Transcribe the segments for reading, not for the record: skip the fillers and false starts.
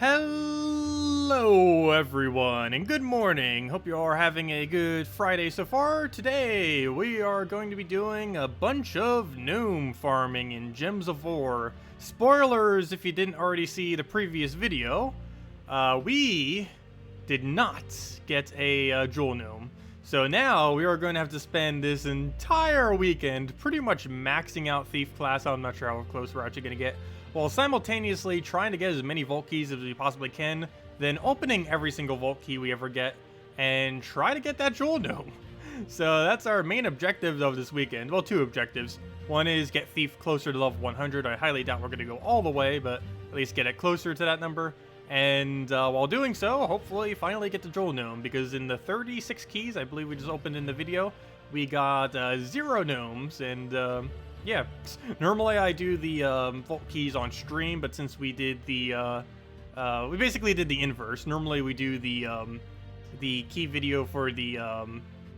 Hello everyone and good morning. Hope you are having a good Friday so far. Today we are going to be doing a bunch of gnome farming in Gems of War. Spoilers if you didn't already see the previous video. We did not get a jewel gnome. So now we are going to have to spend this entire weekend pretty much maxing out thief class. I'm not sure how close we're actually going to get. While simultaneously trying to get as many vault keys as we possibly can, then opening every single vault key we ever get, and try to get that jewel gnome. So that's our main objectives of this weekend. Well, two objectives. One is get thief closer to level 100. I highly doubt we're going to go all the way, but at least get it closer to that number. And while doing so, hopefully finally get the jewel gnome, because in the 36 keys I believe we just opened in the video, we got 0 gnomes, and yeah, normally I do the vault keys on stream, but since we did the, we basically did the inverse. Normally we do the key video for the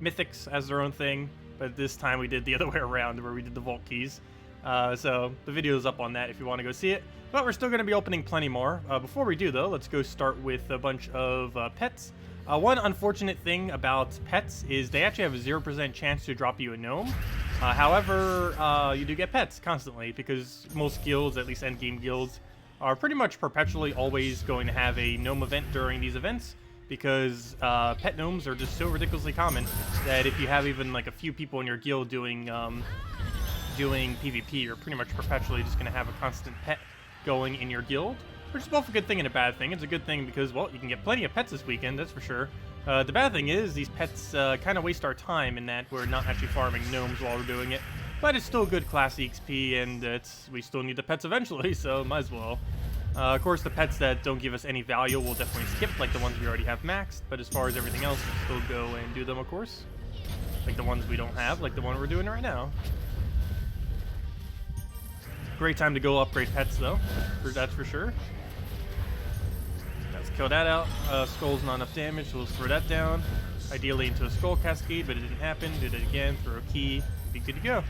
mythics as their own thing, but this time we did the other way around, where we did the vault keys. So the video is up on that if you want to go see it. But we're still going to be opening plenty more. Before we do, though, let's go start with a bunch of pets. One unfortunate thing about pets is they actually have a 0% chance to drop you a gnome. However, you do get pets constantly, because most guilds, at least endgame guilds, are pretty much perpetually always going to have a gnome event during these events, because pet gnomes are just so ridiculously common that if you have even like a few people in your guild doing PvP, you're pretty much perpetually just going to have a constant pet going in your guild, which is both a good thing and a bad thing. It's a good thing because, well, you can get plenty of pets this weekend, that's for sure. The bad thing is these pets kind of waste our time in that we're not actually farming gnomes while we're doing it, but it's still good class XP, and we still need the pets eventually, so might as well. Of course, the pets that don't give us any value we'll definitely skip, like the ones we already have maxed, but as far as everything else, we'll still go and do them, of course. Like the ones we don't have, like the one we're doing right now. Great time to go upgrade pets, though. That's for sure. Let's kill that out. Skull's not enough damage, so let's throw that down. Ideally into a skull cascade, but it didn't happen. Did it again, throw a key. Be good to go.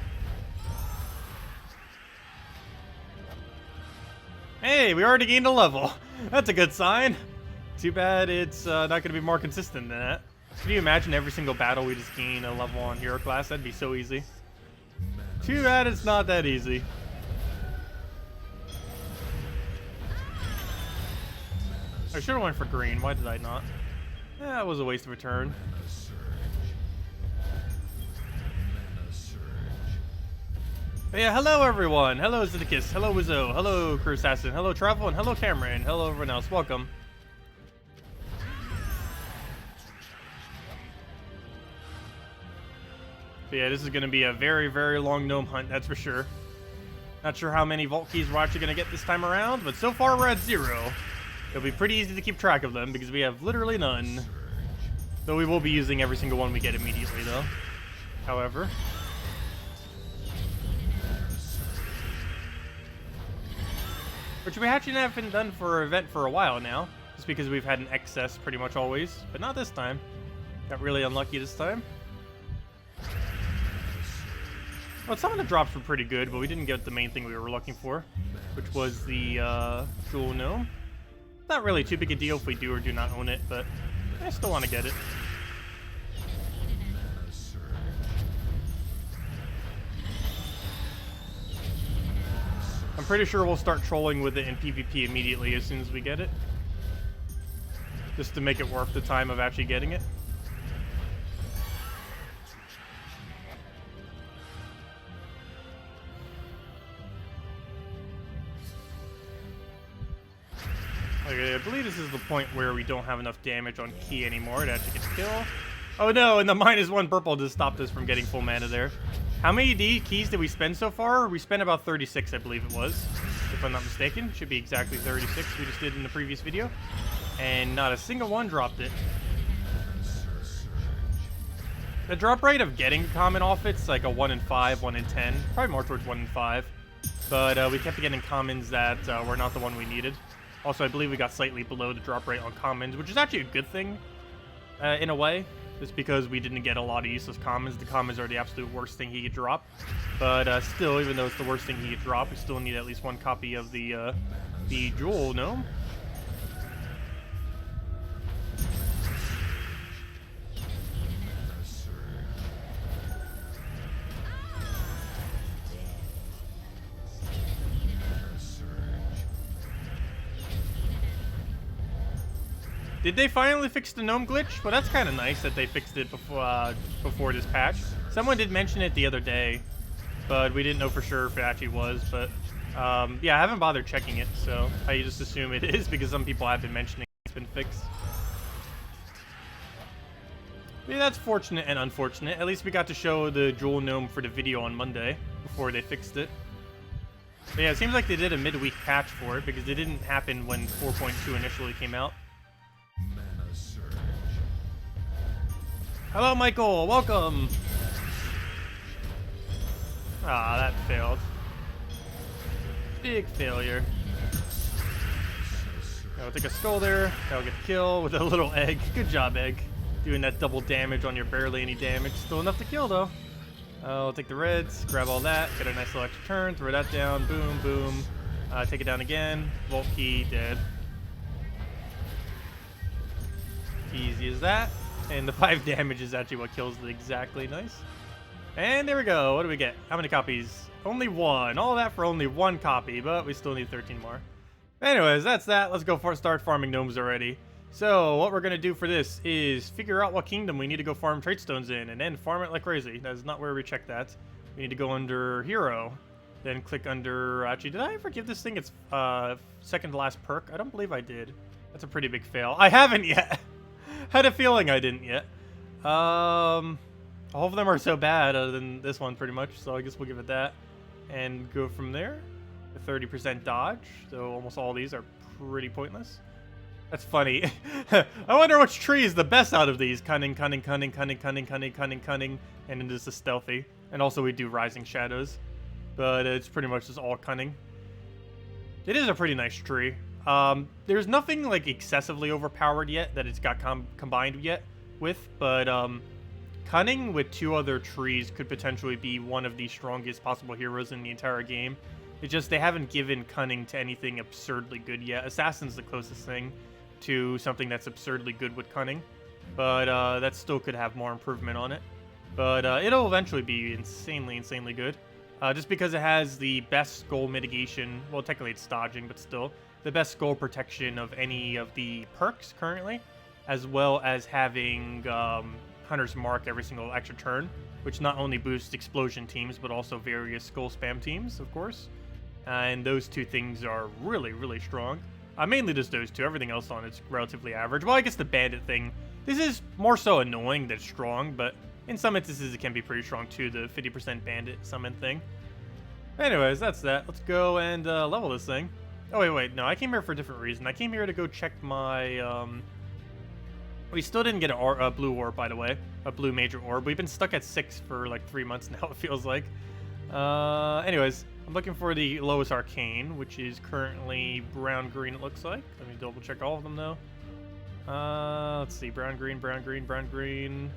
Hey, we already gained a level. That's a good sign. Too bad it's not going to be more consistent than that. Can you imagine every single battle we just gain a level on hero class? That'd be so easy. Too bad it's not that easy. I should have went for green. Why did I not? That was a waste of a turn. But yeah, hello everyone. Hello Zeddicus. Hello Wizzo. Hello Crew Assassin. Hello Travel. And hello Cameron. Hello everyone else. Welcome. But yeah, this is going to be a very, very long gnome hunt, that's for sure. Not sure how many vault keys we're actually going to get this time around, but so far we're at 0. It'll be pretty easy to keep track of them because we have literally none. Though we will be using every single one we get immediately, though. However. Which we actually haven't done for an event for a while now. Just because we've had an excess pretty much always. But not this time. Got really unlucky this time. Well, some of the drops were pretty good, but we didn't get the main thing we were looking for. Which was the jewel gnome. Not really too big a deal if we do or do not own it, but I still want to get it. I'm pretty sure we'll start trolling with it in PvP immediately as soon as we get it. Just to make it worth the time of actually getting it. Okay, I believe this is the point where we don't have enough damage on key anymore to actually get a kill. Oh no, and the -1 purple just stopped us from getting full mana there. How many keys did we spend so far? We spent about 36, I believe it was. If I'm not mistaken. Should be exactly 36 we just did in the previous video. And not a single one dropped it. The drop rate of getting common off it's like a 1 in 5, 1 in 10. Probably more towards 1 in 5. But we kept getting commons that were not the one we needed. Also, I believe we got slightly below the drop rate on commons, which is actually a good thing, in a way. Just because we didn't get a lot of useless commons. The commons are the absolute worst thing he could drop. But still, even though it's the worst thing he could drop, we still need at least one copy of the jewel gnome. Did they finally fix the gnome glitch? Well, that's kind of nice that they fixed it before this patch. Someone did mention it the other day, but we didn't know for sure if it actually was. But yeah, I haven't bothered checking it, so I just assume it is because some people have been mentioning it's been fixed. Yeah, that's fortunate and unfortunate. At least we got to show the jewel gnome for the video on Monday before they fixed it. But yeah, it seems like they did a midweek patch for it because it didn't happen when 4.2 initially came out. Hello, Michael. Welcome. Ah, that failed. Big failure. I'll take a skull there. That'll get the kill with a little egg. Good job, egg. Doing that double damage on your barely any damage. Still enough to kill, though. I'll take the reds, grab all that, get a nice little extra turn, throw that down, boom, boom. Take it down again. Vault key, dead. Easy as that. And the 5 damage is actually what kills it exactly. Nice. And there we go. What do we get? How many copies? Only 1. All that for only 1 copy, but we still need 13 more. Anyways, that's that. Let's go start farming gnomes already. So what we're going to do for this is figure out what kingdom we need to go farm trait stones in, and then farm it like crazy. That's not where we check that. We need to go under hero, then click under... Actually, did I ever give this thing its second to last perk? I don't believe I did. That's a pretty big fail. I haven't yet. Had a feeling I didn't yet. All of them are so bad other than this one pretty much, so I guess we'll give it that. And go from there. The 30% dodge, so almost all these are pretty pointless. That's funny. I wonder which tree is the best out of these. Cunning, cunning, cunning, cunning, cunning, cunning, cunning, cunning. And then there's the stealthy. And also we do rising shadows. But it's pretty much just all cunning. It is a pretty nice tree. There's nothing like excessively overpowered yet that it's got combined yet with. But cunning with 2 other trees could potentially be one of the strongest possible heroes in the entire game. It's just they haven't given cunning to anything absurdly good yet. Assassin's the closest thing to something that's absurdly good with cunning, but that still could have more improvement on it. But it'll eventually be insanely good, just because it has the best skull mitigation. Well, technically it's dodging, but still the best skull protection of any of the perks currently, as well as having Hunter's Mark every single extra turn, which not only boosts explosion teams but also various skull spam teams, of course. And those 2 things are really strong. Mainly just those 2. Everything else on it's relatively average. Well, I guess the bandit thing, this is more so annoying than strong, but in some instances it can be pretty strong too, the 50% bandit summon thing. Anyways, that's that. Let's go and level this thing. Oh, wait, no, I came here for a different reason. I came here to go check my... We still didn't get a blue orb, by the way. A blue major orb. We've been stuck at 6 for like 3 months now, it feels like. Anyways, I'm looking for the lowest arcane, which is currently brown-green, it looks like. Let me double-check all of them, though. Let's see. Brown-green, brown-green, brown-green.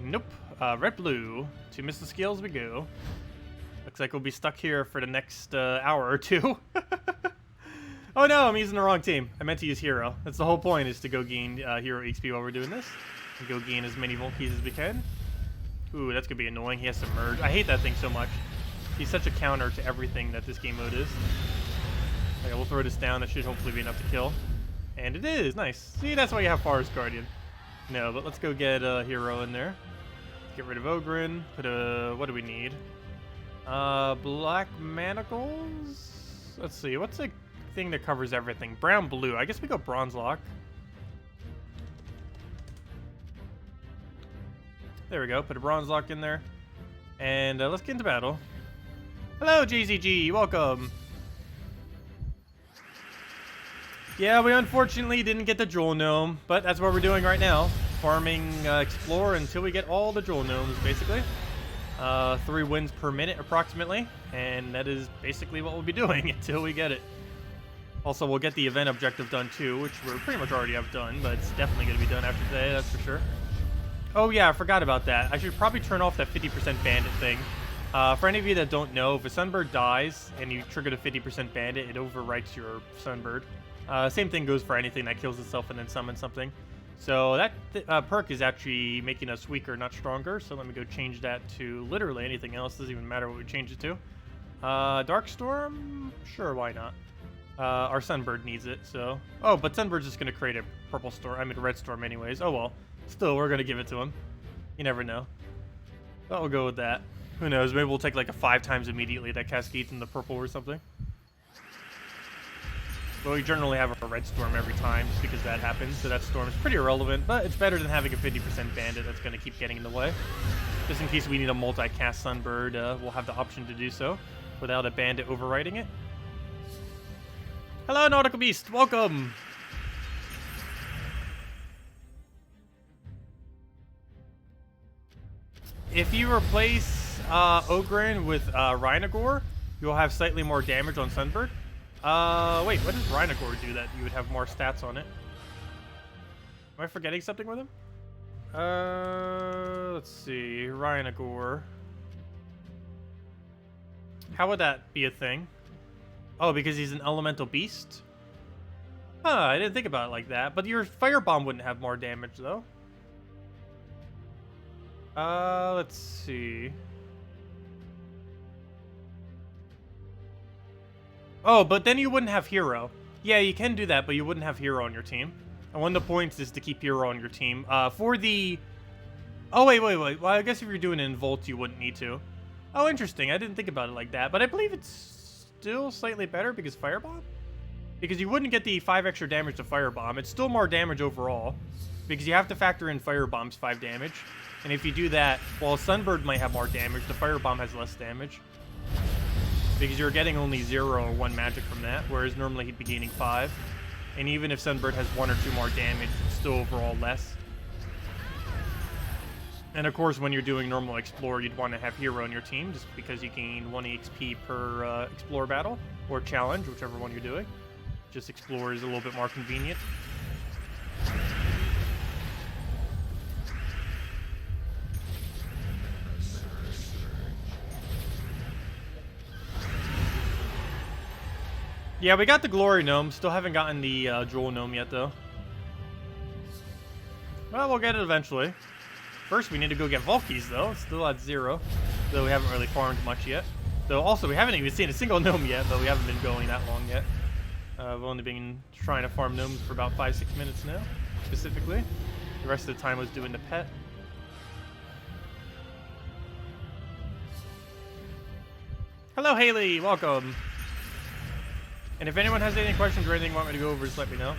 Nope. Red-blue. To Mr. Scales we go. Looks like we'll be stuck here for the next hour or 2. Oh no, I'm using the wrong team. I meant to use hero. That's the whole point, is to go gain hero XP while we're doing this. And go gain as many Volt keys as we can. Ooh, that's gonna be annoying. He has to merge. I hate that thing so much. He's such a counter to everything that this game mode is. Okay, we'll throw this down. That should hopefully be enough to kill. And it is. Nice. See, that's why you have Forest Guardian. No, but let's go get a hero in there. Get rid of Ogren. Put a... What do we need? Black Manacles? Let's see. What's a thing that covers everything? Brown, blue. I guess we go Bronze Lock. There we go. Put a Bronze Lock in there. And let's get into battle. Hello, GZG. Welcome. Yeah, we unfortunately didn't get the Jewel Gnome, but that's what we're doing right now. Farming Explore until we get all the Jewel Gnomes, basically. 3 wins per minute, approximately. And that is basically what we'll be doing until we get it. Also, we'll get the event objective done, too, which we pretty much already have done, but it's definitely going to be done after today, that's for sure. Oh, yeah, I forgot about that. I should probably turn off that 50% bandit thing. For any of you that don't know, if a Sunbird dies and you trigger the 50% bandit, it overwrites your Sunbird. Same thing goes for anything that kills itself and then summons something. So that perk is actually making us weaker, not stronger. So let me go change that to literally anything else. Doesn't even matter what we change it to. Darkstorm? Sure, why not? Our Sunbird needs it, so... Oh, but Sunbird's just gonna create a purple storm, I mean a red storm anyways. Oh well. Still, we're gonna give it to him. You never know. But we'll go with that. Who knows, maybe we'll take like a 5 times immediately that cascades into purple or something. But we generally have a red storm every time just because that happens, so that storm is pretty irrelevant, but it's better than having a 50% bandit that's gonna keep getting in the way. Just in case we need a multi-cast Sunbird, we'll have the option to do so without a bandit overriding it. Hello, Nautical Beast. Welcome. If you replace Ogren with Rhinogore, you'll have slightly more damage on Sunbird. Wait, what does Rhinogore do that you would have more stats on it? Am I forgetting something with him? Let's see. Rhinogore. How would that be a thing? Oh, because he's an elemental beast? Huh, I didn't think about it like that. But your Firebomb wouldn't have more damage, though. Let's see. Oh, but then you wouldn't have Hero. Yeah, you can do that, but you wouldn't have Hero on your team. And one of the points is to keep Hero on your team. For the... Oh, wait. Well, I guess if you're doing it in Volt, you wouldn't need to. Oh, interesting. I didn't think about it like that. But I believe it's still slightly better because Firebomb? Because you wouldn't get the 5 extra damage to Firebomb. It's still more damage overall. Because you have to factor in Firebomb's 5 damage. And if you do that, while Sunbird might have more damage, the Firebomb has less damage. Because you're getting only 0 or 1 magic from that, whereas normally he'd be gaining 5. And even if Sunbird has 1 or 2 more damage, it's still overall less. And of course, when you're doing normal Explore, you'd want to have Hero on your team, just because you gain 1 EXP per Explore battle, or Challenge, whichever one you're doing. Just Explore is a little bit more convenient. Yeah, we got the Glory Gnome. Still haven't gotten the Jewel Gnome yet, though. Well, we'll get it eventually. First, we need to go get Valkies, though. It's still at 0. Though we haven't really farmed much yet. Though, also, we haven't even seen a single Gnome yet, but we haven't been going that long yet. We've only been trying to farm Gnomes for about 5-6 minutes now, specifically. The rest of the time was doing the pet. Hello, Haley. Welcome. And if anyone has any questions or anything you want me to go over, just let me know.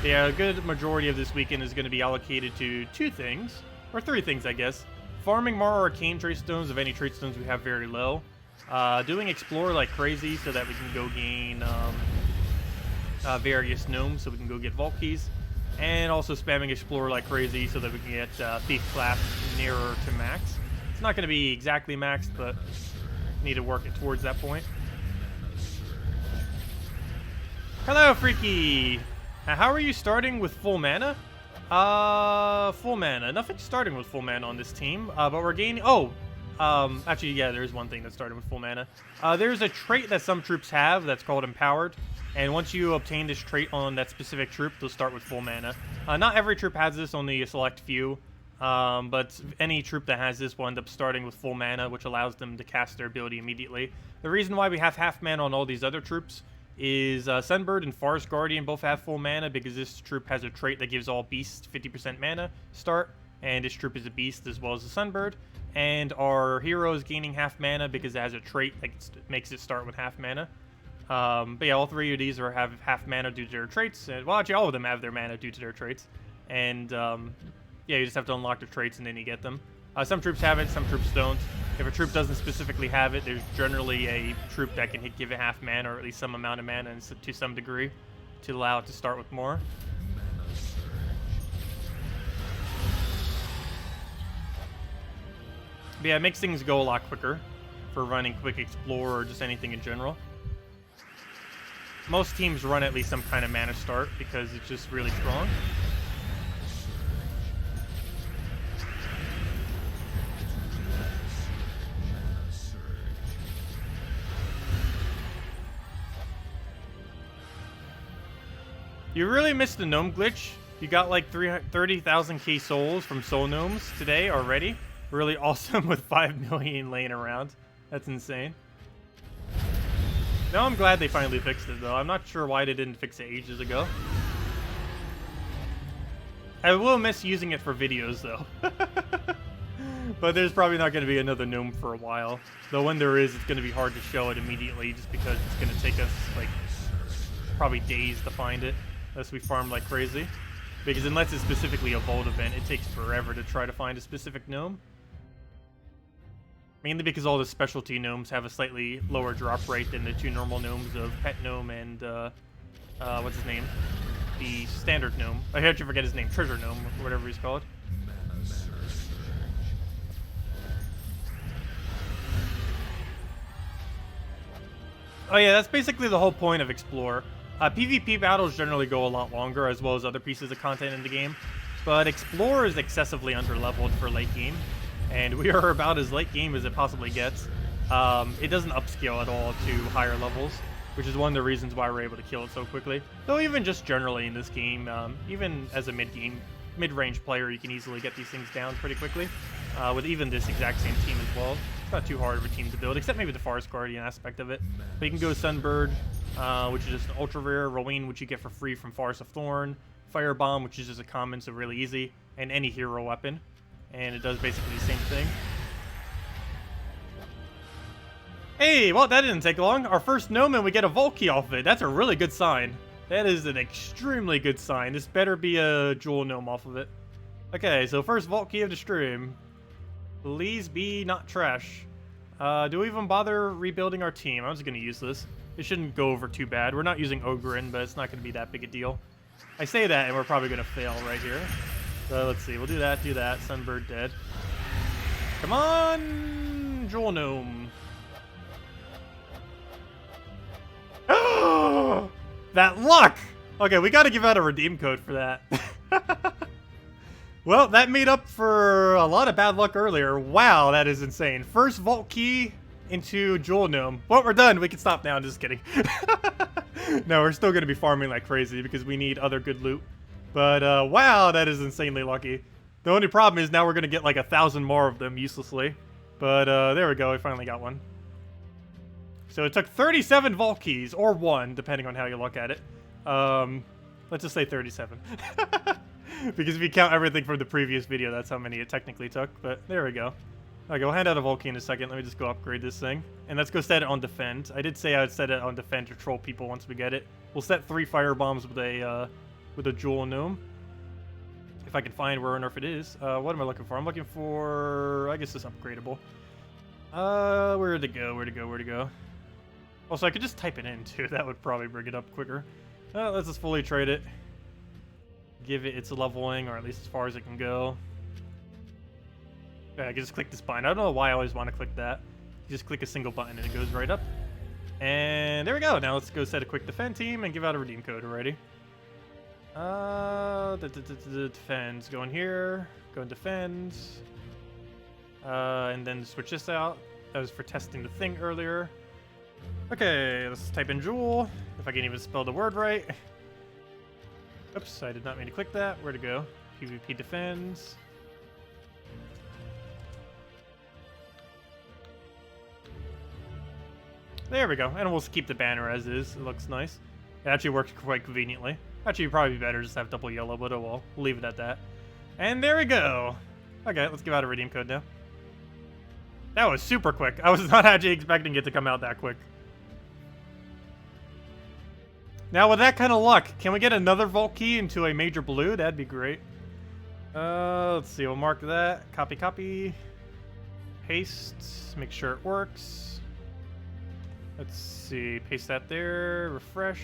Yeah, a good majority of this weekend is going to be allocated to 2 things, or 3 things, I guess. Farming more arcane trait stones of any trait stones we have very low. Doing Explore like crazy so that we can go gain various Gnomes so we can go get Vault Keys. And also spamming Explore like crazy so that we can get Thief Clap nearer to max. It's not going to be exactly maxed, but need to work it towards that point. Hello, Freaky! How are you starting with full mana? Full mana. Nothing's starting with full mana on this team, but we're gaining... Oh! Actually, yeah, there's one thing that's starting with full mana. There's a trait that some troops have that's called Empowered, and once you obtain this trait on that specific troop, they'll start with full mana. Not every troop has this, only a select few, but any troop that has this will end up starting with full mana, which allows them to cast their ability immediately. The reason why we have half mana on all these other troops is Sunbird and Forest Guardian both have full mana because this troop has a trait that gives all beasts 50% mana start, and this troop is a beast as well as a Sunbird. And our hero is gaining half mana because it has a trait that makes it start with half mana. But yeah, all 3 of these have half mana due to their traits. Well, actually, all of them have their mana due to their traits. And yeah, you just have to unlock the traits and then you get them. Some troops have it, some troops don't. If a troop doesn't specifically have it, there's generally a troop that can give it half mana, or at least some amount of mana to some degree, to allow it to start with more. But yeah, it makes things go a lot quicker for running Quick Explore or just anything in general. Most teams run at least some kind of mana start because it's just really strong. You really missed the Gnome glitch. You got like 30,000k souls from Soul Gnomes today already. Really awesome with 5 million laying around. That's insane. No, I'm glad they finally fixed it, though. I'm not sure why they didn't fix it ages ago. I will miss using it for videos, though. But there's probably not going to be another gnome for a while. Though when there is, it's going to be hard to show it immediately, just because it's going to take us, like, probably days to find it, unless we farm like crazy. Because unless it's specifically a Vault event, it takes forever to try to find a specific gnome. Mainly because all the specialty gnomes have a slightly lower drop rate than the two normal gnomes of Pet Gnome and, what's his name? The standard gnome. I had to forget his name. Treasure Gnome, or whatever he's called. Oh yeah, that's basically the whole point of Explore. PvP battles generally go a lot longer, as well as other pieces of content in the game. But Explore is excessively underleveled for late game. And we are about as late game as it possibly gets. It doesn't upscale at all to higher levels, which is one of the reasons why we're able to kill it so quickly. Though even just generally in this game, even as a mid-range player, you can easily get these things down pretty quickly. With even this exact same team as well. It's not too hard of a team to build, except maybe the Forest Guardian aspect of it. But you can go Sunbird, which is just an ultra rare, Rowan, which you get for free from Forest of Thorn, Firebomb, which is just a common, so really easy, and any hero weapon. And it does basically the same thing. Hey, well, that didn't take long. Our first gnome, and we get a Vault Key off of it. That's a really good sign. That is an extremely good sign. This better be a jewel gnome off of it. Okay, so first Vault Key of the stream. Please be not trash. Do we even bother rebuilding our team? I'm just going to use this. It shouldn't go over too bad. We're not using Ogrin, but it's not going to be that big a deal. I say that, and we're probably going to fail right here. So let's see. We'll do that, Sunbird dead. Come on, Jewel Gnome. That luck! Okay, we got to give out a redeem code for that. Well, that made up for a lot of bad luck earlier. Wow, that is insane. First Vault Key into Jewel Gnome. Well, we're done. We can stop now. I'm just kidding. No, we're still going to be farming like crazy because we need other good loot. But, wow, that is insanely lucky. The only problem is now we're going to get like 1,000 more of them uselessly. But, there we go. We finally got one. So it took 37 Vault Keys, or 1, depending on how you look at it. Let's just say 37. Because if you count everything from the previous video, that's how many it technically took. But there we go. Okay, we'll hand out a Vault Key in a second. Let me just go upgrade this thing. And let's go set it on Defend. I did say I would set it on Defend to troll people once we get it. We'll set 3 Fire Bombs with a Jewel Gnome. If I can find where on earth it is. What am I looking for? I'm looking for... I guess it's upgradable. Where'd it go? Where'd it go? Where'd it go? Also, I could just type it in, too. That would probably bring it up quicker. Let's just fully trade it. Give it its leveling, or at least as far as it can go. Yeah, I can just click this button. I don't know why I always want to click that. You just click a single button and it goes right up. And there we go. Now let's go set a quick defend team and give out a redeem code already. Defends. Go in here. Go in defends. And then switch this out. That was for testing the thing earlier. Okay, let's type in Jewel. If I can even spell the word right. Oops, I did not mean to click that. Where to go? PvP defends. There we go. And we'll keep the banner as is. It looks nice. It actually works quite conveniently. Actually, it'd probably be better just to have double yellow, but oh well. We'll leave it at that. And there we go. Okay, let's give out a redeem code now. That was super quick. I was not actually expecting it to come out that quick. Now, with that kind of luck, can we get another Vault Key into a major blue? That'd be great. Let's see. We'll mark that. Copy, copy. Paste. Make sure it works. Let's see. Paste that there. Refresh.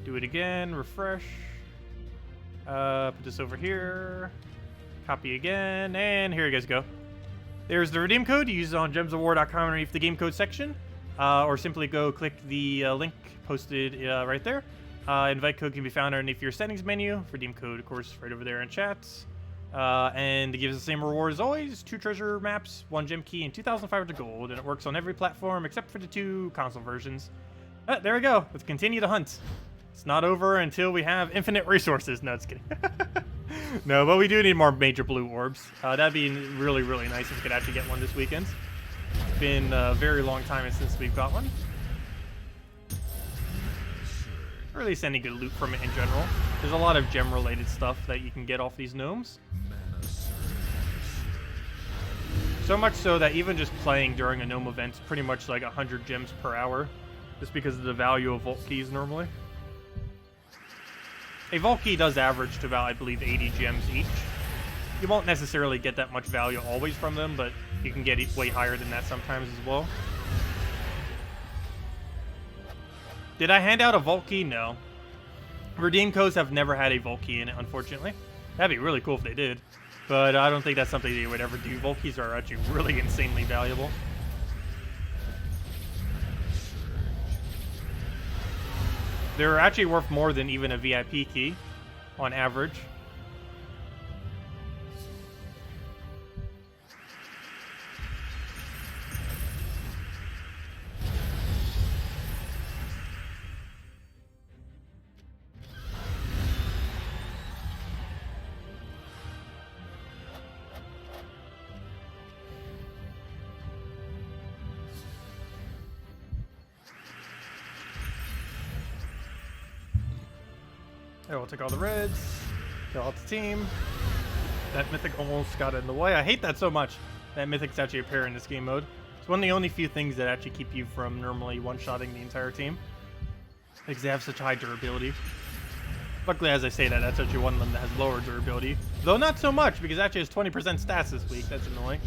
Do it again. Refresh. Put this over here. Copy again. And here you guys go. There's the redeem code. You use it on gemsofwar.com underneath the game code section. Or simply go click the link posted right there. Invite code can be found underneath your settings menu. Redeem code, of course, right over there in chats. And it gives the same reward as always. 2 treasure maps, 1 gem key, and 2,500 gold. And it works on every platform except for the 2 console versions. There we go. Let's continue to hunt. It's not over until we have infinite resources. No, just kidding. No, but we do need more major blue orbs. That'd be really, really nice if we could actually get one this weekend. It's been a very long time since we've got one. or at least any good loot from it in general. There's a lot of gem-related stuff that you can get off these gnomes. So much so that even just playing during a gnome event's pretty much like 100 gems per hour, just because of the value of vault keys normally. A vault key does average to about, I believe, 80 gems each. You won't necessarily get that much value always from them, but you can get way higher than that sometimes as well. Did I hand out a vault key? No. Redeem codes have never had a vault key in it, unfortunately. That'd be really cool if they did, but I don't think that's something they would ever do. Vault keys are actually really insanely valuable. They're actually worth more than even a VIP key, on average. We'll take all the reds, kill out the team. That mythic almost got in the way. I hate that so much, that mythics actually appear in this game mode. It's one of the only few things that actually keep you from normally one-shotting the entire team, because they have such high durability. Luckily, as I say that, that's actually one of them that has lower durability. Though not so much, because it actually has 20% stats this week. That's annoying.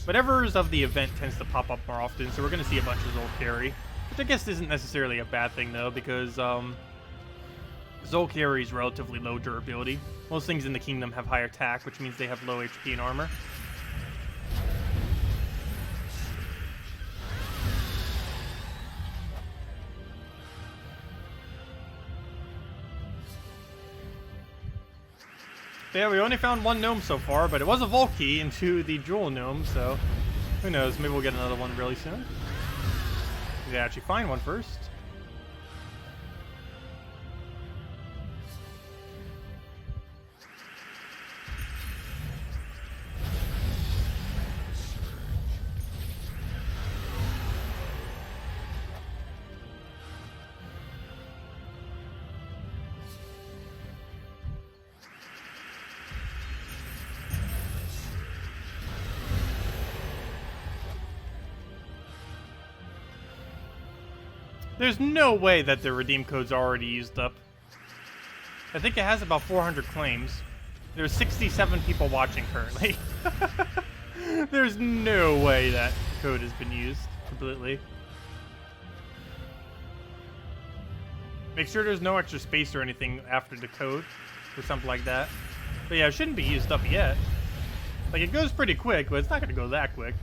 But Ever's of the event tends to pop up more often, so we're going to see a bunch of Zol carry. Which I guess isn't necessarily a bad thing, though, because Zol carries relatively low durability. Most things in the kingdom have high attack, which means they have low HP and armor. Yeah, we only found one gnome so far, but it was a vault key into the jewel gnome, so who knows, maybe we'll get another one really soon. We actually find one first. There's no way that the redeem code's already used up. I think it has about 400 claims. There's 67 people watching currently. There's no way that code has been used completely. Make sure there's no extra space or anything after the code or something like that. But yeah, it shouldn't be used up yet. Like, it goes pretty quick, but it's not going to go that quick.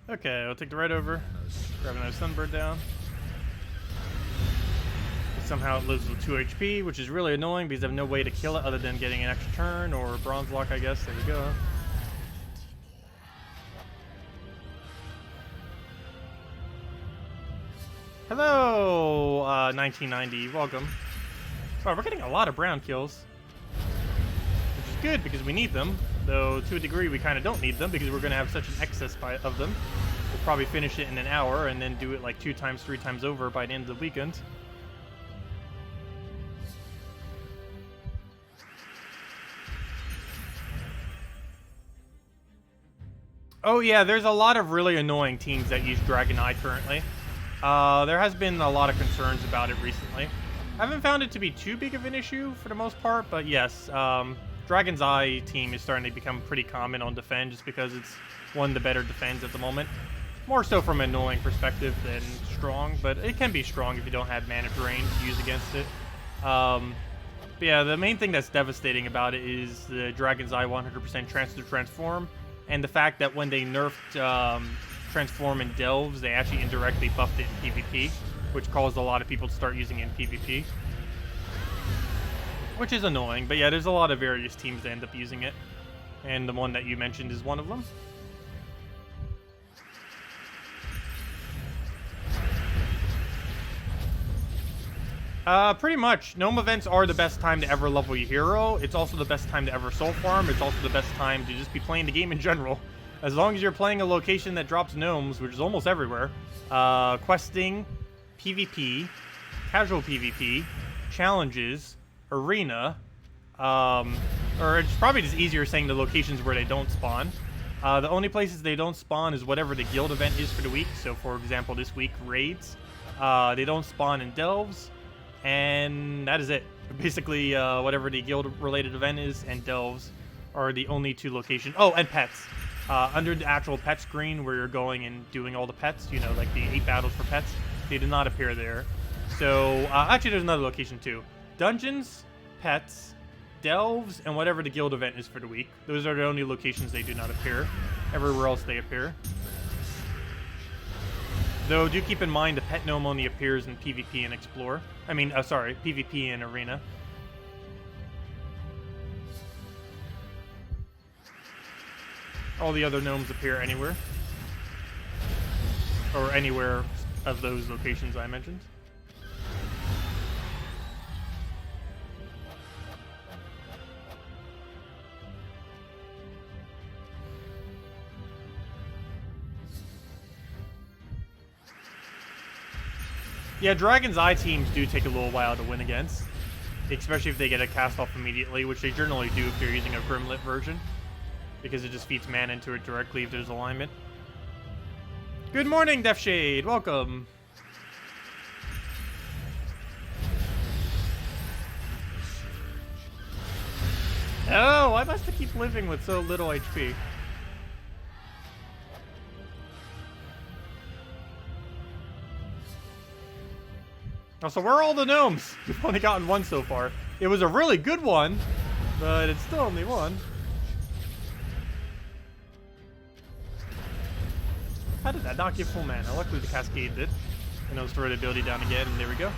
Okay, I'll take the red over. Grab another sunbird down. Somehow it lives with 2 HP, which is really annoying because I have no way to kill it other than getting an extra turn or a bronze lock, I guess. There we go. Hello, 1990. Welcome. Wow, we're getting a lot of brown kills, which is good because we need them. Though, to a degree, we kind of don't need them because we're going to have such an excess of them. We'll probably finish it in an hour and then do it like 2 times, 3 times over by the end of the weekend. Oh yeah, there's a lot of really annoying teams that use Dragon Eye currently. There has been a lot of concerns about it recently. I haven't found it to be too big of an issue for the most part, but yes, Dragon's Eye team is starting to become pretty common on defend just because it's one of the better defends at the moment. More so from an annoying perspective than strong, but it can be strong if you don't have mana drain to use against it. But yeah, the main thing that's devastating about it is the Dragon's Eye 100% transform, and the fact that when they nerfed transform in delves, they actually indirectly buffed it in PvP, which caused a lot of people to start using it in PvP. Which is annoying, but yeah, there's a lot of various teams that end up using it, and the one that you mentioned is one of them. Pretty much. Gnome events are the best time to ever level your hero. It's also the best time to ever soul farm. It's also the best time to just be playing the game in general. As long as you're playing a location that drops gnomes, which is almost everywhere. Questing, PvP, casual PvP, challenges, arena, or it's probably just easier saying the locations where they don't spawn. The only places they don't spawn is whatever the guild event is for the week. So, for example, this week, raids. They don't spawn in delves. And that is it. Basically, whatever the guild-related event is and delves are the only two locations. Oh, and pets. Under the actual pet screen where you're going and doing all the pets, you know, like the 8 battles for pets, they do not appear there. So, actually, there's another location, too. Dungeons, pets, delves, and whatever the guild event is for the week. Those are the only locations they do not appear. Everywhere else they appear. Though, do keep in mind the pet gnome only appears in PvP and Explore. I mean, sorry, PvP and Arena. All the other gnomes appear anywhere. Or anywhere of those locations I mentioned. Yeah, Dragon's Eye teams do take a little while to win against. Especially if they get a cast off immediately, which they generally do if they're using a Grimlet version. Because it just feeds mana into it directly if there's alignment. Good morning, Deathshade! Welcome! Oh, why must I keep living with so little HP? So where are all the gnomes? We've only gotten one so far. It was a really good one, but it's still only one. How did that not give full mana? Luckily the Cascade did. And it'll throw the ability down again, and there we go.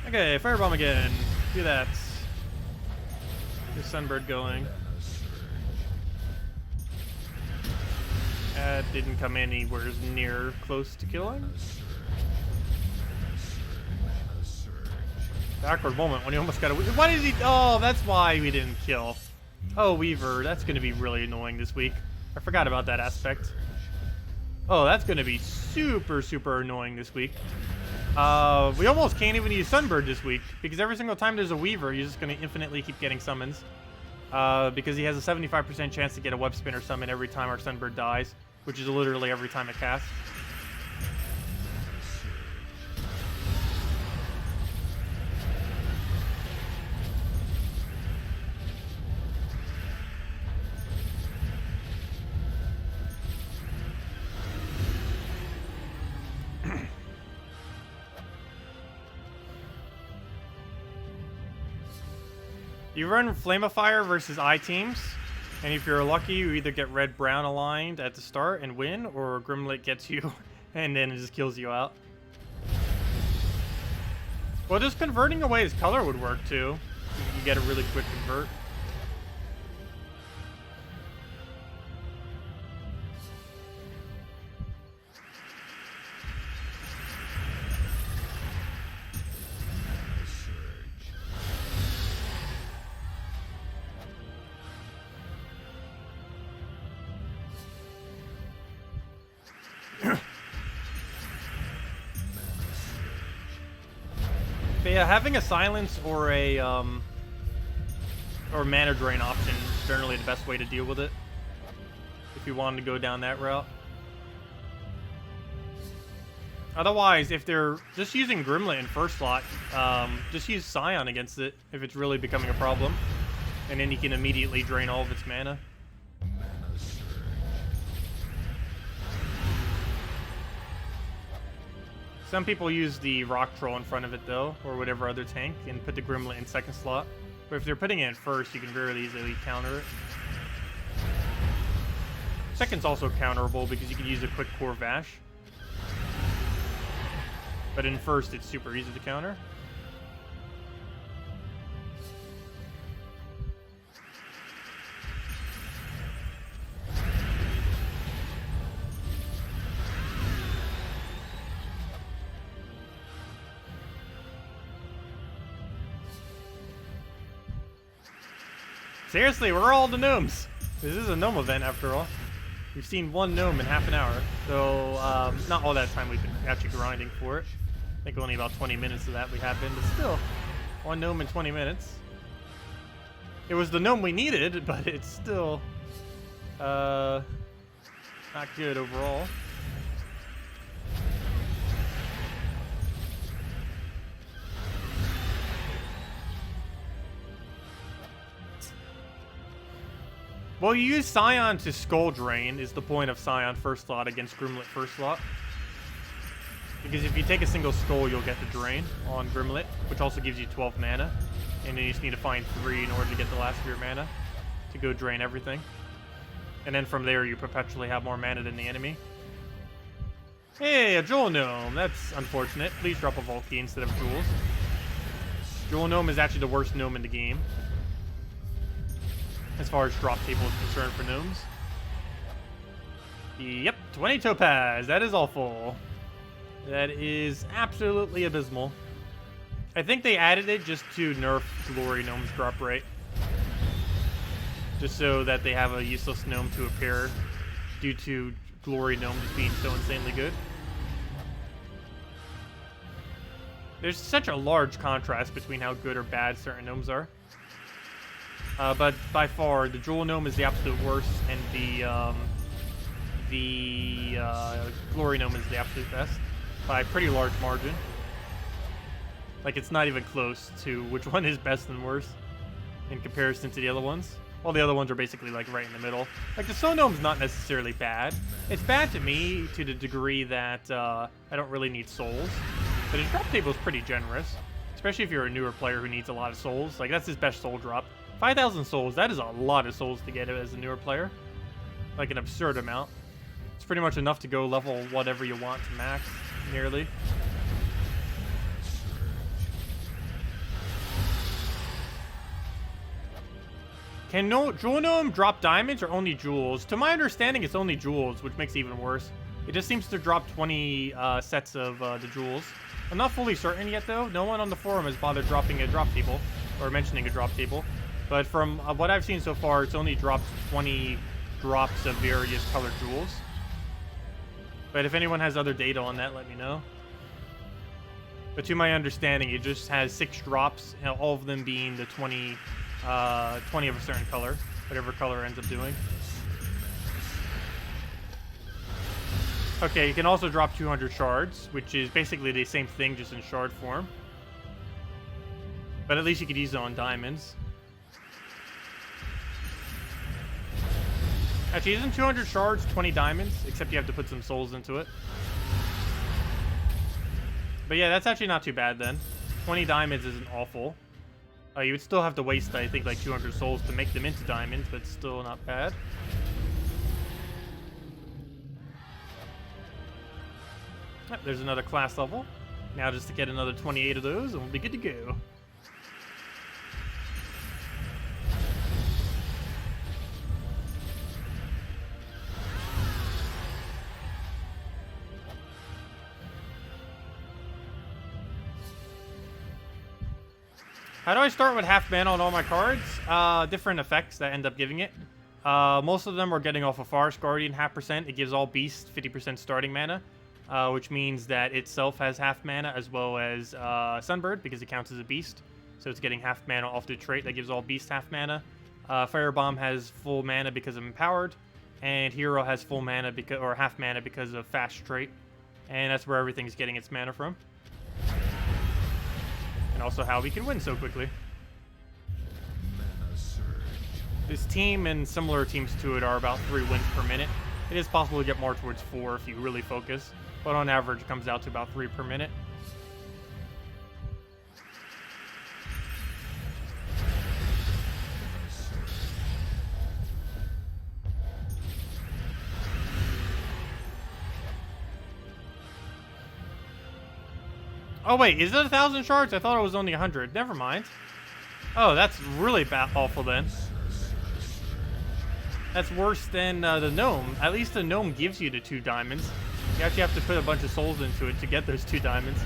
Okay, Firebomb again. Do that. Get Sunbird going. Didn't come anywhere near close to killing. Backward moment when he almost got a... Why did he... Oh, that's why we didn't kill. Oh, Weaver. That's going to be really annoying this week. I forgot about that aspect. Oh, that's going to be super, super annoying this week. We almost can't even use Sunbird this week. Because every single time there's a Weaver, you're just going to infinitely keep getting summons. Because he has a 75% chance to get a web spinner summon every time our Sunbird dies. Which is literally every time it casts. You run Flamafire versus I teams. And if you're lucky, you either get red-brown aligned at the start and win, or Grimlet gets you, and then it just kills you out. Well, just converting away his color would work, too. You can get a really quick convert. But yeah, having a silence or a mana drain option is generally the best way to deal with it. If you wanted to go down that route. Otherwise, if they're just using Grimlet in first slot, just use Scion against it if it's really becoming a problem. And then you can immediately drain all of its mana. Some people use the Rock Troll in front of it, though, or whatever other tank, and put the Grimlet in second slot. But if they're putting it in first, you can very easily counter it. Second's also counterable because you can use a quick core Vash. But in first, it's super easy to counter. Seriously, where are all the gnomes? This is a gnome event after all. We've seen one gnome in half an hour. So, not all that time we've been actually grinding for it. I think only about 20 minutes of that we have been, but still. One gnome in 20 minutes. It was the gnome we needed, but it's still, not good overall. Well, you use Scion to Skull Drain is the point of Scion first slot against Grimlet first slot. Because if you take a single skull, you'll get the drain on Grimlet, which also gives you 12 mana. And then you just need to find 3 in order to get the last of your mana to go drain everything. And then from there, you perpetually have more mana than the enemy. Hey, a Jewel Gnome. That's unfortunate. Please drop a Volkey instead of Jewels. Jewel Gnome is actually the worst gnome in the game, as far as drop table is concerned for gnomes. Yep, 20 topaz. That is awful. That is absolutely abysmal. I think they added it just to nerf Glory Gnome's drop rate. Just so that they have a useless gnome to appear due to Glory Gnome just being so insanely good. There's such a large contrast between how good or bad certain gnomes are. But by far, the Jewel Gnome is the absolute worst, and the Glory Gnome is the absolute best by a pretty large margin. Like, it's not even close to which one is best and worst in comparison to the other ones. All the other ones are basically, like, right in the middle. Like, the Soul Gnome's not necessarily bad. It's bad to me to the degree that I don't really need souls. But his drop table is pretty generous, especially if you're a newer player who needs a lot of souls. Like, that's his best soul drop. 5,000 souls, that is a lot of souls to get as a newer player. Like, an absurd amount. It's pretty much enough to go level whatever you want to max, nearly. Can Jewel Gnome drop diamonds or only jewels? To my understanding, it's only jewels, which makes it even worse. It just seems to drop 20 sets of the jewels. I'm not fully certain yet, though. No one on the forum has bothered dropping a drop table, or mentioning a drop table. But from what I've seen so far, it's only dropped 20 drops of various colored jewels. But if anyone has other data on that, let me know. But to my understanding, it just has 6 drops, you know, all of them being the 20 of a certain color, whatever color ends up doing. Okay, you can also drop 200 shards, which is basically the same thing, just in shard form. But at least you could use it on diamonds. Actually, isn't 200 shards 20 diamonds? Except you have to put some souls into it. But yeah, that's actually not too bad then. 20 diamonds isn't awful. You would still have to waste, I think, like 200 souls to make them into diamonds, but still not bad. Yep, there's another class level. Now just to get another 28 of those, and we'll be good to go. How do I start with half mana on all my cards? Different effects that end up giving it. Most of them are getting off of Forest Guardian 0.5%. It gives all beasts 50% starting mana, which means that itself has half mana, as well as Sunbird, because it counts as a beast. So it's getting half mana off the trait that gives all beasts half mana. Firebomb has full mana because of Empowered, and Hero has full mana because, or half mana because of Fast trait, and that's where everything's getting its mana from. And also how we can win so quickly. This team and similar teams to it are about 3 wins per minute. It is possible to get more towards 4 if you really focus, but on average it comes out to about 3 per minute. Oh wait, is it 1,000 shards? I thought it was only 100. Never mind. Oh, that's really awful then. That's worse than the gnome. At least the gnome gives you the 2 diamonds. You actually have to put a bunch of souls into it to get those 2 diamonds.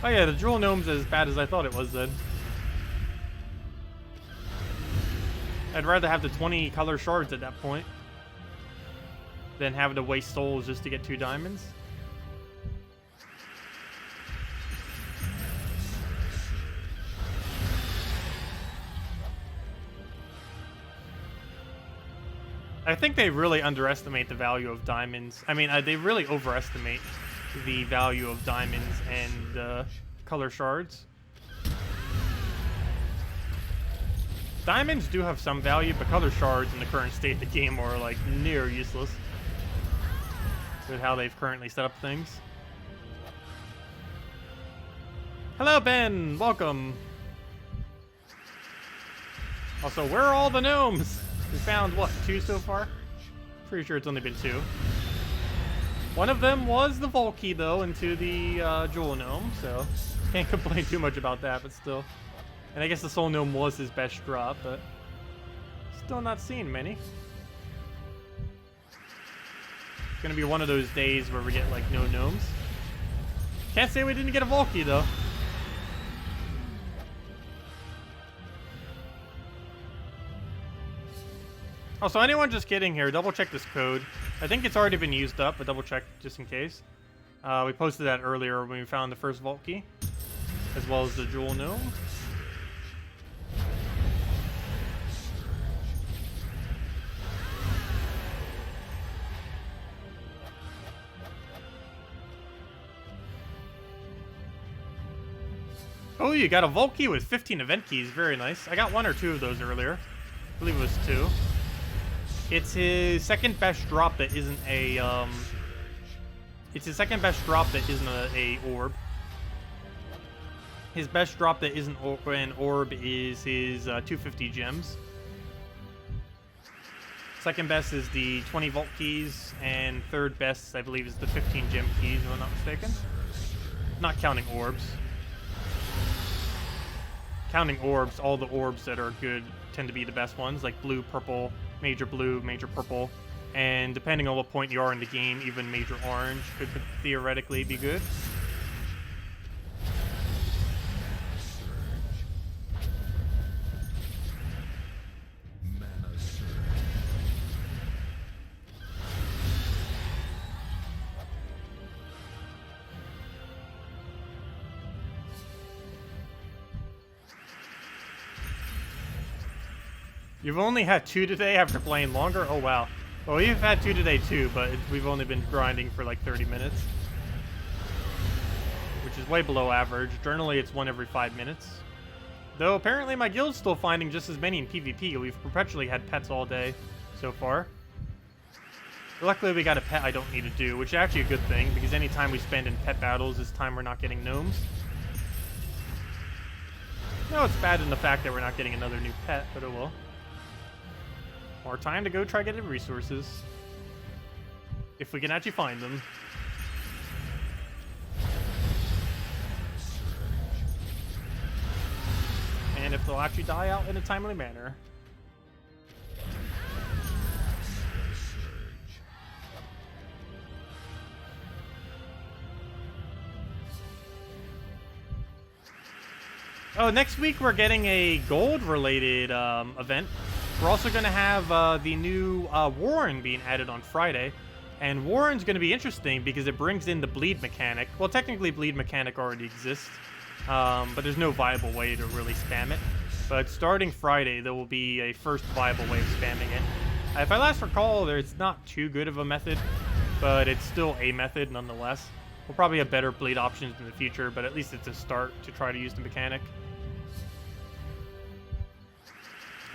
Oh yeah, the Jewel Gnome's as bad as I thought it was then. I'd rather have the 20 color shards at that point than having to waste souls just to get 2 diamonds. I think they really underestimate the value of diamonds. I mean, they really overestimate the value of diamonds and color shards. Diamonds do have some value, but color shards in the current state of the game are like near useless with how they've currently set up things. Hello, Ben. Welcome. Also, where are all the gnomes? We found, what, 2 so far? Pretty sure it's only been 2. One of them was the Volkey, though, into the Jewel Gnome, so can't complain too much about that, but still. And I guess the Soul Gnome was his best drop, but still not seeing many. It's gonna be one of those days where we get, like, no gnomes. Can't say we didn't get a Volkey, though. Also, anyone just getting here, double check this code. I think it's already been used up, but double check just in case. We posted that earlier when we found the first vault key, as well as the Jewel Gnome. Oh, you got a vault key with 15 event keys. Very nice. I got 1 or 2 of those earlier. I believe it was 2. It's his second best drop that isn't a, It's his second best drop that isn't a orb. His best drop that isn't an orb is his 250 gems. Second best is the 20 vault keys, and third best, I believe, is the 15 gem keys, if I'm not mistaken. Not counting orbs. Counting orbs, all the orbs that are good tend to be the best ones, like blue, purple, major purple, and depending on what point you are in the game, even major orange could theoretically be good. You've only had 2 today after playing longer? Oh, wow. Well, we've had 2 today, too, but we've only been grinding for like 30 minutes. Which is way below average. Generally, it's 1 every 5 minutes. Though, apparently, my guild's still finding just as many in PvP. We've perpetually had pets all day so far. Luckily, we got a pet I don't need to do, which is actually a good thing, because any time we spend in pet battles is time we're not getting gnomes. No, it's bad in the fact that we're not getting another new pet, but it will. More time to go try getting resources. If we can actually find them. And if they'll actually die out in a timely manner. Oh, next week we're getting a gold-related event. We're also going to have the new Warren being added on Friday. And Warren's going to be interesting because it brings in the bleed mechanic. Well, technically bleed mechanic already exists, but there's no viable way to really spam it. But starting Friday, there will be a first viable way of spamming it. If I last recall, it's not too good of a method, but it's still a method nonetheless. We'll probably have better bleed options in the future, but at least it's a start to try to use the mechanic.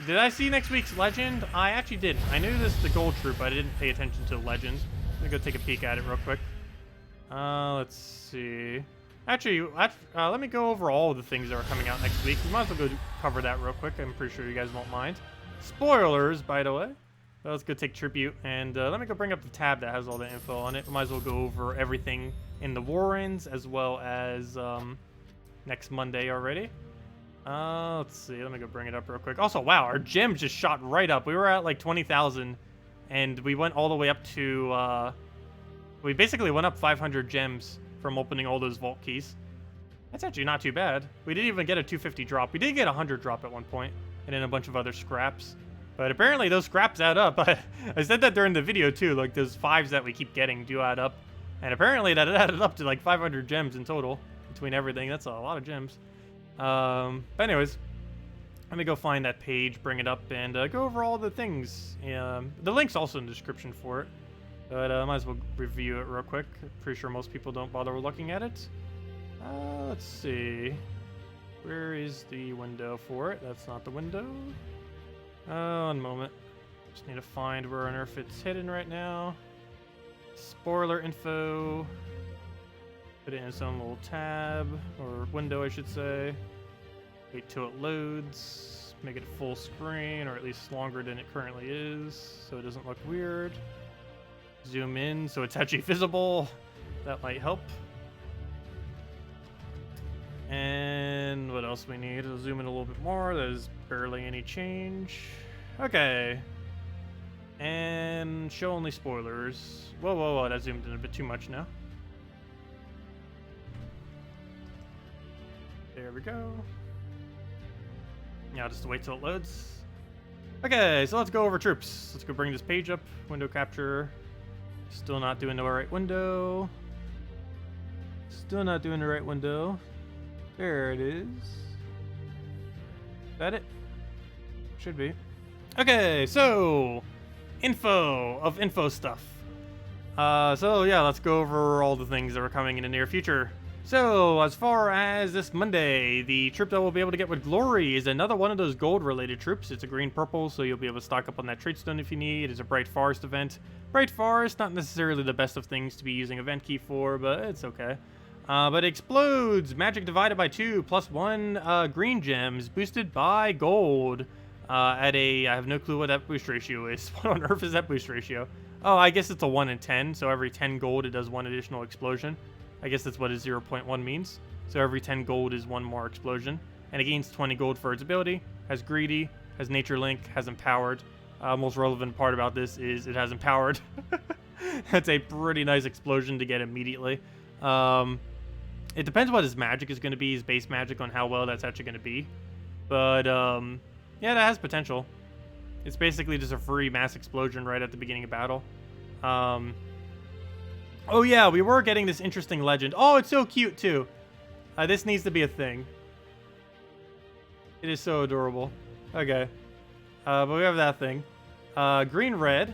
Did I see next week's Legend? I actually didn't. I knew this is the Gold Troop, but I didn't pay attention to the Legend. Let me go take a peek at it real quick. Let's see. Actually, let me go over all of the things that are coming out next week. We might as well go cover that real quick. I'm pretty sure you guys won't mind. Spoilers, by the way. But let's go take Tribute, and let me go bring up the tab that has all the info on it. We might as well go over everything in the Warrens, as well as next Monday already. Let's see. Let me go bring it up real quick. Also, wow, our gems just shot right up. We were at like 20,000, and we went all the way up to, we basically went up 500 gems from opening all those vault keys. That's actually not too bad. We didn't even get a 250 drop. We did get a 100 drop at one point, and then a bunch of other scraps. But apparently those scraps add up. I said that during the video too, like those 5s that we keep getting do add up. And apparently that added up to like 500 gems in total between everything. That's a lot of gems. But anyways, let me go find that page, bring it up, and go over all the things. The link's also in the description for it. But I might as well review it real quick. Pretty sure most people don't bother looking at it. Let's see. Where is the window for it? That's not the window. One moment. Just need to find where on earth it's hidden right now. Spoiler info. Put it in its own little tab, or window I should say. Wait till it loads. Make it full screen, or at least longer than it currently is, so it doesn't look weird. Zoom in so it's actually visible. That might help. And what else we need? I'll zoom in a little bit more. There's barely any change. Okay. And show only spoilers. Whoa, whoa, whoa, that zoomed in a bit too much now. There we go. Yeah, just wait till it loads. Okay, so let's go over troops. Let's go bring this page up. Window capture. Still not doing the right window. Still not doing the right window. There it is. Is that it? Should be. Okay, so info stuff. So yeah, let's go over all the things that are coming in the near future. So as far as this Monday, the troop that we'll be able to get with Glory is another one of those gold related troops. It's a green purple, so you'll be able to stock up on that trait stone if you need. It's a Bright Forest event. Bright Forest, not necessarily the best of things to be using event key for, but it's okay. But it explodes, magic divided by 2, +1 green gems, boosted by gold. At a, I have no clue what that boost ratio is. What on earth is that boost ratio? Oh, I guess it's a 1 in 10, so every 10 gold it does 1 additional explosion. I guess that's what a 0.1 means. So every 10 gold is 1 more explosion. And it gains 20 gold for its ability, has greedy, has nature link, has empowered. Most relevant part about this is it has empowered. That's a pretty nice explosion to get immediately. It depends what his magic is going to be, his base magic, on how well that's actually going to be. But yeah, that has potential. It's basically just a free mass explosion right at the beginning of battle. Oh yeah, we were getting this interesting legend. Oh, it's so cute too. This needs to be a thing. It is so adorable. Okay. But we have that thing. Green-red.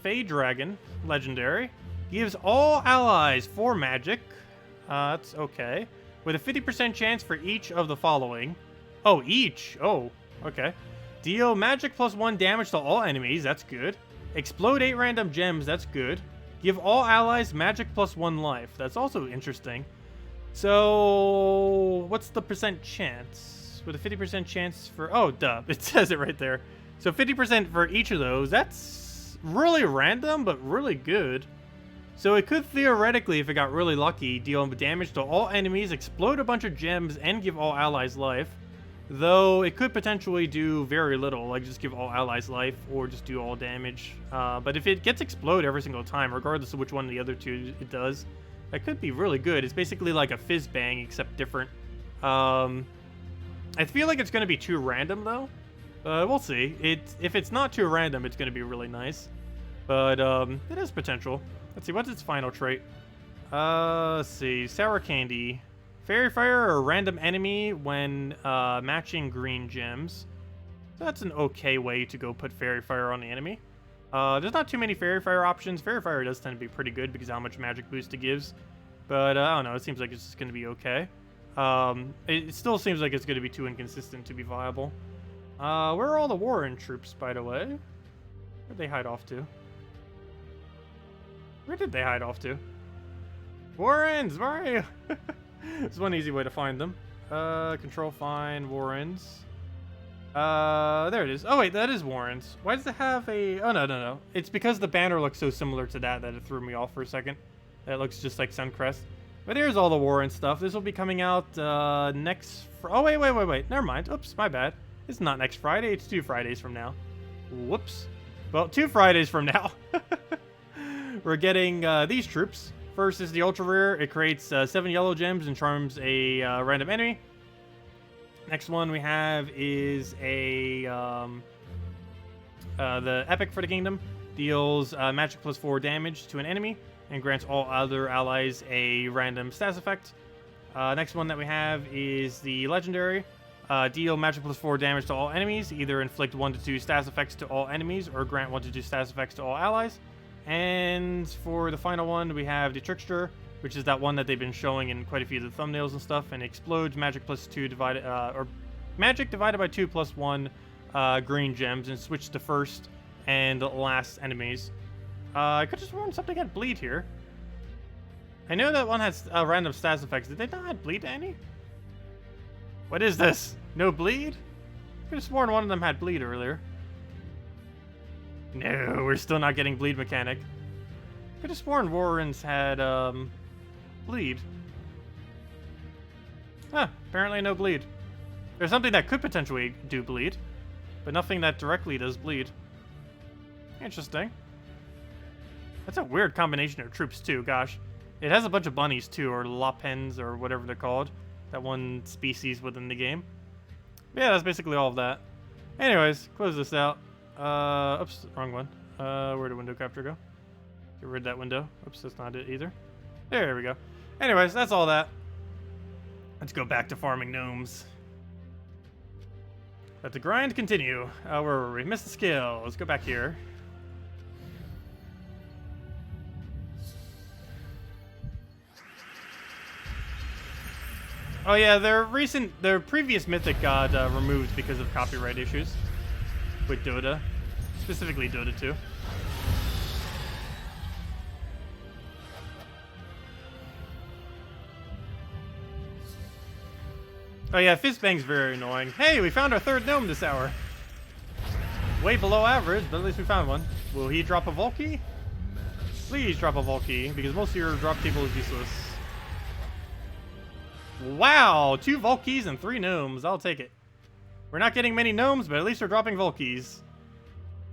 Fey Dragon. Legendary. Gives all allies 4 magic. That's okay. With a 50% chance for each of the following. Oh, each. Oh, okay. Deal magic +1 damage to all enemies. That's good. Explode 8 random gems. That's good. Give all allies magic +1 life. That's also interesting. So, what's the percent chance? With a 50% chance for... Oh, duh. It says it right there. So 50% for each of those. That's really random, but really good. So it could theoretically, if it got really lucky, deal damage to all enemies, explode a bunch of gems, and give all allies life. Though it could potentially do very little, like just give all allies life or just do all damage. But if it gets explode every single time, regardless of which one of the other two it does, that could be really good. It's basically like a fizz bang, except different. I feel like it's going to be too random, though. We'll see. If it's not too random, it's going to be really nice. But it has potential. Let's see, what's its final trait? Let's see, Sour Candy. Fairy Fire or random enemy when matching green gems. So that's an okay way to go put Fairy Fire on the enemy. There's not too many Fairy Fire options. Fairy Fire does tend to be pretty good because of how much magic boost it gives. But I don't know, it seems like it's just going to be okay. It still seems like it's going to be too inconsistent to be viable. Where are all the Warren troops, by the way? Where'd they hide off to? Where did they hide off to? Warrens, where are you? There's one easy way to find them. Control find Warrens. There it is. Oh wait, that is Warrens. Why does it have a... Oh no. It's because the banner looks so similar to that it threw me off for a second. That looks just like Suncrest. But here's all the Warren stuff. This will be coming out next... Oh wait. Never mind. Oops, my bad. It's not next Friday. It's 2 Fridays from now. Whoops. Well, 2 Fridays from now. We're getting these troops. First is the ultra rare. It creates 7 yellow gems and charms a random enemy. Next one we have is a The epic for the kingdom deals magic +4 damage to an enemy and grants all other allies a random stats effect. Next one that we have is the legendary. Deal magic +4 damage to all enemies, either inflict 1 to 2 stats effects to all enemies or grant 1 to 2 stats effects to all allies. And for the final one, we have the trickster, which is that one that they've been showing in quite a few of the thumbnails and stuff, and explodes magic +2 divided, or magic divided by 2 + 1 green gems and switch to first and last enemies. I could just run something at bleed here. I know that one has random stats effects. Did they not add bleed to any? What is this? No bleed? I could have sworn one of them had bleed earlier. No, we're still not getting bleed mechanic. Could have sworn Warrens had bleed. Huh, apparently no bleed. There's something that could potentially do bleed, but nothing that directly does bleed. Interesting. That's a weird combination of troops too, gosh. It has a bunch of bunnies too, or lopens, or whatever they're called. That one species within the game. But yeah, that's basically all of that. Anyways, close this out. Oops, wrong one. Where did window capture go? Get rid of that window. Oops, that's not it either. There we go. Anyways, that's all that. Let's go back to farming gnomes. Let the grind continue. Where were we? Missed the skill. Let's go back here. Oh yeah, their previous mythic got removed because of copyright issues with Dota, specifically Dota 2. Oh yeah, Fizzbang's very annoying. Hey, we found our third gnome this hour. Way below average, but at least we found one. Will he drop a Volkey? Please drop a Volkey, because most of your drop table is useless. Wow, 2 Volkeys and 3 gnomes. I'll take it. We're not getting many gnomes, but at least we're dropping Volkeys.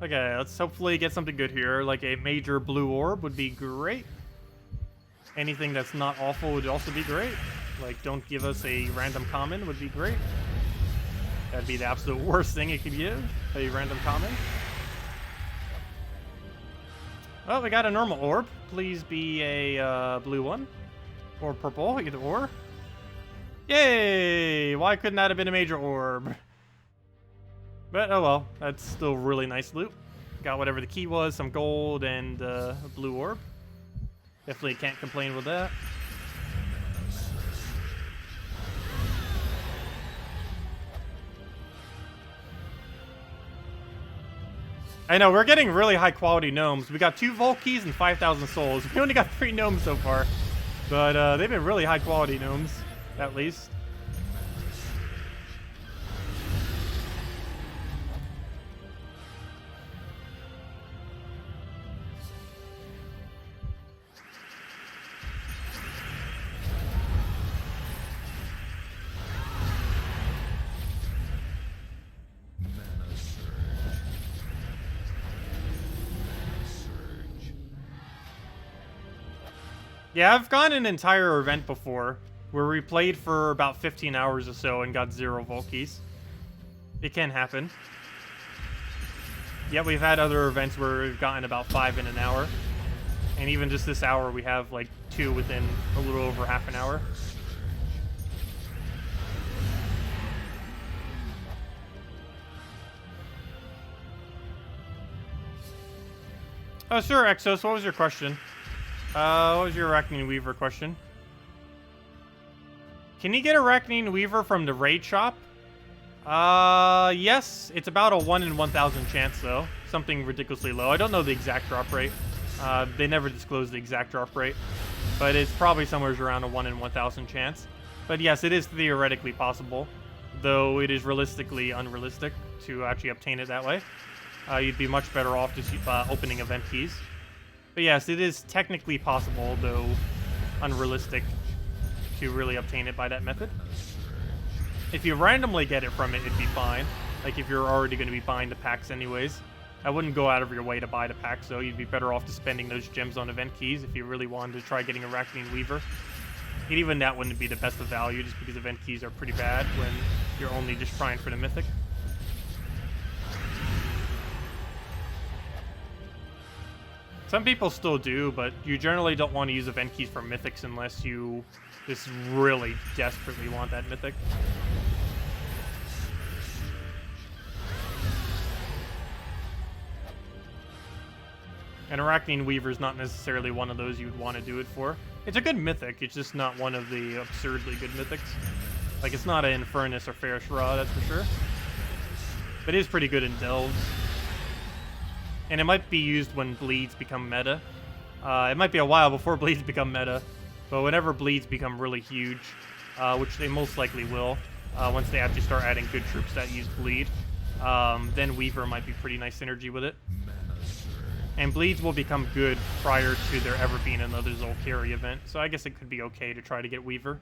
Okay, let's hopefully get something good here. Like a major blue orb would be great. Anything that's not awful would also be great. Like, don't give us a random common would be great. That'd be the absolute worst thing it could give. A random common. Oh, we got a normal orb. Please be a blue one. Or purple, either or. Yay! Why couldn't that have been a major orb? But, oh well. That's still really nice loot. Got whatever the key was, some gold, and a blue orb. Definitely can't complain with that. I know, we're getting really high quality gnomes. We got 2 Volkeys and 5,000 souls. We only got 3 gnomes so far. But they've been really high quality gnomes, at least. Yeah, I've gone an entire event before where we played for about 15 hours or so and got 0 Volkeys. It can happen. Yet we've had other events where we've gotten about 5 in an hour. And even just this hour, we have like 2 within a little over half an hour. Oh, sure, Exos. What was your question? What was your Arachnine Weaver question? Can you get Arachnine Weaver from the raid shop? Yes. It's about a 1 in 1,000 chance, though. Something ridiculously low. I don't know the exact drop rate. They never disclose the exact drop rate. But it's probably somewhere around a 1 in 1,000 chance. But yes, it is theoretically possible. Though it is realistically unrealistic to actually obtain it that way. You'd be much better off just opening event keys. But yes, it is technically possible, though unrealistic, to really obtain it by that method. If you randomly get it from it, it'd be fine. Like if you're already going to be buying the packs anyways. I wouldn't go out of your way to buy the packs, though. You'd be better off just spending those gems on event keys if you really wanted to try getting Arachnine Weaver. And even that wouldn't be the best of value, just because event keys are pretty bad when you're only just trying for the mythic. Some people still do, but you generally don't want to use event keys for mythics unless you just really desperately want that mythic. And Arachnine Weaver is not necessarily one of those you'd want to do it for. It's a good mythic, it's just not one of the absurdly good mythics. Like, it's not an Infernus or Fairish Ra, that's for sure. But it is pretty good in Delves. And it might be used when bleeds become meta. It might be a while before bleeds become meta, but whenever bleeds become really huge, which they most likely will, once they actually start adding good troops that use bleed, then Weaver might be pretty nice synergy with it. And bleeds will become good prior to there ever being another Zolkari event, so I guess it could be okay to try to get Weaver.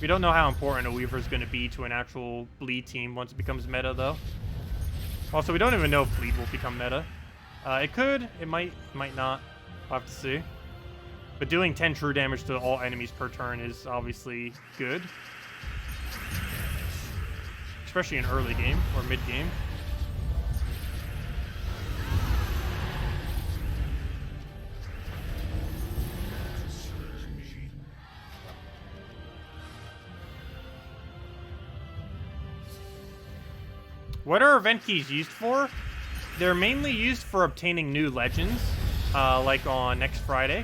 We don't know how important a Weaver is going to be to an actual bleed team once it becomes meta, though. Also, we don't even know if bleed will become meta. It could, it might not. We'll have to see. But doing 10 true damage to all enemies per turn is obviously good. Especially in early game or mid game. What are event keys used for? They're mainly used for obtaining new legends, like on next Monday.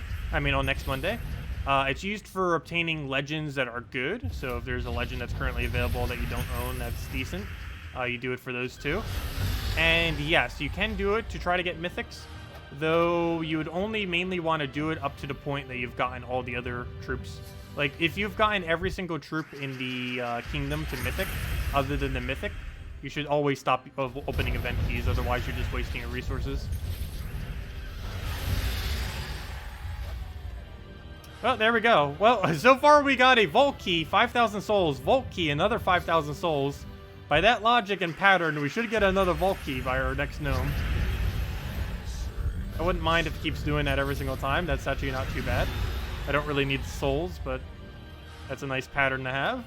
It's used for obtaining legends that are good, so if there's a legend that's currently available that you don't own that's decent, you do it for those too. And yes, you can do it to try to get mythics, though you would only mainly want to do it up to the point that you've gotten all the other troops. Like, if you've gotten every single troop in the kingdom to mythic, other than the mythic, you should always stop opening event keys, otherwise you're just wasting your resources. Well, there we go. Well, so far we got a Vault Key, 5,000 souls. Vault Key, another 5,000 souls. By that logic and pattern, we should get another Vault Key by our next gnome. I wouldn't mind if it keeps doing that every single time. That's actually not too bad. I don't really need the souls, but that's a nice pattern to have.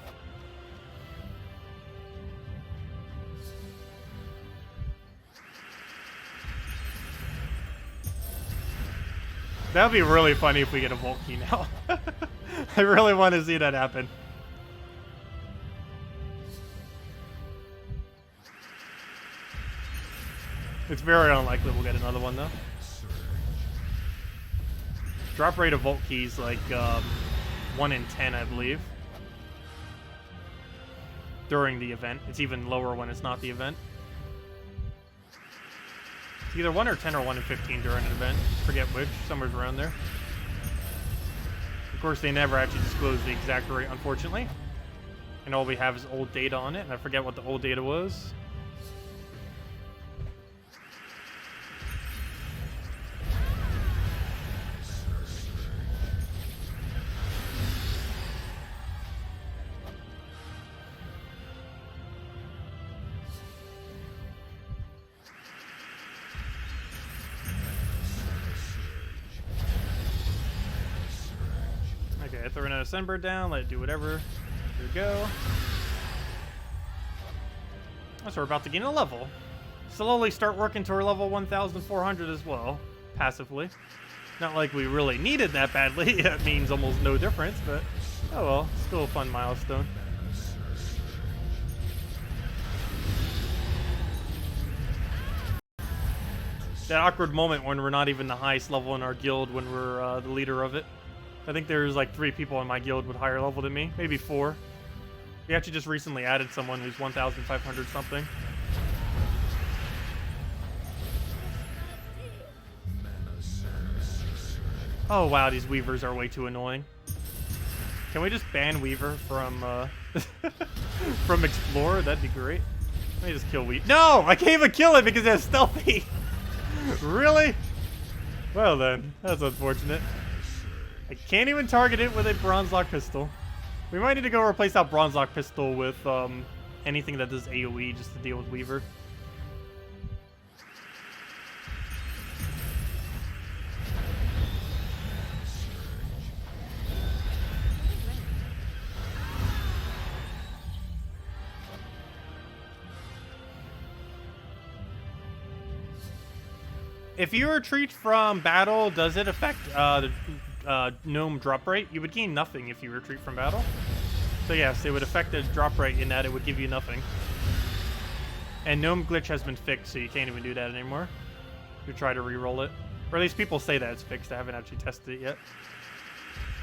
That would be really funny if we get a Vault Key now. I really want to see that happen. It's very unlikely we'll get another one, though. Drop rate of Vault Keys like 1 in 10, I believe. During the event. It's even lower when it's not the event. Either 1 or 10 or 1 in 15 during an event. Forget which. Somewhere around there. Of course, they never actually disclose the exact rate, unfortunately. And all we have is old data on it, and I forget what the old data was. Okay, throwing a Sunbird down, let it do whatever. Here we go. So we're about to gain a level. Slowly start working toward level 1,400 as well, passively. Not like we really needed that badly. That means almost no difference, but oh well, still a fun milestone. That awkward moment when we're not even the highest level in our guild when we're the leader of it. I think there's like 3 people in my guild with higher level than me, maybe 4. We actually just recently added someone who's 1,500 something. Oh wow, these Weavers are way too annoying. Can we just ban Weaver from from Explorer? That'd be great. Let me just kill Weaver. No! I can't even kill it because it's stealthy! Really? Well then, that's unfortunate. I can't even target it with a Bronze Lock Pistol. We might need to go replace that Bronze Lock Pistol with anything that does AoE just to deal with Weaver. If you retreat from battle, does it affect the gnome drop rate? You would gain nothing if you retreat from battle. So yes, it would affect the drop rate in that it would give you nothing. And gnome glitch has been fixed, so you can't even do that anymore. You try to re-roll it. Or at least people say that it's fixed. I haven't actually tested it yet.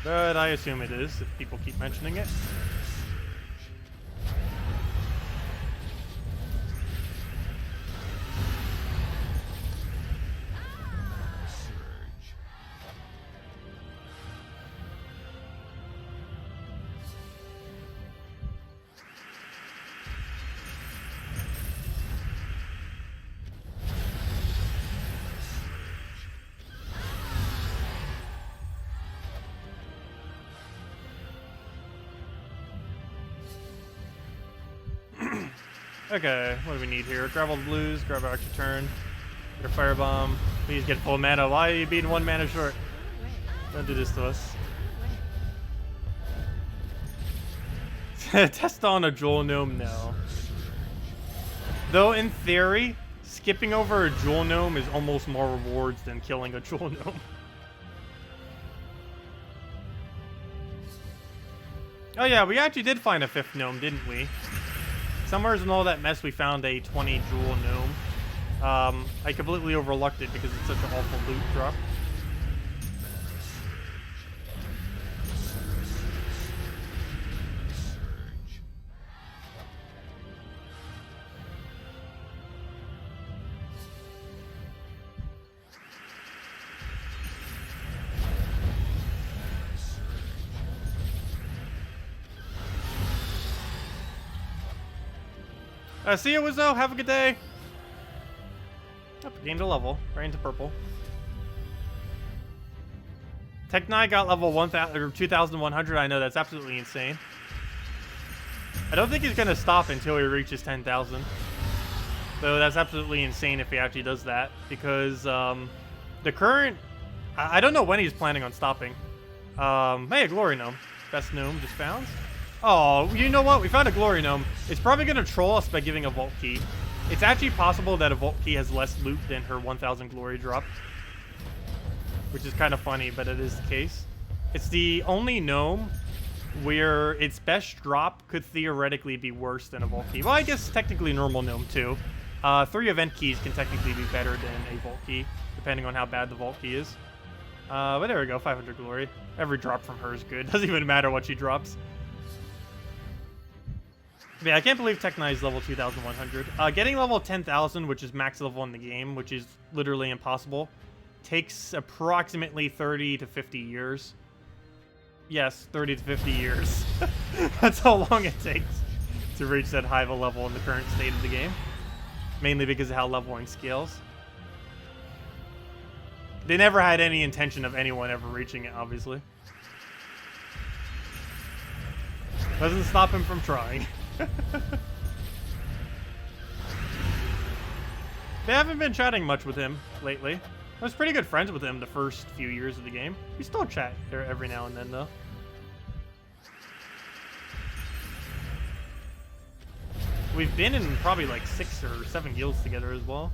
But I assume it is, if people keep mentioning it. Okay, what do we need here? Grab all the blues, grab our extra turn, get a firebomb. Please get full mana. Why are you being 1 mana short? Don't do this to us. Test on a jewel gnome? No. Though in theory, skipping over a jewel gnome is almost more rewards than killing a jewel gnome. Oh yeah, we actually did find a 5th gnome, didn't we? Somewhere in all that mess, we found a 20 jewel gnome. I completely overlooked it because it's such an awful loot drop. See you, Wizzo. Have a good day. Up, gained a level. Right into purple. Tech9 got level 2,100. I know, that's absolutely insane. I don't think he's going to stop until he reaches 10,000. So that's absolutely insane if he actually does that. Because the current... I don't know when he's planning on stopping. Hey, a glory gnome. Best gnome just found. Oh, you know what? We found a glory gnome. It's probably going to troll us by giving a vault key. It's actually possible that a vault key has less loot than her 1,000 glory drop. Which is kind of funny, but it is the case. It's the only gnome where its best drop could theoretically be worse than a vault key. Well, I guess technically normal gnome too. 3 event keys can technically be better than a vault key, depending on how bad the vault key is. But there we go, 500 glory. Every drop from her is good. Doesn't even matter what she drops. Yeah, I can't believe Tech9 is level 2,100. Getting level 10,000, which is max level in the game, which is literally impossible, takes approximately 30 to 50 years. Yes, 30 to 50 years. That's how long it takes to reach that high of a level in the current state of the game. Mainly because of how leveling scales. They never had any intention of anyone ever reaching it, obviously. Doesn't stop him from trying. They haven't been chatting much with him lately. I was pretty good friends with him the first few years of the game. We still chat there every now and then, though. We've been in probably like 6 or 7 guilds together as well.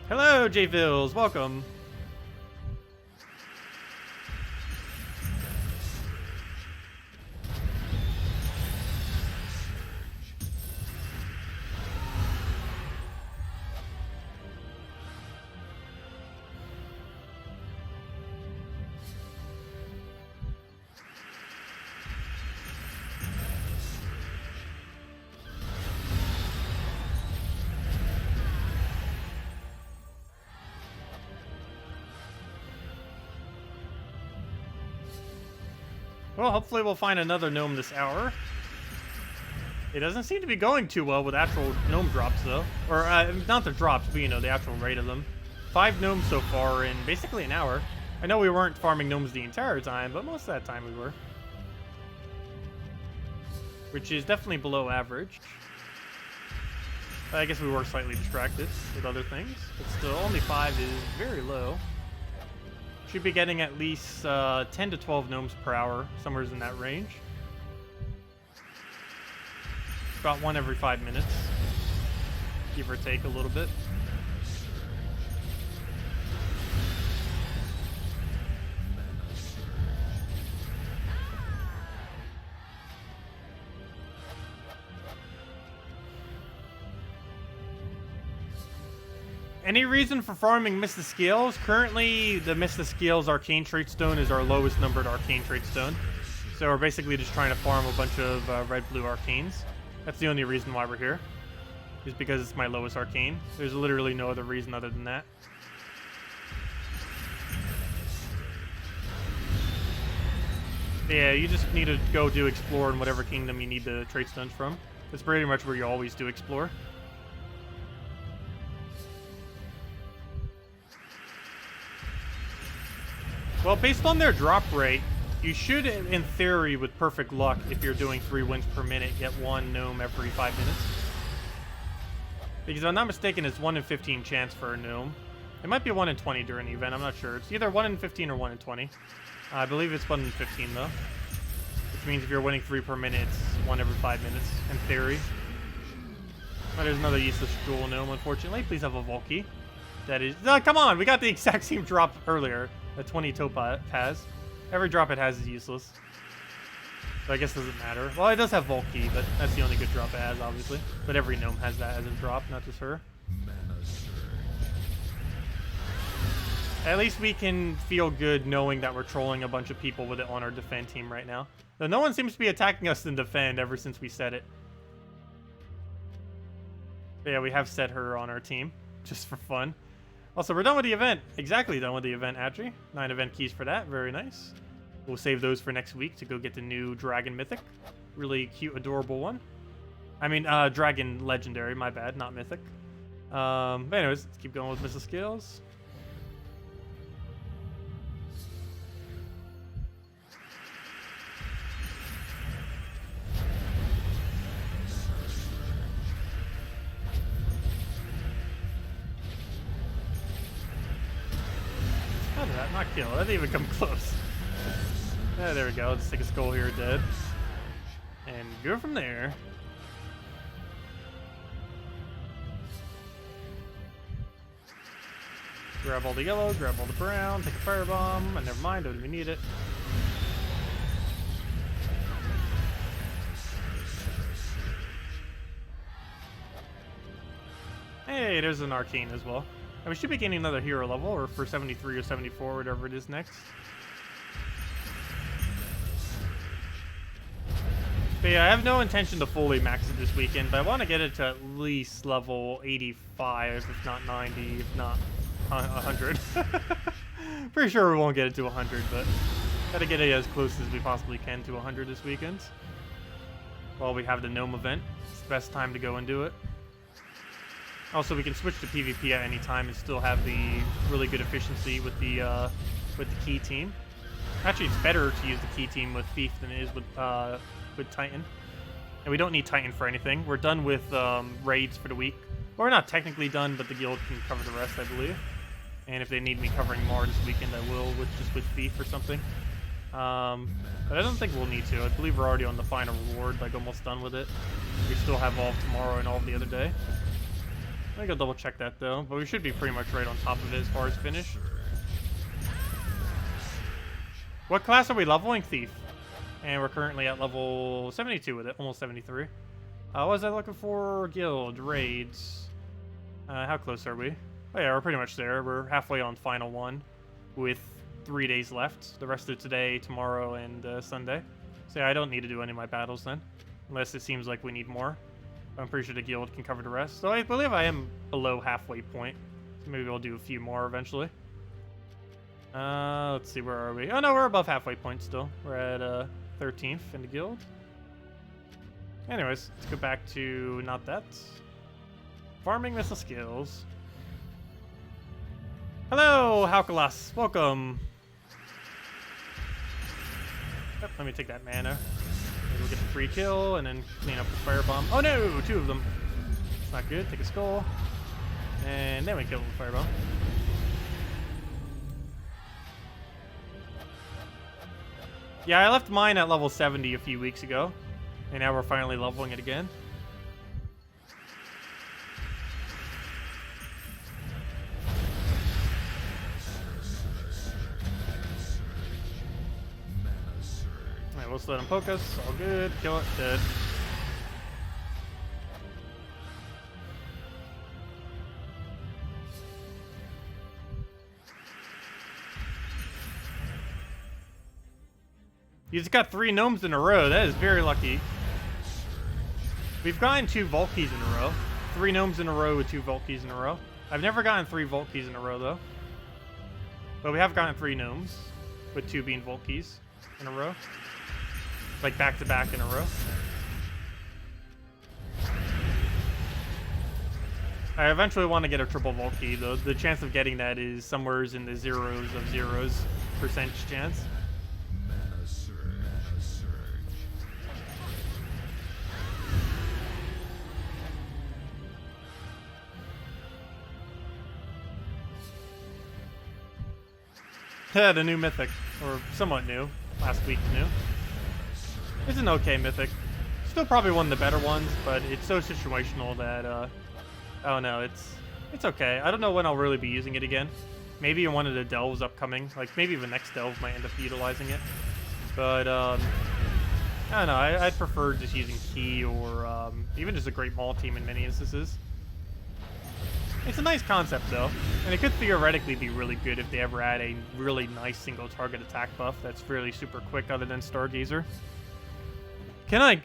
Hello, J-Vills. Welcome. Well, hopefully we'll find another gnome this hour. It doesn't seem to be going too well with actual gnome drops, though. Or, not the drops, but, you know, the actual rate of them. 5 gnomes so far in basically an hour. I know we weren't farming gnomes the entire time, but most of that time we were. Which is definitely below average. I guess we were slightly distracted with other things. But still, only 5 is very low. Should be getting at least 10 to 12 gnomes per hour, somewhere in that range. about 1 every 5 minutes, give or take a little bit. Any reason for farming Mist of Scales? Currently, the Mist of Scales Arcane Trait Stone is our lowest numbered Arcane Trait Stone. So we're basically just trying to farm a bunch of red-blue Arcanes. That's the only reason why we're here. Is because it's my lowest Arcane. There's literally no other reason other than that. Yeah, you just need to go do Explore in whatever kingdom you need the Trait Stones from. That's pretty much where you always do Explore. Well, based on their drop rate, you should, in theory, with perfect luck, if you're doing 3 wins per minute, get 1 gnome every 5 minutes. Because if I'm not mistaken, it's 1 in 15 chance for a gnome. It might be 1 in 20 during the event, I'm not sure. It's either 1 in 15 or 1 in 20. I believe it's 1 in 15, though. Which means if you're winning 3 per minute, it's 1 every 5 minutes, in theory. Oh, there's another useless dual gnome, unfortunately. Please have a Volky. That is... come on! We got the exact same drop earlier. The 20 Topa has. Every drop it has is useless. So I guess it doesn't matter. Well, it does have Volky, but that's the only good drop it has, obviously. But every gnome has that as a drop, not just her. At least we can feel good knowing that we're trolling a bunch of people with it on our defend team right now. Though no one seems to be attacking us in defend ever since we set it. But yeah, we have set her on our team, just for fun. Also, we're done with the event. Exactly done with the event, Adri. 9 event keys for that. Very nice. We'll save those for next week to go get the new Dragon Mythic. Really cute, adorable one. I mean, Dragon Legendary. My bad, not Mythic. But anyways, let's keep going with Missile Skills. How did that not kill? That didn't even come close. Yeah, there we go. Let's take a skull here, dead. And go from there. Grab all the yellow, grab all the brown, take a firebomb, and never mind, don't even need it. Hey, there's an arcane as well. And we should be gaining another hero level, or for 73 or 74, whatever it is next. But yeah, I have no intention to fully max it this weekend, but I want to get it to at least level 85, if not 90, if not 100. Pretty sure we won't get it to 100, but gotta get it as close as we possibly can to 100 this weekend. While we have the Gnome event, it's the best time to go and do it. Also, we can switch to PvP at any time and still have the really good efficiency with the key team. Actually, it's better to use the key team with Thief than it is with Titan. And we don't need Titan for anything. We're done with raids for the week. Well, we're not technically done, but the guild can cover the rest, I believe. And if they need me covering more this weekend, I will, just with Thief or something. But I don't think we'll need to. I believe we're already on the final reward, like almost done with it. We still have all of tomorrow and all of the other day. I gotta double check that though, but we should be pretty much right on top of it as far as finish. What class are we leveling? Thief. And we're currently at level 72 with it, almost 73. What was I looking for? Guild, raids. How close are we? Oh yeah, we're pretty much there. We're halfway on final one with 3 days left. The rest of today, tomorrow, and Sunday. So yeah, I don't need to do any of my battles then, unless it seems like we need more. I'm pretty sure the guild can cover the rest. So I believe I am below halfway point. So maybe we'll do a few more eventually. Let's see, where are we? Oh no, we're above halfway point still. We're at 13th in the guild. Anyways, let's go back to not that. Farming missile skills. Hello, Halkalas. Welcome. Yep, let me take that mana. Maybe we'll get the free kill and then clean up the firebomb. Oh no, 2 of them. It's not good. Take a skull. And then we kill the firebomb. Yeah, I left mine at level 70 a few weeks ago. And now we're finally leveling it again. Let's let him poke us. All good. Kill it. Dead. You just got 3 gnomes in a row. That is very lucky. We've gotten 2 Volkeys in a row. 3 gnomes in a row with 2 Volkeys in a row. I've never gotten 3 Volkeys in a row, though. But we have gotten 3 gnomes, with 2 being Volkeys in a row. Like, back-to-back in a row. I eventually want to get a triple Volkey, though. The chance of getting that is somewhere in the zeros of zeros percentage chance. The new Mythic, or somewhat new. Last week new. It's an okay Mythic. Still probably one of the better ones, but it's so situational that, I don't know, it's okay. I don't know when I'll really be using it again. Maybe in one of the delves upcoming. Like, maybe the next delve might end up utilizing it. But, I don't know, I'd prefer just using Key or, even just a Great Maul team in many instances. It's a nice concept, though, and it could theoretically be really good if they ever add a really nice single target attack buff that's really super quick other than Stargazer. Can I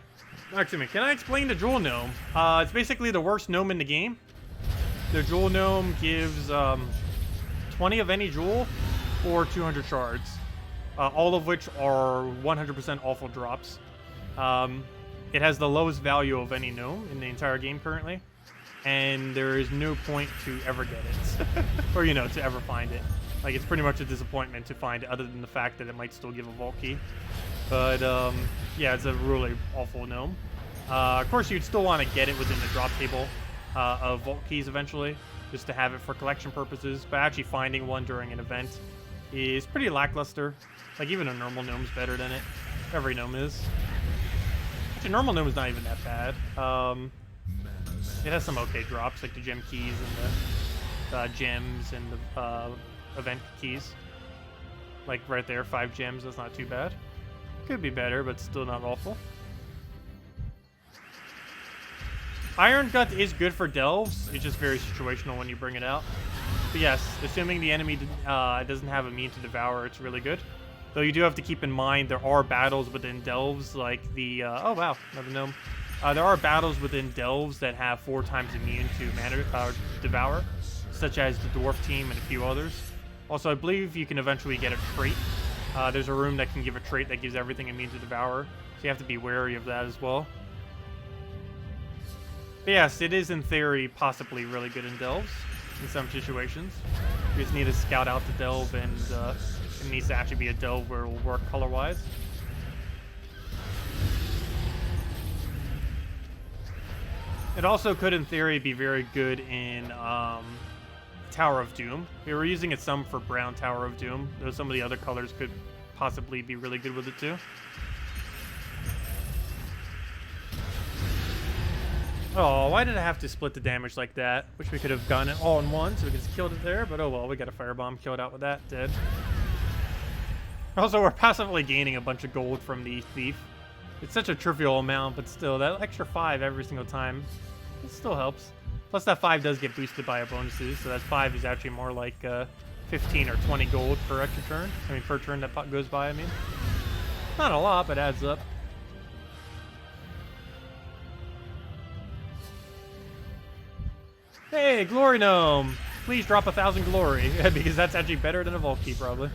explain the Jewel Gnome? It's basically the worst gnome in the game. The Jewel Gnome gives 20 of any jewel or 200 shards, all of which are 100% awful drops. It has the lowest value of any gnome in the entire game currently. And there is no point to ever get it, or, you know, to ever find it. Like, it's pretty much a disappointment to find it, other than the fact that it might still give a Volkey. But, yeah, it's a really awful gnome. Of course, you'd still want to get it within the drop table of Volkeys eventually, just to have it for collection purposes. But actually finding one during an event is pretty lackluster. Like, even a normal gnome's better than it. Every gnome is. Actually, normal gnome is not even that bad. It has some okay drops, like the gem keys and the gems and the event keys. Like right there, 5 gems, that's not too bad. Could be better, but still not awful. Iron Gut is good for delves. It's just very situational when you bring it out. But yes, assuming the enemy doesn't have immune to devour, it's really good. Though you do have to keep in mind there are battles within delves, like the oh wow, another gnome. There are battles within delves that have 4 times immune to mana devour, such as the dwarf team and a few others. Also, I believe you can eventually get a trait. There's a room that can give a trait that gives everything immune to devour, so you have to be wary of that as well. But yes, it is in theory possibly really good in delves in some situations. You just need to scout out the delve, and it needs to actually be a delve where it will work color-wise. It also could, in theory, be very good in Tower of Doom. We were using it some for brown Tower of Doom, though some of the other colors could possibly be really good with it too. Oh, why did I have to split the damage like that? Wish we could have gotten it all in one so we could just killed it there, but oh well, we got a firebomb killed out with that, dead. Also, we're passively gaining a bunch of gold from the thief. It's such a trivial amount, but still, that extra 5 every single time, it still helps. Plus, that 5 does get boosted by our bonuses, so that 5 is actually more like 15 or 20 gold per extra turn. I mean, per turn that goes by, I mean. Not a lot, but adds up. Hey, Glory Gnome! Please drop 1,000 glory, because that's actually better than a Volkey, probably.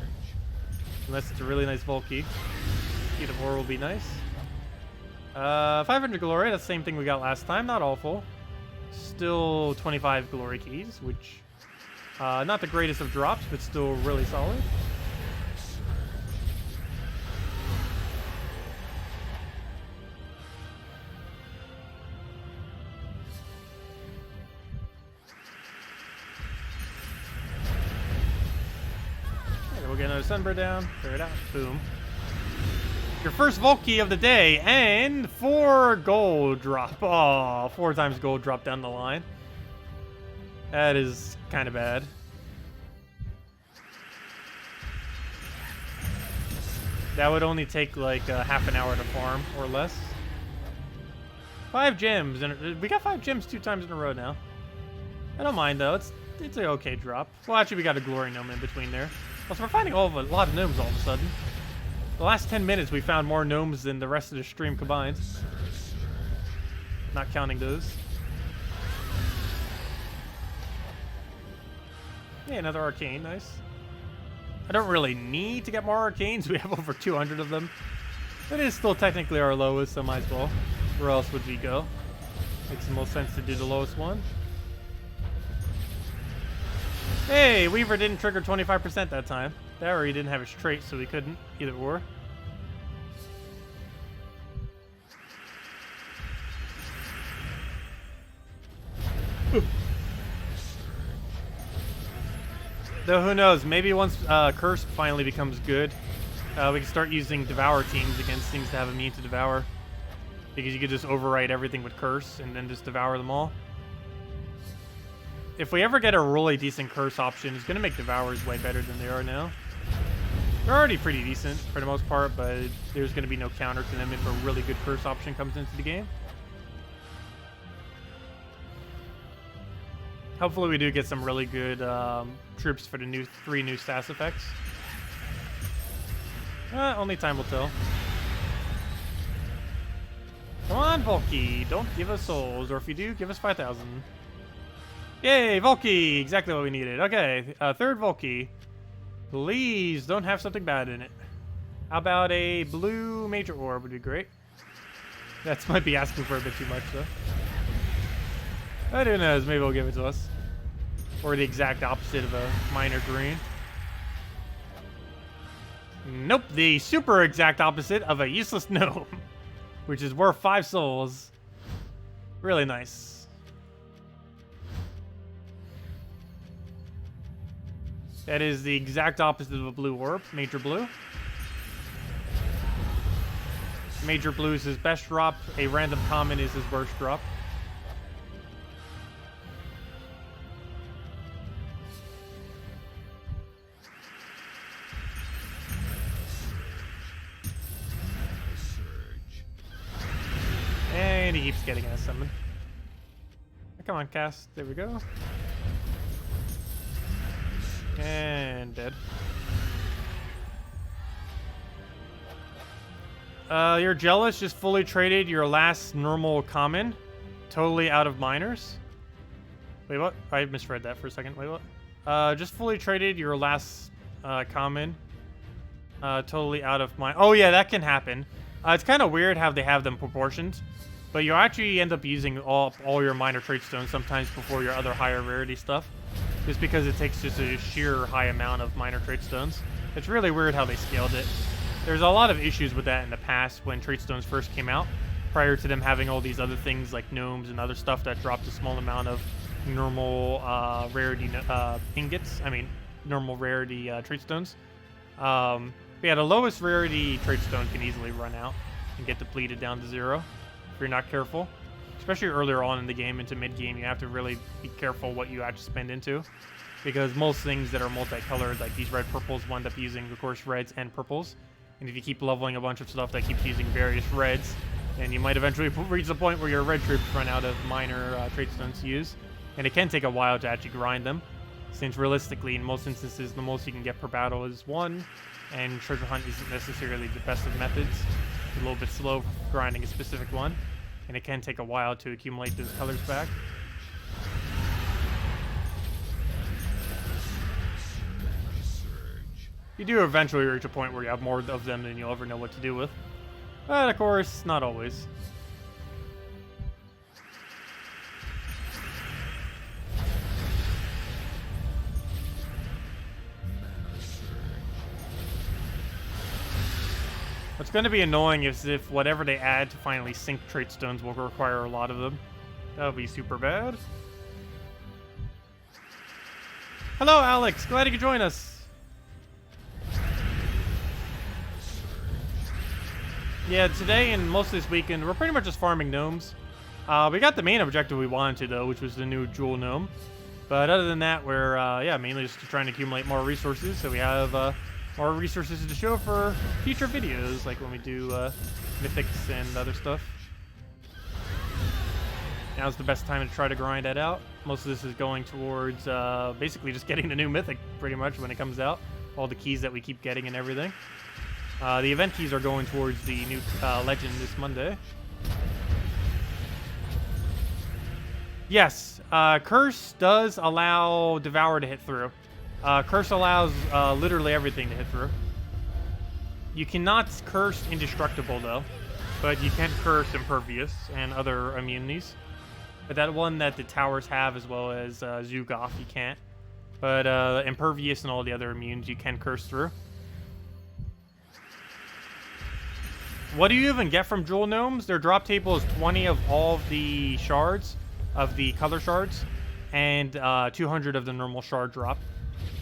Unless it's a really nice Volkey. Either or will be nice. 500 glory, that's the same thing we got last time, not awful. Still 25 glory keys, which, not the greatest of drops, but still really solid. Okay, we'll get another Sunbird down, clear it out, boom. Your first Volkey of the day, and 4 gold drop. Oh, 4 times gold drop down the line. That is kind of bad. That would only take like half an hour to farm or less. 5 gems, and we got 5 gems 2 times in a row now. I don't mind though. It's an okay drop. Well, actually, we got a glory gnome in between there. Also, we're finding a lot of gnomes all of a sudden. The last 10 minutes, we found more gnomes than the rest of the stream combined. Not counting those. Yeah, another arcane, nice. I don't really need to get more arcanes. We have over 200 of them. It is still technically our lowest, so might as well. Where else would we go? Makes the most sense to do the lowest one. Hey, Weaver didn't trigger 25% that time. That or he didn't have his trait, so he couldn't. Either or. Though who knows, maybe once Curse finally becomes good, we can start using Devour teams against things that have immune to Devour. Because you could just overwrite everything with Curse and then just Devour them all. If we ever get a really decent Curse option, it's going to make Devours way better than they are now. They're already pretty decent for the most part, but there's going to be no counter to them if a really good Curse option comes into the game. Hopefully we do get some really good troops for the 3 new stats effects. Only time will tell. Come on, Volky, don't give us souls, or if you do, give us 5,000. Yay, Volky, exactly what we needed. Okay, 3rd Volky. Please don't have something bad in it. How about a blue major orb would be great. That might be asking for a bit too much, though. But who knows, maybe they'll give it to us. Or the exact opposite of a minor green. Nope, the super exact opposite of a useless gnome. Which is worth 5 souls. Really nice. That is the exact opposite of a blue orb, major blue. Major blue is his best drop. A random common is his worst drop. And he keeps getting us summon. Come on, cast. There we go. And dead. You're jealous. Just fully traded your last normal common. Totally out of minors. Wait, what? I misread that for a second. Wait, what? Just fully traded your last common. Totally out of mine. Oh, yeah, that can happen. It's kind of weird how they have them proportioned. But you actually end up using all your minor trait stones sometimes before your other higher rarity stuff. Just because it takes just a sheer high amount of minor trait stones. It's really weird how they scaled it. There's a lot of issues with that in the past when trait stones first came out. Prior to them having all these other things like gnomes and other stuff that dropped a small amount of normal rarity ingots. I mean, normal rarity trait stones. But yeah, the lowest rarity trait stone can easily run out and get depleted down to 0. If you're not careful, especially earlier on in the game into mid-game, you have to really be careful what you actually spend into, because most things that are multicolored, like these red purples, wind up using, of course, reds and purples. And if you keep leveling a bunch of stuff that keeps using various reds, then you might eventually reach the point where your red troops run out of minor trait stones to use, and it can take a while to actually grind them, since realistically, in most instances, the most you can get per battle is 1, and treasure hunt isn't necessarily the best of methods. A little bit slow for grinding a specific one, and it can take a while to accumulate those colors back. You do eventually reach a point where you have more of them than you'll ever know what to do with, but of course, not always. What's going to be annoying is if whatever they add to finally sync trait stones will require a lot of them. That would be super bad. Hello, Alex. Glad you could join us. Yeah, today and most of this weekend, we're pretty much just farming gnomes. We got the main objective we wanted to, though, which was the new jewel gnome. But other than that, we're, yeah, mainly just trying to accumulate more resources so we have more resources to show for future videos, like when we do mythics and other stuff. Now's the best time to try to grind that out. Most of this is going towards basically just getting the new mythic pretty much when it comes out. All the keys that we keep getting and everything. The event keys are going towards the new legend this Monday. Yes, Curse does allow Devour to hit through. Curse allows literally everything to hit through. You cannot curse Indestructible though, but you can curse Impervious and other immunities. But that one that the towers have, as well as Zugoff, you can't. But Impervious and all the other immunes you can curse through. What do you even get from Jewel Gnomes? Their drop table is 20 of all of the shards, of the color shards, and 200 of the normal shard drop.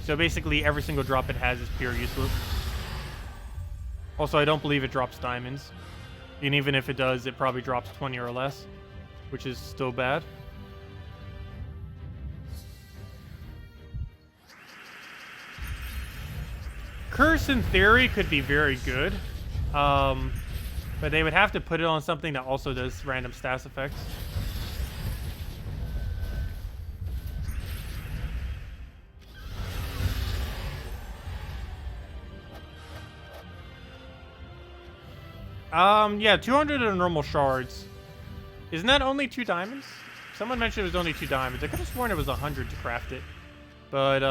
So basically every single drop it has is pure useless. Also, I don't believe it drops diamonds. And even if it does, it probably drops 20 or less, which is still bad. Curse, in theory, could be very good. But they would have to put it on something that also does random stats effects. Yeah, 200 of normal shards. Isn't that only 2 diamonds? Someone mentioned it was only 2 diamonds. I could have sworn it was 100 to craft it. But,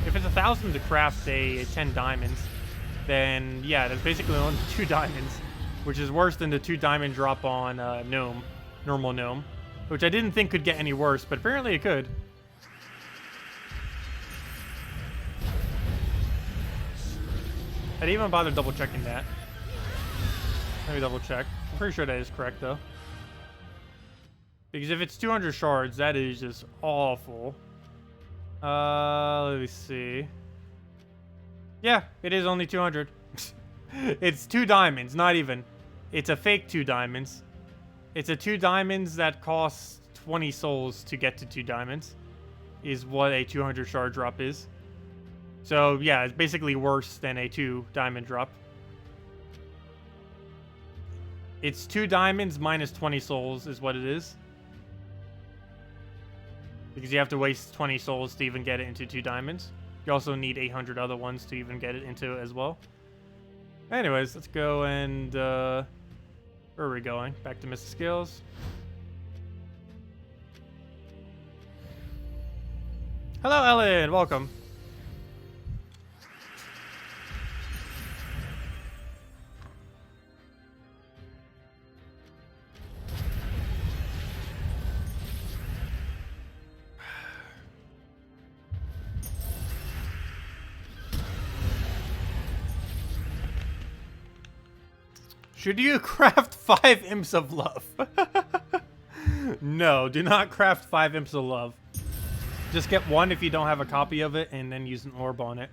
if it's 1,000 to craft a 10 diamonds, then, yeah, that's basically only 2 diamonds. Which is worse than the 2 diamond drop on, Gnome. Normal Gnome. Which I didn't think could get any worse, but apparently it could. I didn't even bother double checking that. Let me double check. I'm pretty sure that is correct though. Because if it's 200 shards, that is just awful. Let me see. Yeah, it is only 200. It's 2 diamonds, not even. It's a fake 2 diamonds. It's a 2 diamonds that costs 20 souls to get to 2 diamonds. Is what a 200 shard drop is. So yeah, it's basically worse than a 2 diamond drop. It's 2 diamonds minus 20 souls is what it is. Because you have to waste 20 souls to even get it into 2 diamonds. You also need 800 other ones to even get it into it as well. Anyways, let's go and, where are we going? Back to Mr. Skills. Hello, Ellen! Welcome. Should you craft 5 Imps of Love? No, do not craft 5 Imps of Love. Just get 1 if you don't have a copy of it, and then use an orb on it.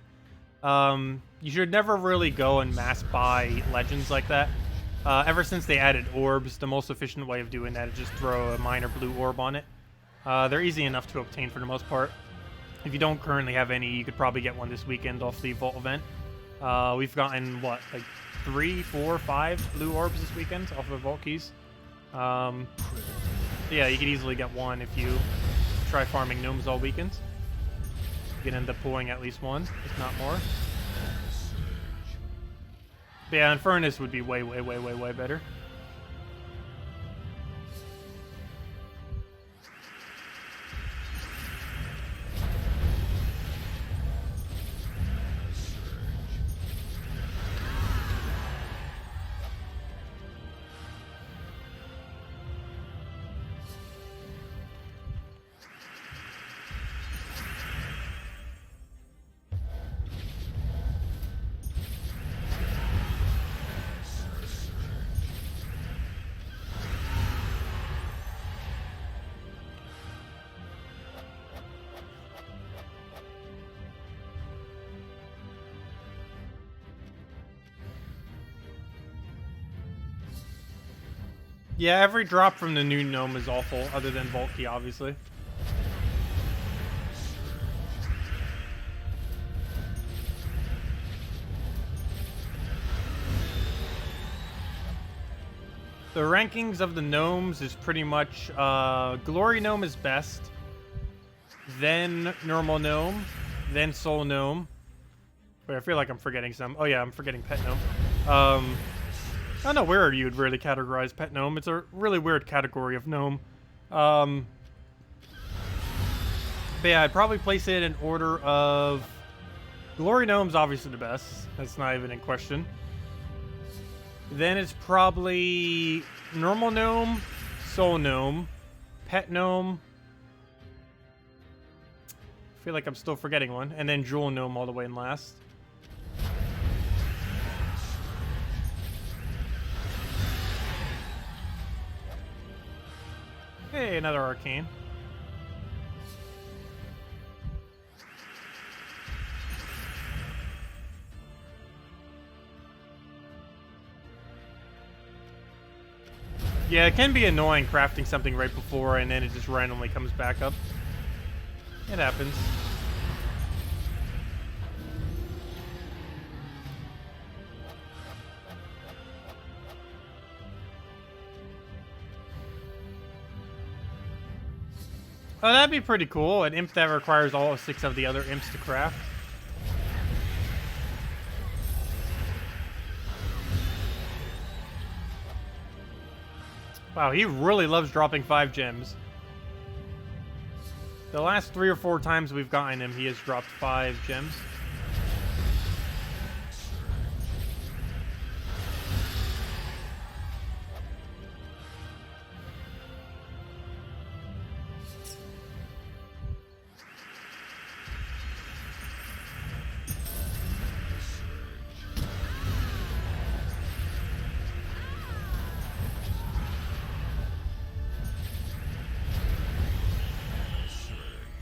You should never really go and mass buy legends like that. Ever since they added orbs, the most efficient way of doing that is just throw a minor blue orb on it. They're easy enough to obtain for the most part. If you don't currently have any, you could probably get one this weekend off the Vault event. We've gotten, what, like 3, 4, 5 blue orbs this weekend off of Vault keys. Yeah, you could easily get 1 if you try farming gnomes all weekend. You can end up pulling at least 1, if not more. But yeah, Infernus would be way, way, way, way, way better. Yeah, every drop from the new gnome is awful, other than Vault key, obviously. The rankings of the gnomes is pretty much Glory Gnome is best, then Normal Gnome, then Soul Gnome. Wait, I feel like I'm forgetting some. Oh yeah, I'm forgetting Pet Gnome. I don't know where you'd really categorize Pet Gnome. It's a really weird category of gnome. But yeah, I'd probably place it in order of... Glory Gnome's obviously the best. That's not even in question. Then it's probably Normal Gnome, Soul Gnome, Pet Gnome. I feel like I'm still forgetting one. And then Jewel Gnome all the way in last. Hey, another arcane. Yeah, it can be annoying crafting something right before and then it just randomly comes back up. It happens. Oh, that'd be pretty cool. An imp that requires all 6 of the other imps to craft. Wow, he really loves dropping 5 gems. The last 3 or 4 times we've gotten him, he has dropped 5 gems.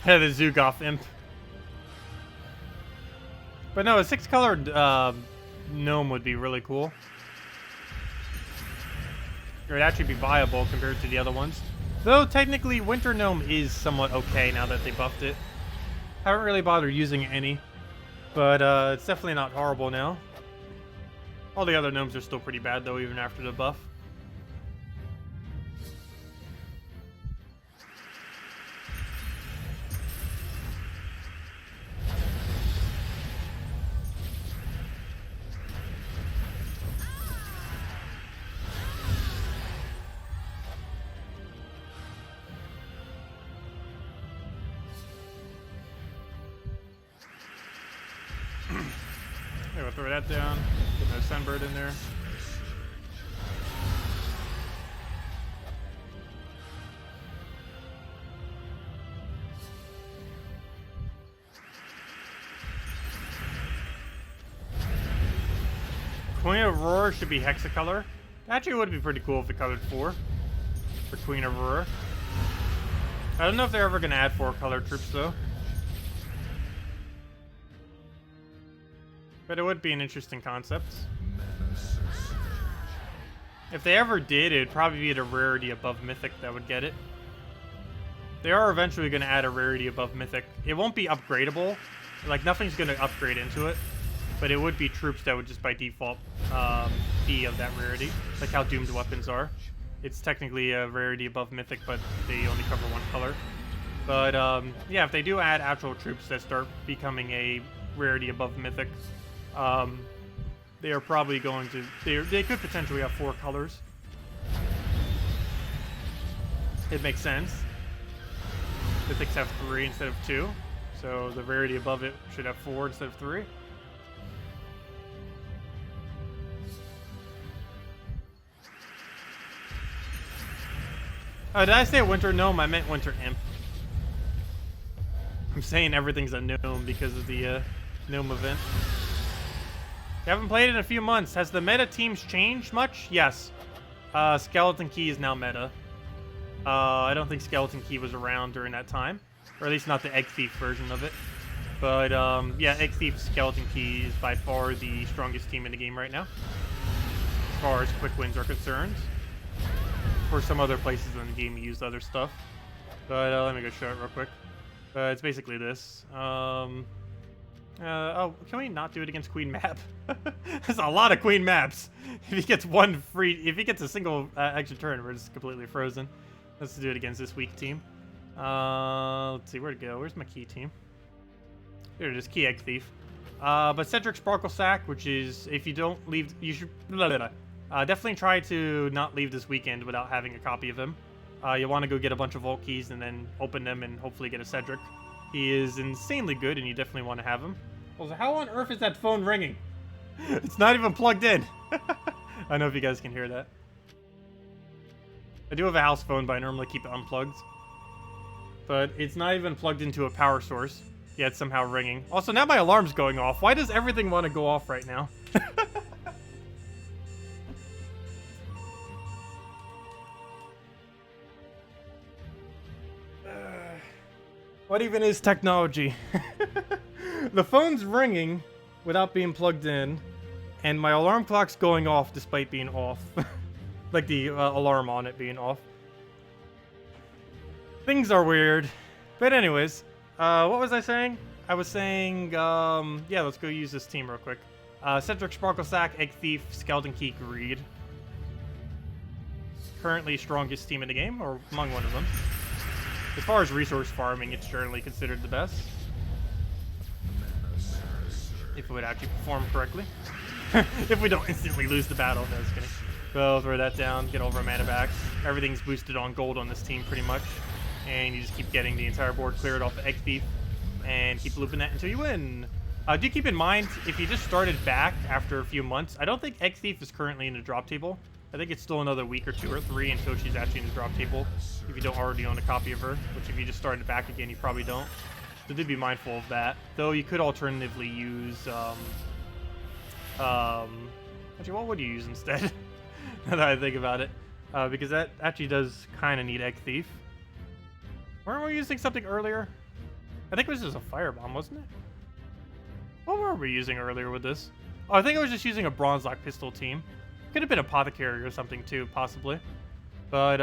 Yeah, the Zugoff imp. But no, a 6-colored gnome would be really cool. It would actually be viable compared to the other ones. Though, technically, Winter Gnome is somewhat okay now that they buffed it. Haven't really bothered using any. But it's definitely not horrible now. All the other gnomes are still pretty bad, though, even after the buff. We'll throw that down. Put my sunbird in there. Queen of Aurora should be hexacolor. Actually, it would be pretty cool if it colored 4 for Queen of Aurora. I don't know if they're ever going to add 4-color troops, though. But it would be an interesting concept. If they ever did, it would probably be at a rarity above Mythic that would get it. They are eventually going to add a rarity above Mythic. It won't be upgradable. Like, nothing's going to upgrade into it. But it would be troops that would just by default be of that rarity. Like how Doomed Weapons are. It's technically a rarity above Mythic, but they only cover 1 color. But, yeah, if they do add actual troops that start becoming a rarity above Mythic, they are probably going to... They could potentially have 4 colors. It makes sense. Mythics have 3 instead of 2. So the rarity above it should have 4 instead of 3. Oh, did I say Winter Gnome? I meant Winter Imp. I'm saying everything's a gnome because of the gnome event. You haven't played in a few months. Has the meta teams changed much? Yes. Skeleton Key is now meta. I don't think Skeleton Key was around during that time. Or at least not the Egg Thief version of it. But, yeah, Egg Thief Skeleton Key is by far the strongest team in the game right now. As far as quick wins are concerned. For some other places in the game, you use other stuff. But, let me go show it real quick. It's basically this. Oh, can we not do it against Queen Map? There's a lot of Queen Maps. If he gets one free, if he gets a single extra turn, we're just completely frozen. Let's do it against this weak team. Let's see, where'd it go? Where's my key team? Here it is, Key Egg Thief. But Cedric Sparkle Sack, which is, if you don't leave, you should definitely try to not leave this weekend without having a copy of him. You want to go get a bunch of Vault Keys and then open them and hopefully get a Cedric. He is insanely good, and you definitely want to have him. Also, how on earth is that phone ringing? It's not even plugged in. I don't know if you guys can hear that. I do have a house phone, but I normally keep it unplugged. But it's not even plugged into a power source. Yeah, it's somehow ringing. Also, now my alarm's going off. Why does everything want to go off right now? What even is technology? The phone's ringing without being plugged in, and my alarm clock's going off despite being off. Like the alarm on it being off. Things are weird. But anyways, what was I saying? I was saying, yeah, let's go use this team real quick. Cedric Sparkle Sack, Egg Thief, Skeleton Key, Greed. Currently strongest team in the game, or among one of them. As far as resource farming, it's generally considered the best. If it would actually perform correctly. If we don't instantly lose the battle. No, just kidding. So throw that down, get over a mana back. Everything's boosted on gold on this team pretty much. And you just keep getting the entire board cleared off the Egg Thief. And keep looping that until you win. Do keep in mind, if you just started back after a few months, I don't think Egg Thief is currently in the drop table. I think it's still another week or 2 or 3 until she's actually in the drop table, if you don't already own a copy of her, which if you just started back again, you probably don't. So do be mindful of that. Though you could alternatively use, actually, what would you use instead? Now that I think about it. Because that actually does kind of need Egg Thief. Weren't we using something earlier? I think it was just a Firebomb, wasn't it? What were we using earlier with this? Oh, I think I was just using a Bronze Lock Pistol team. Could have been Apothecary or something too, possibly. But,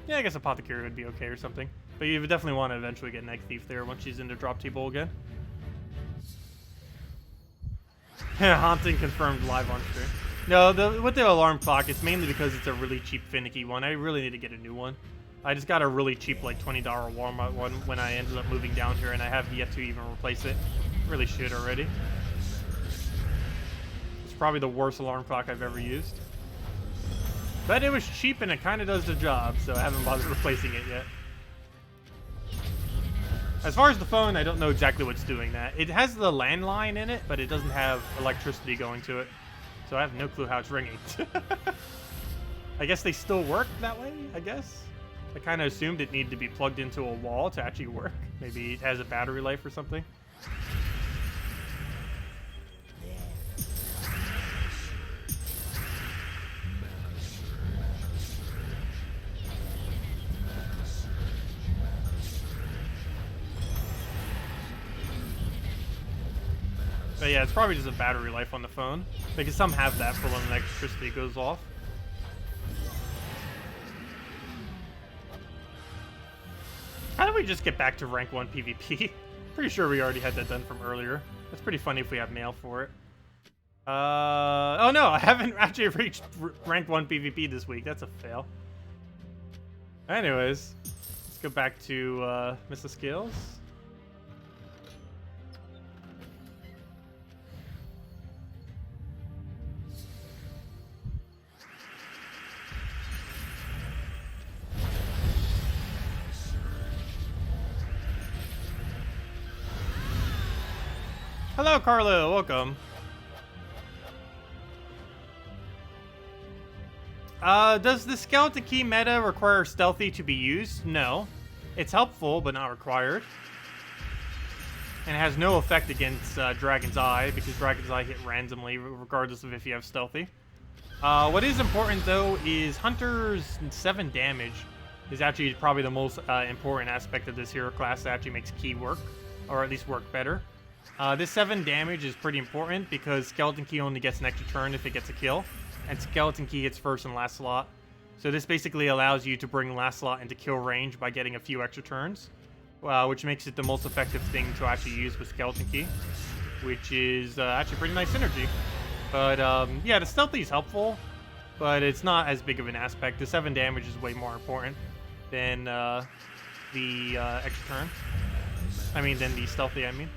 yeah, I guess Apothecary would be okay or something. But you would definitely want to eventually get an Egg Thief there once she's in the drop table again. Haunting confirmed live on stream. No, with the alarm clock, it's mainly because it's a really cheap, finicky one. I really need to get a new one. I just got a really cheap, like, $20 Walmart one when I ended up moving down here, and I have yet to even replace it. Really should already. It's probably the worst alarm clock I've ever used. But it was cheap, and it kind of does the job, so I haven't bothered replacing it yet. As far as the phone, I don't know exactly what's doing that. It has the landline in it, but it doesn't have electricity going to it. So I have no clue how it's ringing. I guess they still work that way, I guess? I kind of assumed it needed to be plugged into a wall to actually work. Maybe it has a battery life or something. But yeah, it's probably just a battery life on the phone. Because some have that for when electricity goes off. How do we just get back to rank 1 PvP? Pretty sure we already had that done from earlier. That's pretty funny if we have mail for it. Oh no, I haven't actually reached rank 1 PvP this week. That's a fail. Anyways, let's go back to Mr. Skills. Hello, Carlo. Welcome. Does the Skeleton Key meta require Stealthy to be used? No. It's helpful, but not required. And it has no effect against Dragon's Eye, because Dragon's Eye hit randomly, regardless of if you have Stealthy. What is important, though, is Hunter's 7 damage is actually probably the most important aspect of this hero class that actually makes Key work, or at least work better. This 7 damage is pretty important because Skeleton Key only gets an extra turn if it gets a kill, and Skeleton Key hits first and last slot. So this basically allows you to bring last slot into kill range by getting a few extra turns, which makes it the most effective thing to actually use with Skeleton Key, which is actually pretty nice synergy. But yeah, the Stealthy is helpful. but it's not as big of an aspect. The 7 damage is way more important than the extra turn. I mean, than the stealthy, I mean.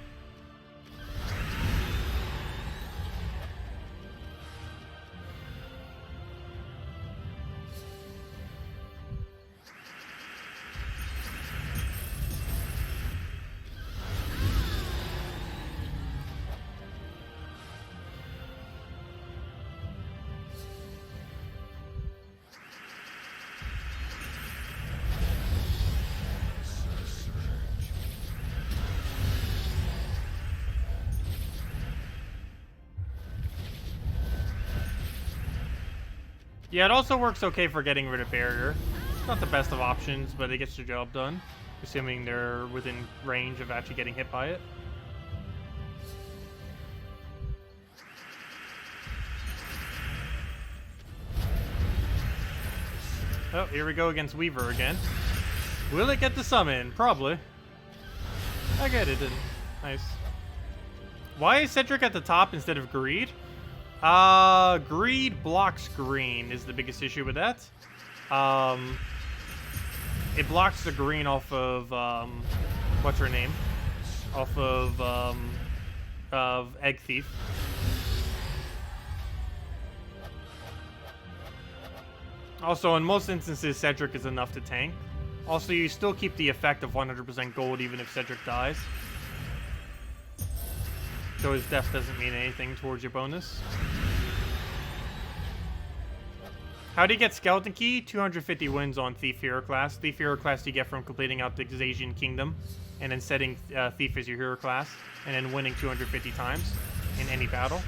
Yeah, it also works okay for getting rid of barrier. It's not the best of options, but it gets the job done, assuming they're within range of actually getting hit by it. Oh, here we go against Weaver again. Will it get the summon? Probably. Okay, it didn't. Nice. Why is Cedric at the top instead of Greed? Greed blocks green is the biggest issue with that. It blocks the green off of, what's her name? Off of Egg Thief. Also, in most instances, Cedric is enough to tank. Also, you still keep the effect of 100% gold even if Cedric dies. So his death doesn't mean anything towards your bonus. How do you get Skeleton Key? 250 wins on Thief Hero class. Thief Hero class you get from completing out the Xasian Kingdom, and then setting Thief as your hero class, and then winning 250 times in any battle.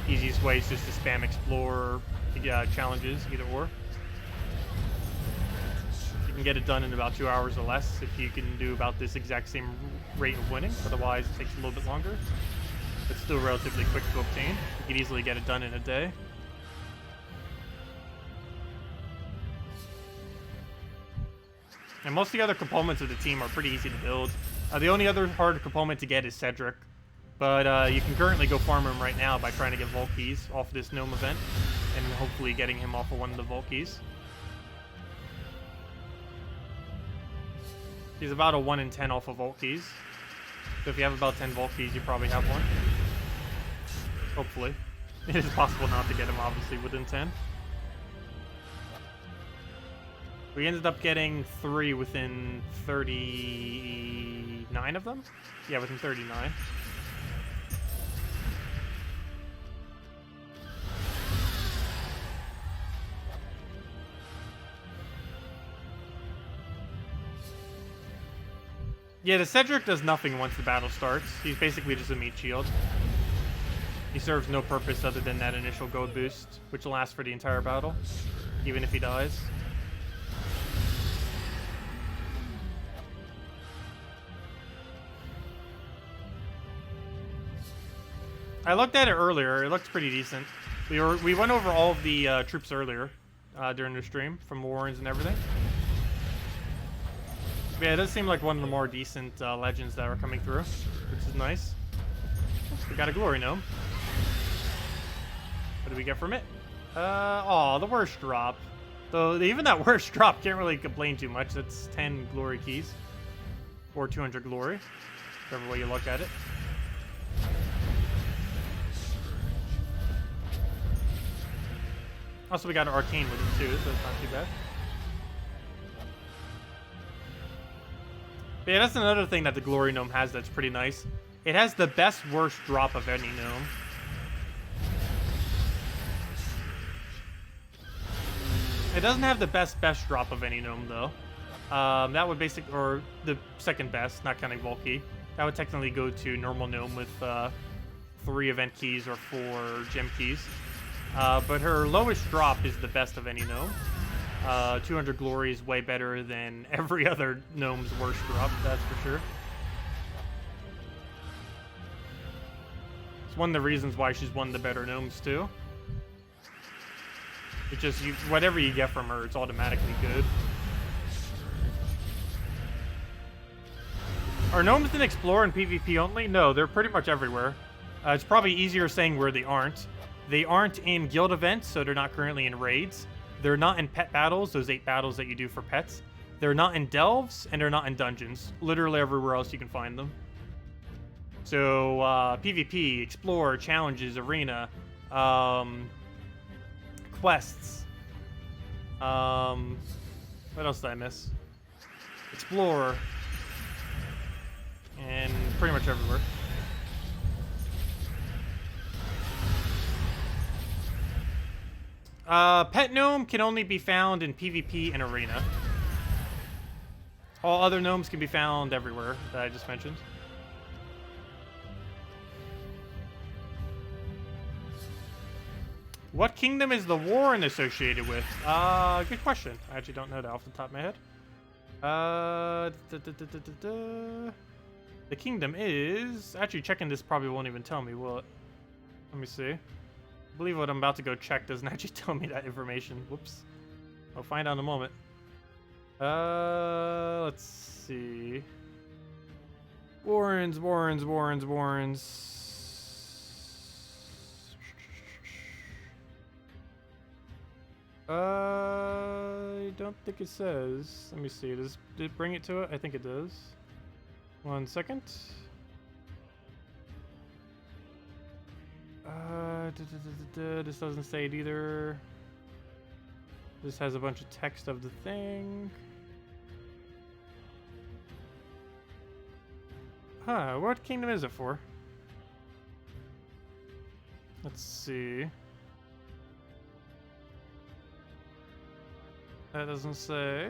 Easiest way is just to spam Explore challenges, either or. You can get it done in about 2 hours or less if you can do about this exact same rate of winning. Otherwise, it takes a little bit longer. It's still relatively quick to obtain. You can easily get it done in a day. And most of the other components of the team are pretty easy to build. The only other hard component to get is Cedric. But you can currently go farm him right now by trying to get Vault Keys off this Gnome event. And hopefully getting him off of one of the Vault Keys. He's about a 1 in 10 off of Vault Keys. So if you have about 10 Vault Keys, you probably have one. Hopefully. It is possible not to get him, obviously, within 10. We ended up getting 3 within 39 of them? Yeah, within 39. Yeah, the Cedric does nothing once the battle starts. He's basically just a meat shield. He serves no purpose other than that initial gold boost, which will last for the entire battle, even if he dies. I looked at it earlier. It looked pretty decent. We went over all of the troops earlier during the stream from Warrens and everything. Yeah, it does seem like one of the more decent legends that are coming through, which is nice. We got a Glory Gnome. What do we get from it? Oh, the worst drop. Though even that worst drop can't really complain too much. That's 10 Glory Keys. Or 200 Glory, whichever way you look at it. Also, we got an Arcane with it too, so it's not too bad. But yeah, that's another thing that the Glory Gnome has that's pretty nice. It has the best worst drop of any gnome. It doesn't have the best drop of any gnome though. That would or the second best, not counting Vault Key. That would technically go to normal gnome with 3 event keys or 4 gem keys. But her lowest drop is the best of any gnome. 200 Glory is way better than every other gnome's worst drop, that's for sure. It's one of the reasons why she's one of the better gnomes too. It's just, whatever you get from her, it's automatically good. Are gnomes in Explore and PvP only? No, they're pretty much everywhere. It's probably easier saying where they aren't. They aren't in guild events, so they're not currently in raids. They're not in pet battles, those 8 battles that you do for pets. They're not in delves, and they're not in dungeons. Literally everywhere else you can find them. So, PvP, Explore, Challenges, Arena, quests. What else did I miss? Explore. And pretty much everywhere. Pet Gnome can only be found in PvP and Arena. All other gnomes can be found everywhere that I just mentioned. What kingdom is the warren associated with? Good question. I actually don't know that off the top of my head. The kingdom is... Actually, checking this probably won't even tell me, will it? Let me see. I believe what I'm about to go check doesn't actually tell me that information. Whoops. I'll find out in a moment. Let's see. Warrens. I don't think it says. Let me see. Did it bring it to it? I think it does. 1 second. This doesn't say it either. This has a bunch of text of the thing. Huh, what kingdom is it for? Let's see. That doesn't say.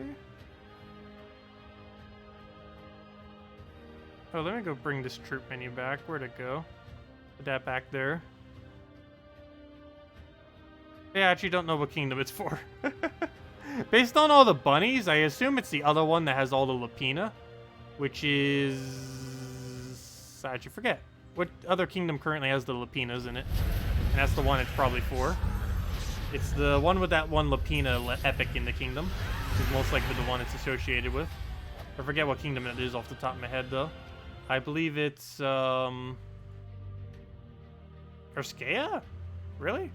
Oh, let me go bring this troop menu back. Where'd it go? Put that back there. Yeah, I actually don't know what kingdom it's for. Based on all the bunnies, I assume it's the other one that has all the Lapina, which is... I actually forget. What other kingdom currently has the Lapinas in it? And that's the one it's probably for. It's the one with that one Lapina epic in the kingdom. It's most likely the one it's associated with. I forget what kingdom it is off the top of my head, though. I believe it's, Erskea? Really?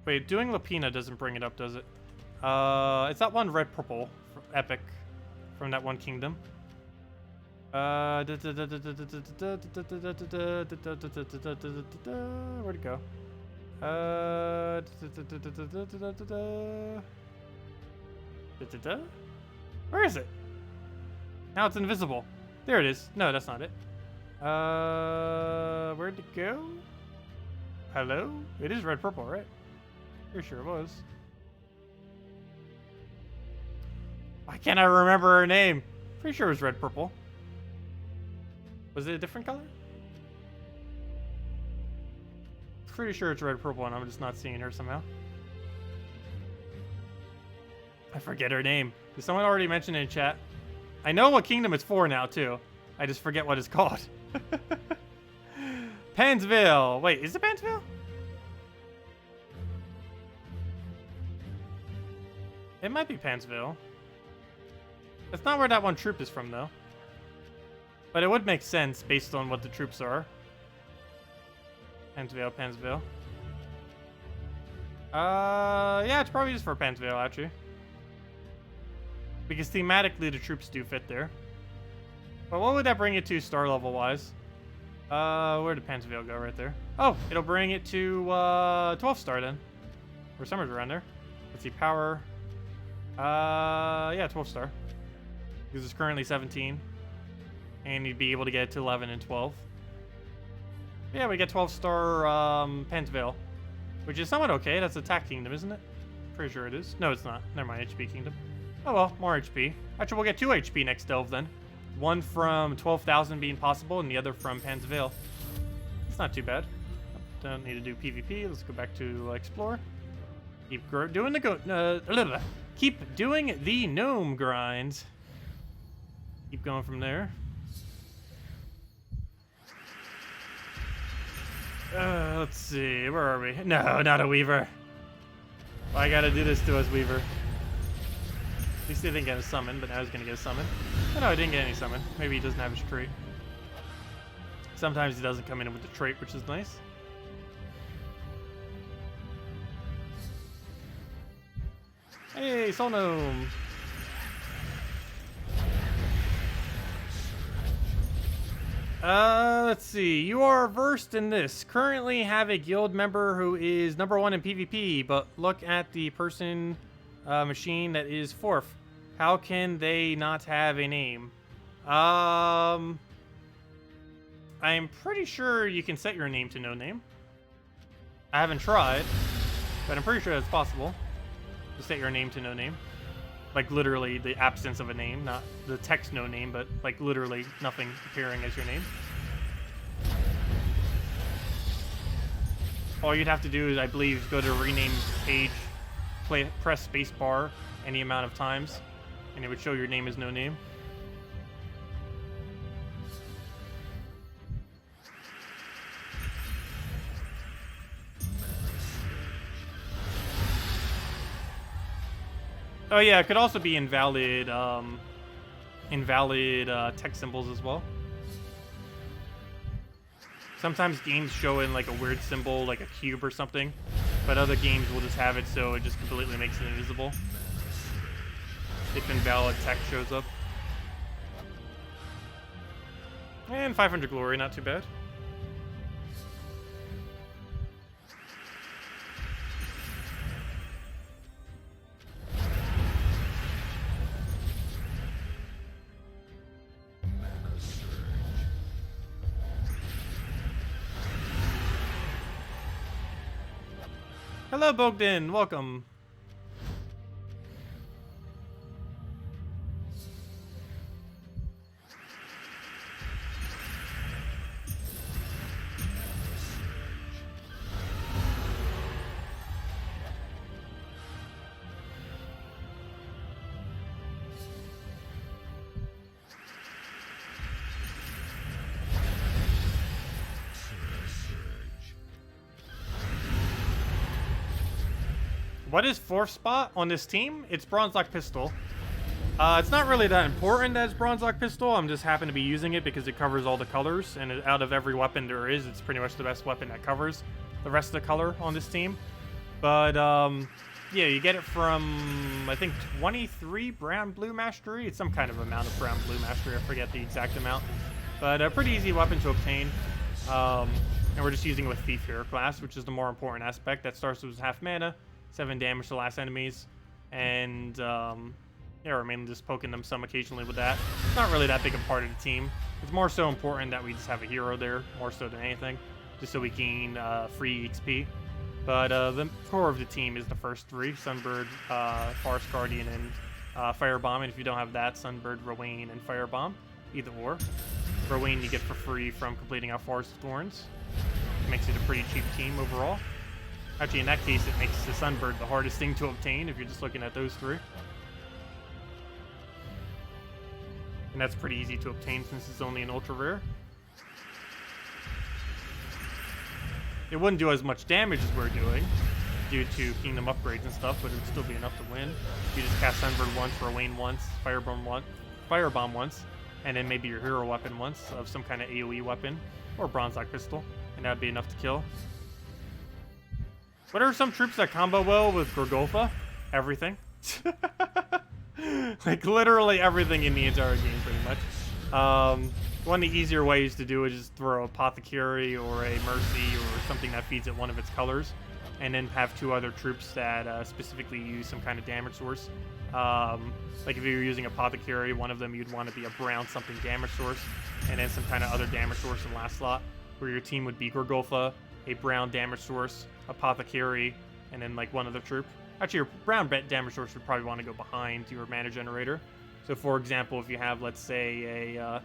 Wait, doing Lapina doesn't bring it up, does it? It's that one red-purple epic from that one kingdom. Where'd it go? Where is it? Now it's invisible. There it is. No, that's not it. Where'd it go? Hello? It is red-purple, right? Pretty sure it was. Why can't I remember her name? Pretty sure it was red-purple. Was it a different color? Pretty sure it's red-purple and I'm just not seeing her somehow. I forget her name. Did someone already mention it in chat? I know what kingdom it's for now, too. I just forget what it's called. Pansville. Wait, is it Pansville? It might be Pansville. That's not where that one troop is from, though. But it would make sense based on what the troops are. Pansville. Yeah, it's probably just for Pansville, actually. Because thematically, the troops do fit there. But what would that bring it to star level wise? Where did Pansville go? Right there. Oh, it'll bring it to 12 star then. Or somewhere around there. Let's see, power. Yeah, 12 star. Because it's currently 17. And you'd be able to get it to 11 and 12. Yeah, we get 12 star Pansville. Which is somewhat okay. That's attack kingdom, isn't it? Pretty sure it is. No, it's not. Never mind, HP kingdom. Oh well, more HP. Actually, we'll get 2 HP next delve then. One from 12,000 being possible, and the other from Pansville. It's not too bad. Don't need to do PvP. Let's go back to explore. Keep doing the keep doing the gnome grind. Keep going from there. Let's see. Where are we? No, not a Weaver. Why I gotta do this to us, Weaver? At least he didn't get a summon, but now he's gonna get a summon. Oh, no, he didn't get any summon. Maybe he doesn't have his trait. Sometimes he doesn't come in with the trait, which is nice. Hey, Soul Gnome. Let's see. You are versed in this. Currently have a guild member who is #1 in PvP, but look at the person machine that is 4th. How can they not have a name? I'm pretty sure you can set your name to no name. I haven't tried, but I'm pretty sure that's possible. To set your name to no name. Like literally the absence of a name, not the text no name, but like literally nothing appearing as your name. All you'd have to do is, I believe, go to rename page, press spacebar any amount of times, and it would show your name as no name. Oh yeah, it could also be invalid text symbols as well. Sometimes games show in like a weird symbol, like a cube or something, but other games will just have it so it just completely makes it invisible if invalid text shows up. And 500 glory, not too bad. Hello, Bogdan. Welcome. What is 4th spot on this team? It's Bronze Lock Pistol. It's not really that important that it's Bronze Lock Pistol. I'm just happen to be using it because it covers all the colors, and out of every weapon there is, it's pretty much the best weapon that covers the rest of the color on this team. But yeah, you get it from, I think, 23 brown-blue mastery. It's some kind of amount of brown-blue mastery. I forget the exact amount. But a pretty easy weapon to obtain. And we're just using it with Thief Hero class, which is the more important aspect. That starts with half mana. 7 damage to last enemies, and yeah, we're mainly just poking them some occasionally with that. It's not really that big a part of the team. It's more so important that we just have a hero there, more so than anything, just so we gain free XP. But the core of the team is the first 3, Sunbird, Forest Guardian, and Firebomb, and if you don't have that, Sunbird, Rowan, and Firebomb, either or. Rowan you get for free from completing out Forest of Thorns. Makes it a pretty cheap team overall. Actually, in that case, it makes the Sunbird the hardest thing to obtain if you're just looking at those 3. And that's pretty easy to obtain since it's only an ultra rare. It wouldn't do as much damage as we're doing due to kingdom upgrades and stuff, but it would still be enough to win. You just cast Sunbird once, Rowan once, Firebomb once, and then maybe your hero weapon once of some kind of AoE weapon or Bronze Lock Pistol, and that'd be enough to kill. What are some troops that combo well with Golgotha? Everything. Like literally everything in the entire game, pretty much. One of the easier ways to do it is just throw Apothecary or a Mercy or something that feeds at one of its colors, and then have 2 other troops that specifically use some kind of damage source. Like if you're using Apothecary, one of them you'd want to be a brown something damage source, and then some kind of other damage source in last slot, where your team would be Golgotha, a brown damage source, Apothecary, and then like one other troop. Actually, your brown damage source would probably want to go behind your mana generator. So for example, if you have, let's say, a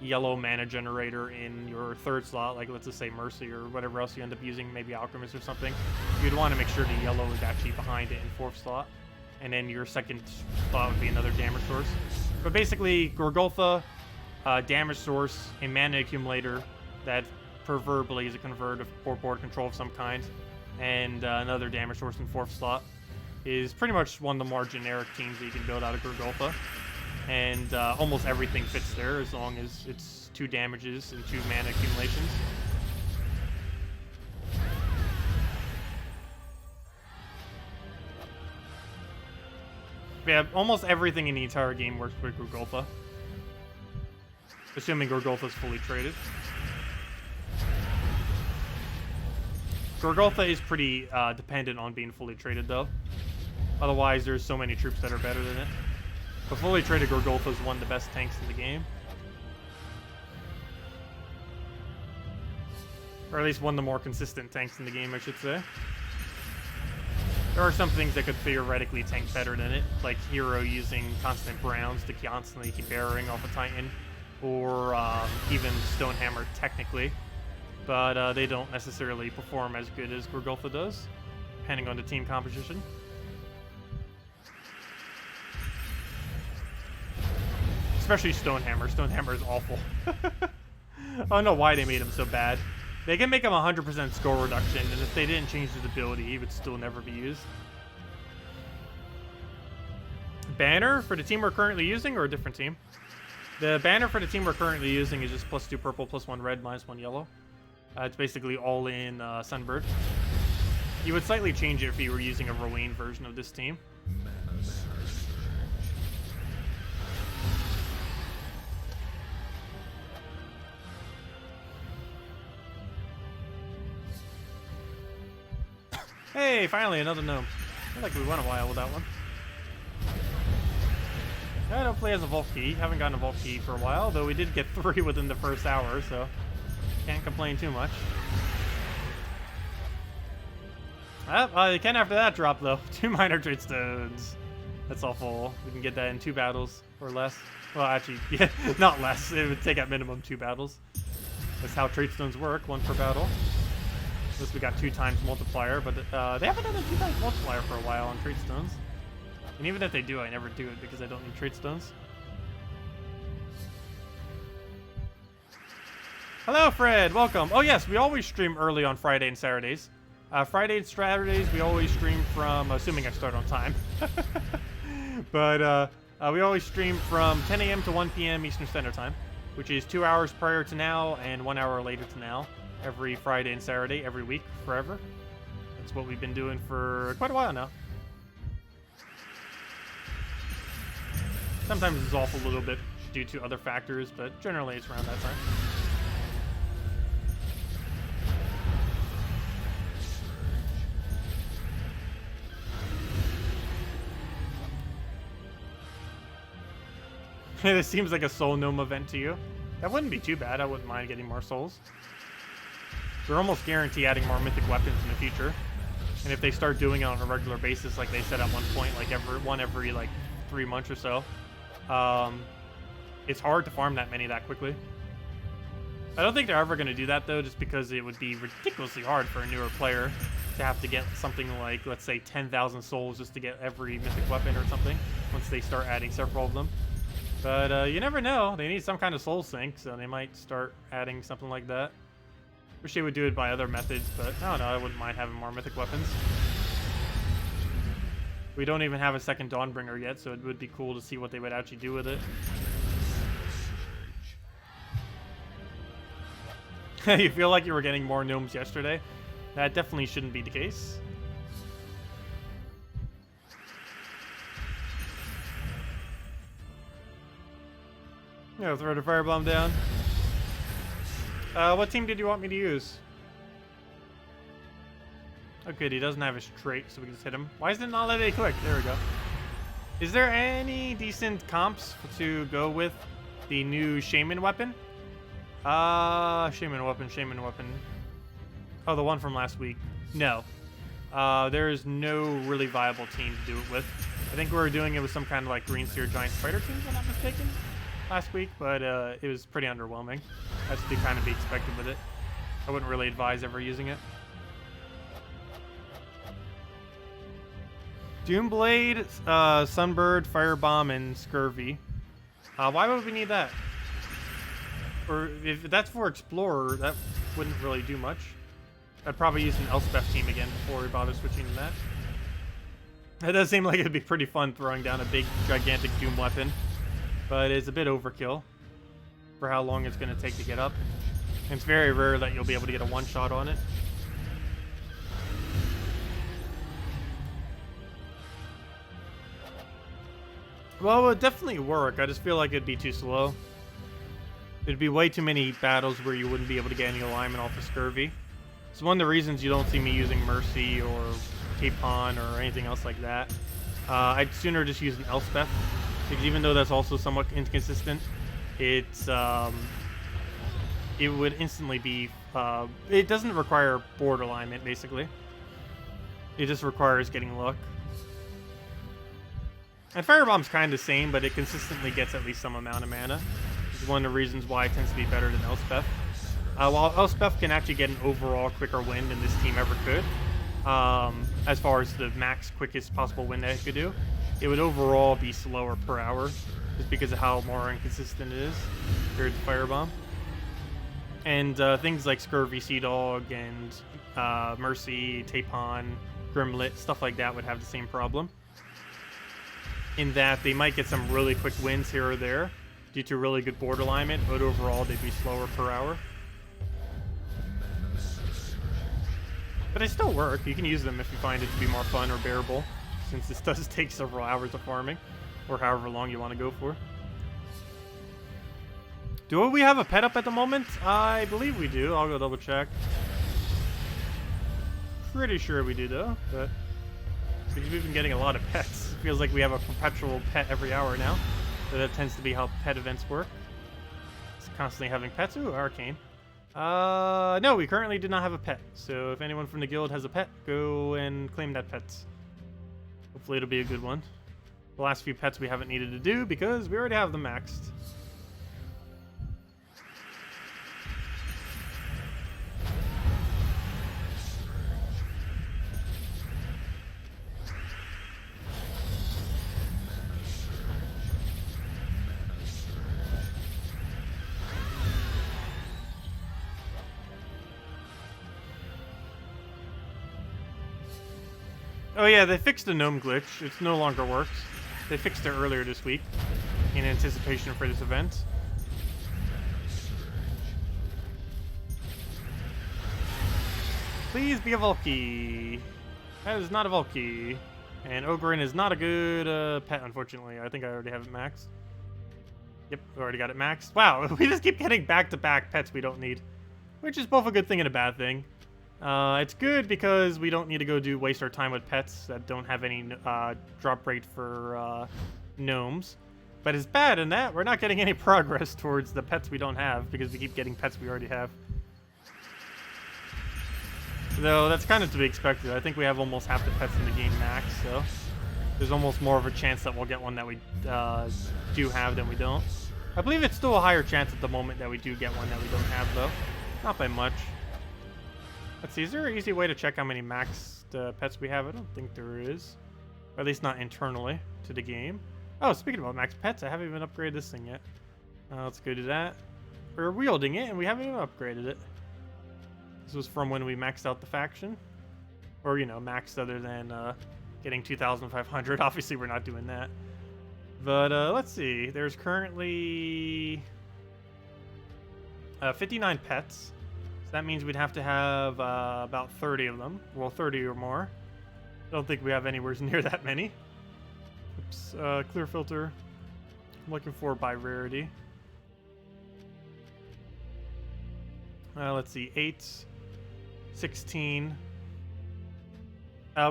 yellow mana generator in your 3rd slot, like let's just say Mercy or whatever else you end up using, maybe Alchemist or something, you'd want to make sure the yellow is actually behind it in 4th slot. And then your 2nd slot would be another damage source. But basically, Golgotha, damage source, a mana accumulator that proverbially is a convert for board control of some kind, and another damage source in 4th slot is pretty much one of the more generic teams that you can build out of Golgotha. And almost everything fits there as long as it's 2 damages and 2 mana accumulations. Yeah, almost everything in the entire game works with Gorgulfa. Assuming Gorgulfa's fully traded. Gorgulfa is pretty dependent on being fully traded, though. Otherwise, there's so many troops that are better than it. But fully traded Gorgulfa is one of the best tanks in the game. Or at least one of the more consistent tanks in the game, I should say. There are some things that could theoretically tank better than it, like Hero using constant browns to constantly keep barrering off a Titan, or even Stonehammer technically, but they don't necessarily perform as good as Gorgulfa does, depending on the team composition. Especially Stonehammer. Stonehammer is awful. I don't know why they made him so bad. They can make him 100% score reduction, and if they didn't change his ability, he would still never be used. Banner for the team we're currently using, or a different team? The banner for the team we're currently using is just +2 purple, +1 red, -1 yellow. It's basically all in Sunbird. You would slightly change it if you were using a Rowan version of this team. Hey, finally, another gnome. I feel like we went a while with that one. I don't play as a Vault Key. Haven't gotten a Vault Key for a while, though we did get 3 within the first hour, so can't complain too much. You can after that drop, though. 2 minor trade stones. That's awful. We can get that in 2 battles or less. Well, actually, yeah, not less. It would take at minimum 2 battles. That's how trade stones work, 1 per battle. Unless we got 2 times multiplier, but they haven't done a 2 times multiplier for a while on trade stones. And even if they do, I never do it because I don't need trade stones. Hello, Fred. Welcome. Oh, yes, we always stream early on Friday and Saturdays. Friday and Saturdays, we always stream from, assuming I start on time. But we always stream from 10 a.m. to 1 p.m. Eastern Standard Time, which is 2 hours prior to now and 1 hour later to now. Every Friday and Saturday, every week, forever. That's what we've been doing for quite a while now. Sometimes it's off a little bit due to other factors, but generally it's around that time. This seems like a soul gnome event to you. That wouldn't be too bad. I wouldn't mind getting more souls. They're almost guaranteed adding more mythic weapons in the future. And if they start doing it on a regular basis, like they said at one point, like every like 3 months or so, it's hard to farm that many that quickly. I don't think they're ever going to do that, though, just because it would be ridiculously hard for a newer player to have to get something like, let's say, 10,000 souls just to get every mythic weapon or something, once they start adding several of them. But you never know. They need some kind of soul sink, so they might start adding something like that. Wish they would do it by other methods, but I don't know, I wouldn't mind having more mythic weapons. We don't even have a second Dawnbringer yet, so it would be cool to see what they would actually do with it. You feel like you were getting more gnomes yesterday? That definitely shouldn't be the case. Yeah, throw the firebomb down. What team did you want me to use? Oh, good, he doesn't have his trait, so we can just hit him. Why does it not let it click? There we go. Is there any decent comps to go with the new Shaman weapon? Shaman weapon. Oh, the one from last week. No. There is no really viable team to do it with. I think we were doing it with some kind of like Green Seer Giant Spider team, if I'm not mistaken, last week, but it was pretty underwhelming. That's to kind of be expected with it. I wouldn't really advise ever using it. Doomblade, Sunbird, Firebomb, and Scurvy. Why would we need that? Or if that's for Explorer, that wouldn't really do much. I'd probably use an Elspeth team again before we bother switching to that. It does seem like it'd be pretty fun throwing down a big, gigantic Doom weapon. But it's a bit overkill for how long it's going to take to get up. And it's very rare that you'll be able to get a one-shot on it. Well, it would definitely work. I just feel like it'd be too slow. There'd be way too many battles where you wouldn't be able to get any alignment off of Scurvy. It's one of the reasons you don't see me using Mercy or Capon or anything else like that. I'd sooner just use an Elspeth, because even though that's also somewhat inconsistent, it's it would instantly be it doesn't require board alignment, basically. It just requires getting luck. And Firebomb's kind of the same, but it consistently gets at least some amount of mana. It's one of the reasons why it tends to be better than Elspeth. While Elspeth can actually get an overall quicker win than this team ever could, as far as the max quickest possible win that it could do, it would overall be slower per hour, just because of how more inconsistent it is compared to Firebomb. And things like Scurvy, Sea Dog, and Mercy, Tapon, Grimlet, stuff like that would have the same problem. In that they might get some really quick wins here or there due to really good board alignment, but overall they'd be slower per hour. But they still work. You can use them if you find it to be more fun or bearable, since this does take several hours of farming, or however long you want to go for. Do we have a pet up at the moment? I believe we do. I'll go double check. Pretty sure we do though, but we've been getting a lot of pets. It feels like we have a perpetual pet every hour now. So that tends to be how pet events work. It's constantly having pets. Ooh, Arcane. No, we currently do not have a pet. So if anyone from the guild has a pet, go and claim that pet. Hopefully it'll be a good one. The last few pets we haven't needed to do because we already have them maxed. Oh yeah, they fixed the gnome glitch. It no longer works. They fixed it earlier this week in anticipation for this event. Please be a Volky. That is not a Volky. And Ogrin is not a good pet, unfortunately. I think I already have it maxed. Yep, we already got it maxed. Wow, we just keep getting back-to-back pets we don't need, which is both a good thing and a bad thing. It's good because we don't need to go waste our time with pets that don't have any drop rate for gnomes. But it's bad in that we're not getting any progress towards the pets we don't have because we keep getting pets we already have. Though that's kind of to be expected. I think we have almost half the pets in the game max, so there's almost more of a chance that we'll get one that we do have than we don't. I believe it's still a higher chance at the moment that we do get one that we don't have, though. Not by much. Let's see, is there an easy way to check how many maxed pets we have? I don't think there is. Or at least not internally to the game. Oh, speaking about maxed pets, I haven't even upgraded this thing yet. Let's go do that. We're wielding it, and we haven't even upgraded it. This was from when we maxed out the faction. Or, you know, maxed other than getting 2,500. Obviously, we're not doing that. But let's see. There's currently 59 pets. So that means we'd have to have about 30 of them. Well, 30 or more. I don't think we have anywhere near that many. Oops. Clear filter. I'm looking for by rarity. Let's see. 8. 16.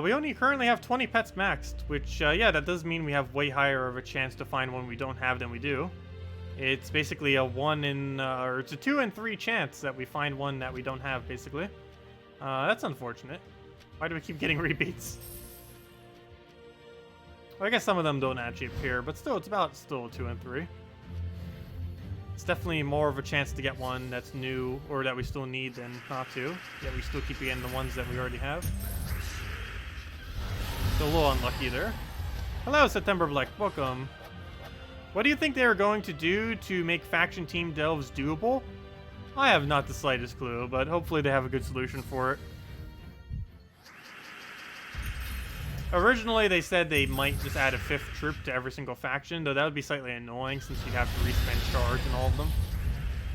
We only currently have 20 pets maxed, which, yeah, that does mean we have way higher of a chance to find one we don't have than we do. It's basically a 1 in, or it's a 2 in 3 chance that we find one that we don't have, basically. That's unfortunate. Why do we keep getting repeats? Well, I guess some of them don't actually appear, but still, it's about still a 2 in 3. It's definitely more of a chance to get one that's new, or that we still need than not to. Yet we still keep getting the ones that we already have. So a little unlucky there. Hello, September Black. Welcome. What do you think they are going to do to make faction team delves doable? I have not the slightest clue, but hopefully they have a good solution for it. Originally, they said they might just add a 5th troop to every single faction, though that would be slightly annoying since you'd have to respend shards in all of them.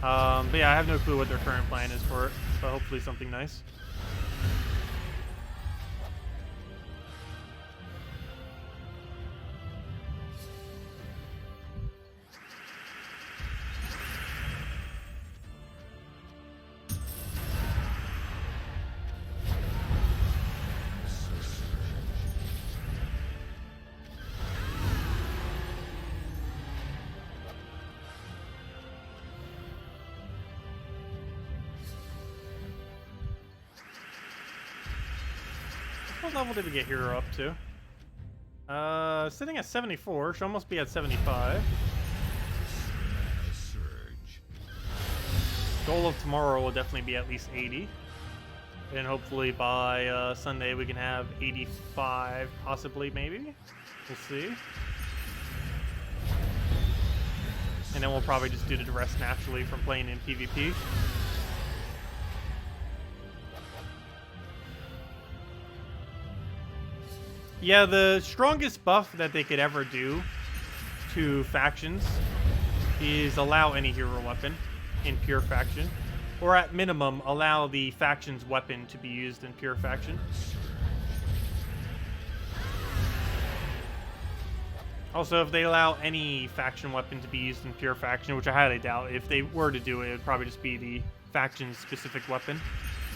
But yeah, I have no clue what their current plan is for it, but hopefully something nice. What level did we get Hero up to? Sitting at 74. Should almost be at 75. Goal of tomorrow will definitely be at least 80. And hopefully by Sunday we can have 85, possibly, maybe. We'll see. And then we'll probably just do the rest naturally from playing in PvP. Yeah, the strongest buff that they could ever do to factions is allow any hero weapon in pure faction, or at minimum allow the faction's weapon to be used in pure faction. Also, if they allow any faction weapon to be used in pure faction, which I highly doubt, if they were to do it, it would probably just be the faction's specific weapon.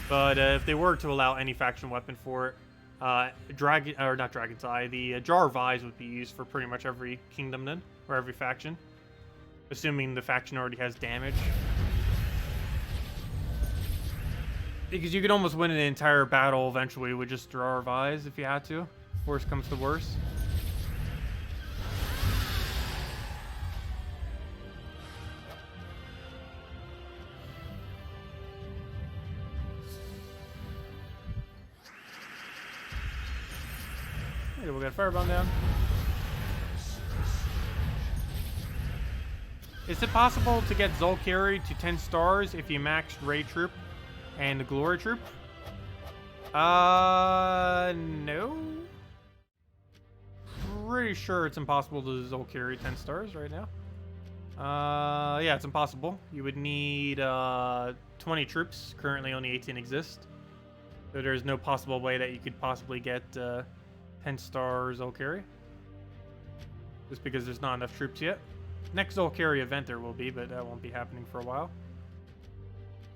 But if they were to allow any faction weapon for it, the Jar of Eyes would be used for pretty much every kingdom then, or every faction. Assuming the faction already has damage. Because you could almost win an entire battle eventually with just Jar of Eyes if you had to. Worst comes to worst. Hey, we got Firebomb down. Is it possible to get Zolkari to 10 stars if you maxed Ray Troop and the Glory Troop? No. Pretty sure it's impossible to Zolkari 10 stars right now. Yeah, it's impossible. You would need 20 troops. Currently only 18 exist. So there's no possible way that you could possibly get 10 stars Zolkari. Just because there's not enough troops yet. Next Zolkari event there will be, but that won't be happening for a while.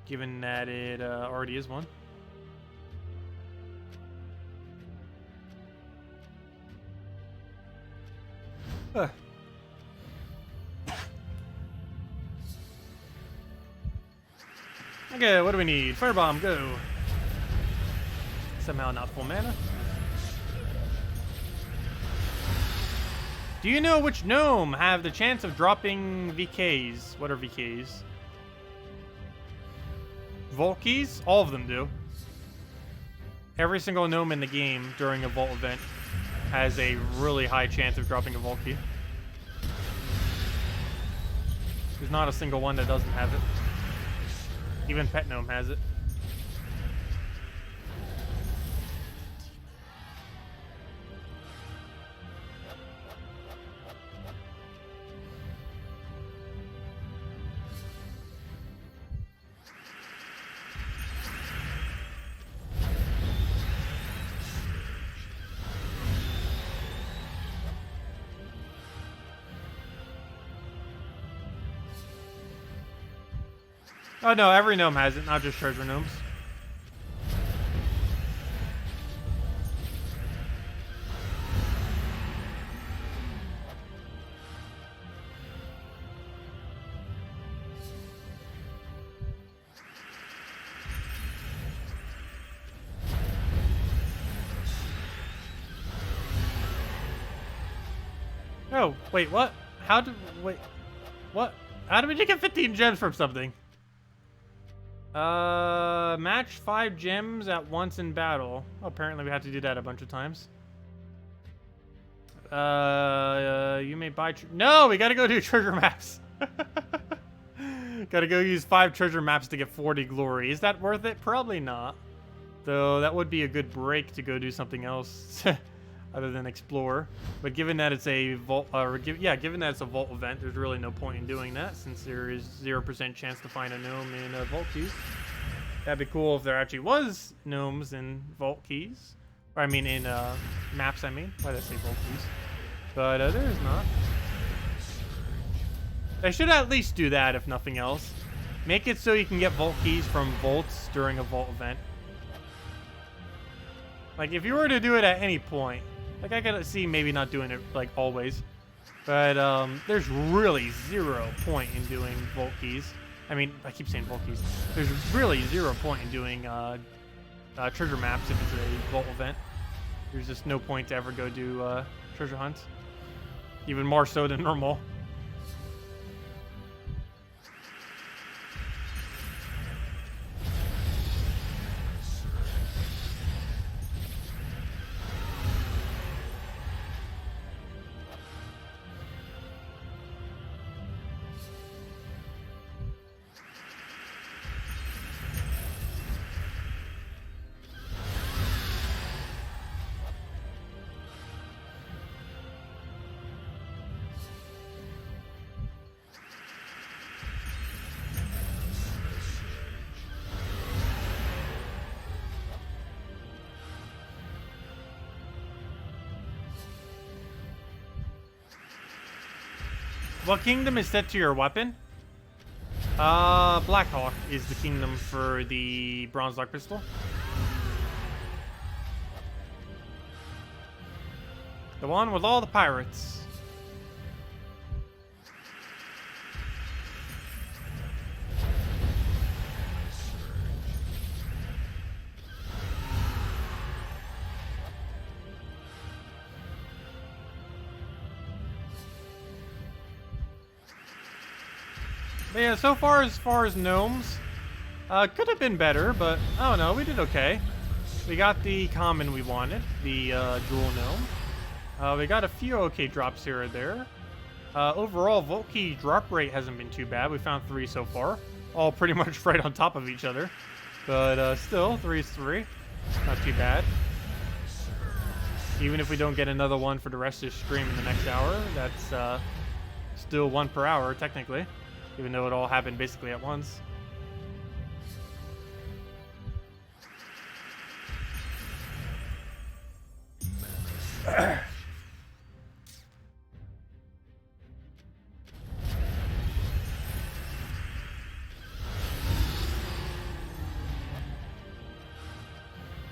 Given that it already is one. Okay, what do we need? Firebomb, go. Somehow not full mana. Do you know which gnome have the chance of dropping VKs? What are VKs? Vault keys? All of them do. Every single gnome in the game during a vault event has a really high chance of dropping a vault key. There's not a single one that doesn't have it. Even Pet Gnome has it. Oh no, every gnome has it, not just treasure gnomes. Oh, wait, what? Wait, what? How did we get 15 gems from something? Match 5 gems at once in battle. Oh, apparently we had to do that a bunch of times. You may buy... No, we gotta go do treasure maps. Gotta go use 5 treasure maps to get 40 glory. Is that worth it? Probably not. Though that would be a good break to go do something else other than explore. But given that it's a vault, given that it's a vault event, there's really no point in doing that since there is 0% chance to find a gnome in vault keys. That'd be cool if there actually was gnomes in vault keys. Or I mean in maps, I mean. Why did I say vault keys? But there is not. They should at least do that if nothing else. Make it so you can get vault keys from vaults during a vault event. Like if you were to do it at any point, like I could see maybe not doing it like always, but there's really 0 point in doing vault keys. I mean, I keep saying vault keys. There's really 0 point in doing treasure maps if it's a vault event. there's just no point to ever go do treasure hunts. Even more so than normal. What kingdom is set to your weapon? Blackhawk is the kingdom for the bronze dark pistol. The one with all the pirates. But yeah, so far as gnomes, could have been better, but I don't know, we did okay. We got the common we wanted, the jewel gnome. We got a few okay drops here or there. Overall, Vault Key drop rate hasn't been too bad. We found 3 so far, all pretty much right on top of each other. But still, 3 is 3, not too bad. Even if we don't get another one for the rest of the stream in the next hour, that's still 1 per hour, technically. Even though it all happened basically at once.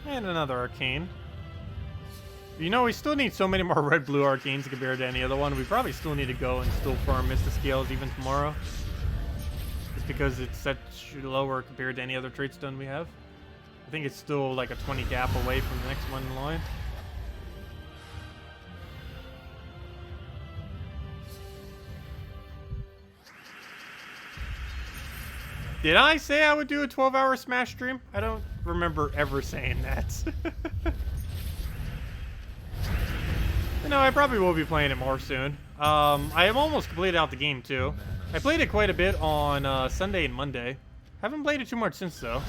And another arcane. You know, we still need so many more red-blue arcanes compared to any other one. We probably still need to go and still farm Mystic Scales even tomorrow. Just because it's such lower compared to any other trait stone we have. I think it's still like a 20 gap away from the next one in line. Did I say I would do a 12-hour Smash stream? I don't remember ever saying that. No, I probably will be playing it more soon. I have almost completed out the game too. I played it quite a bit on Sunday and Monday. Haven't played it too much since though.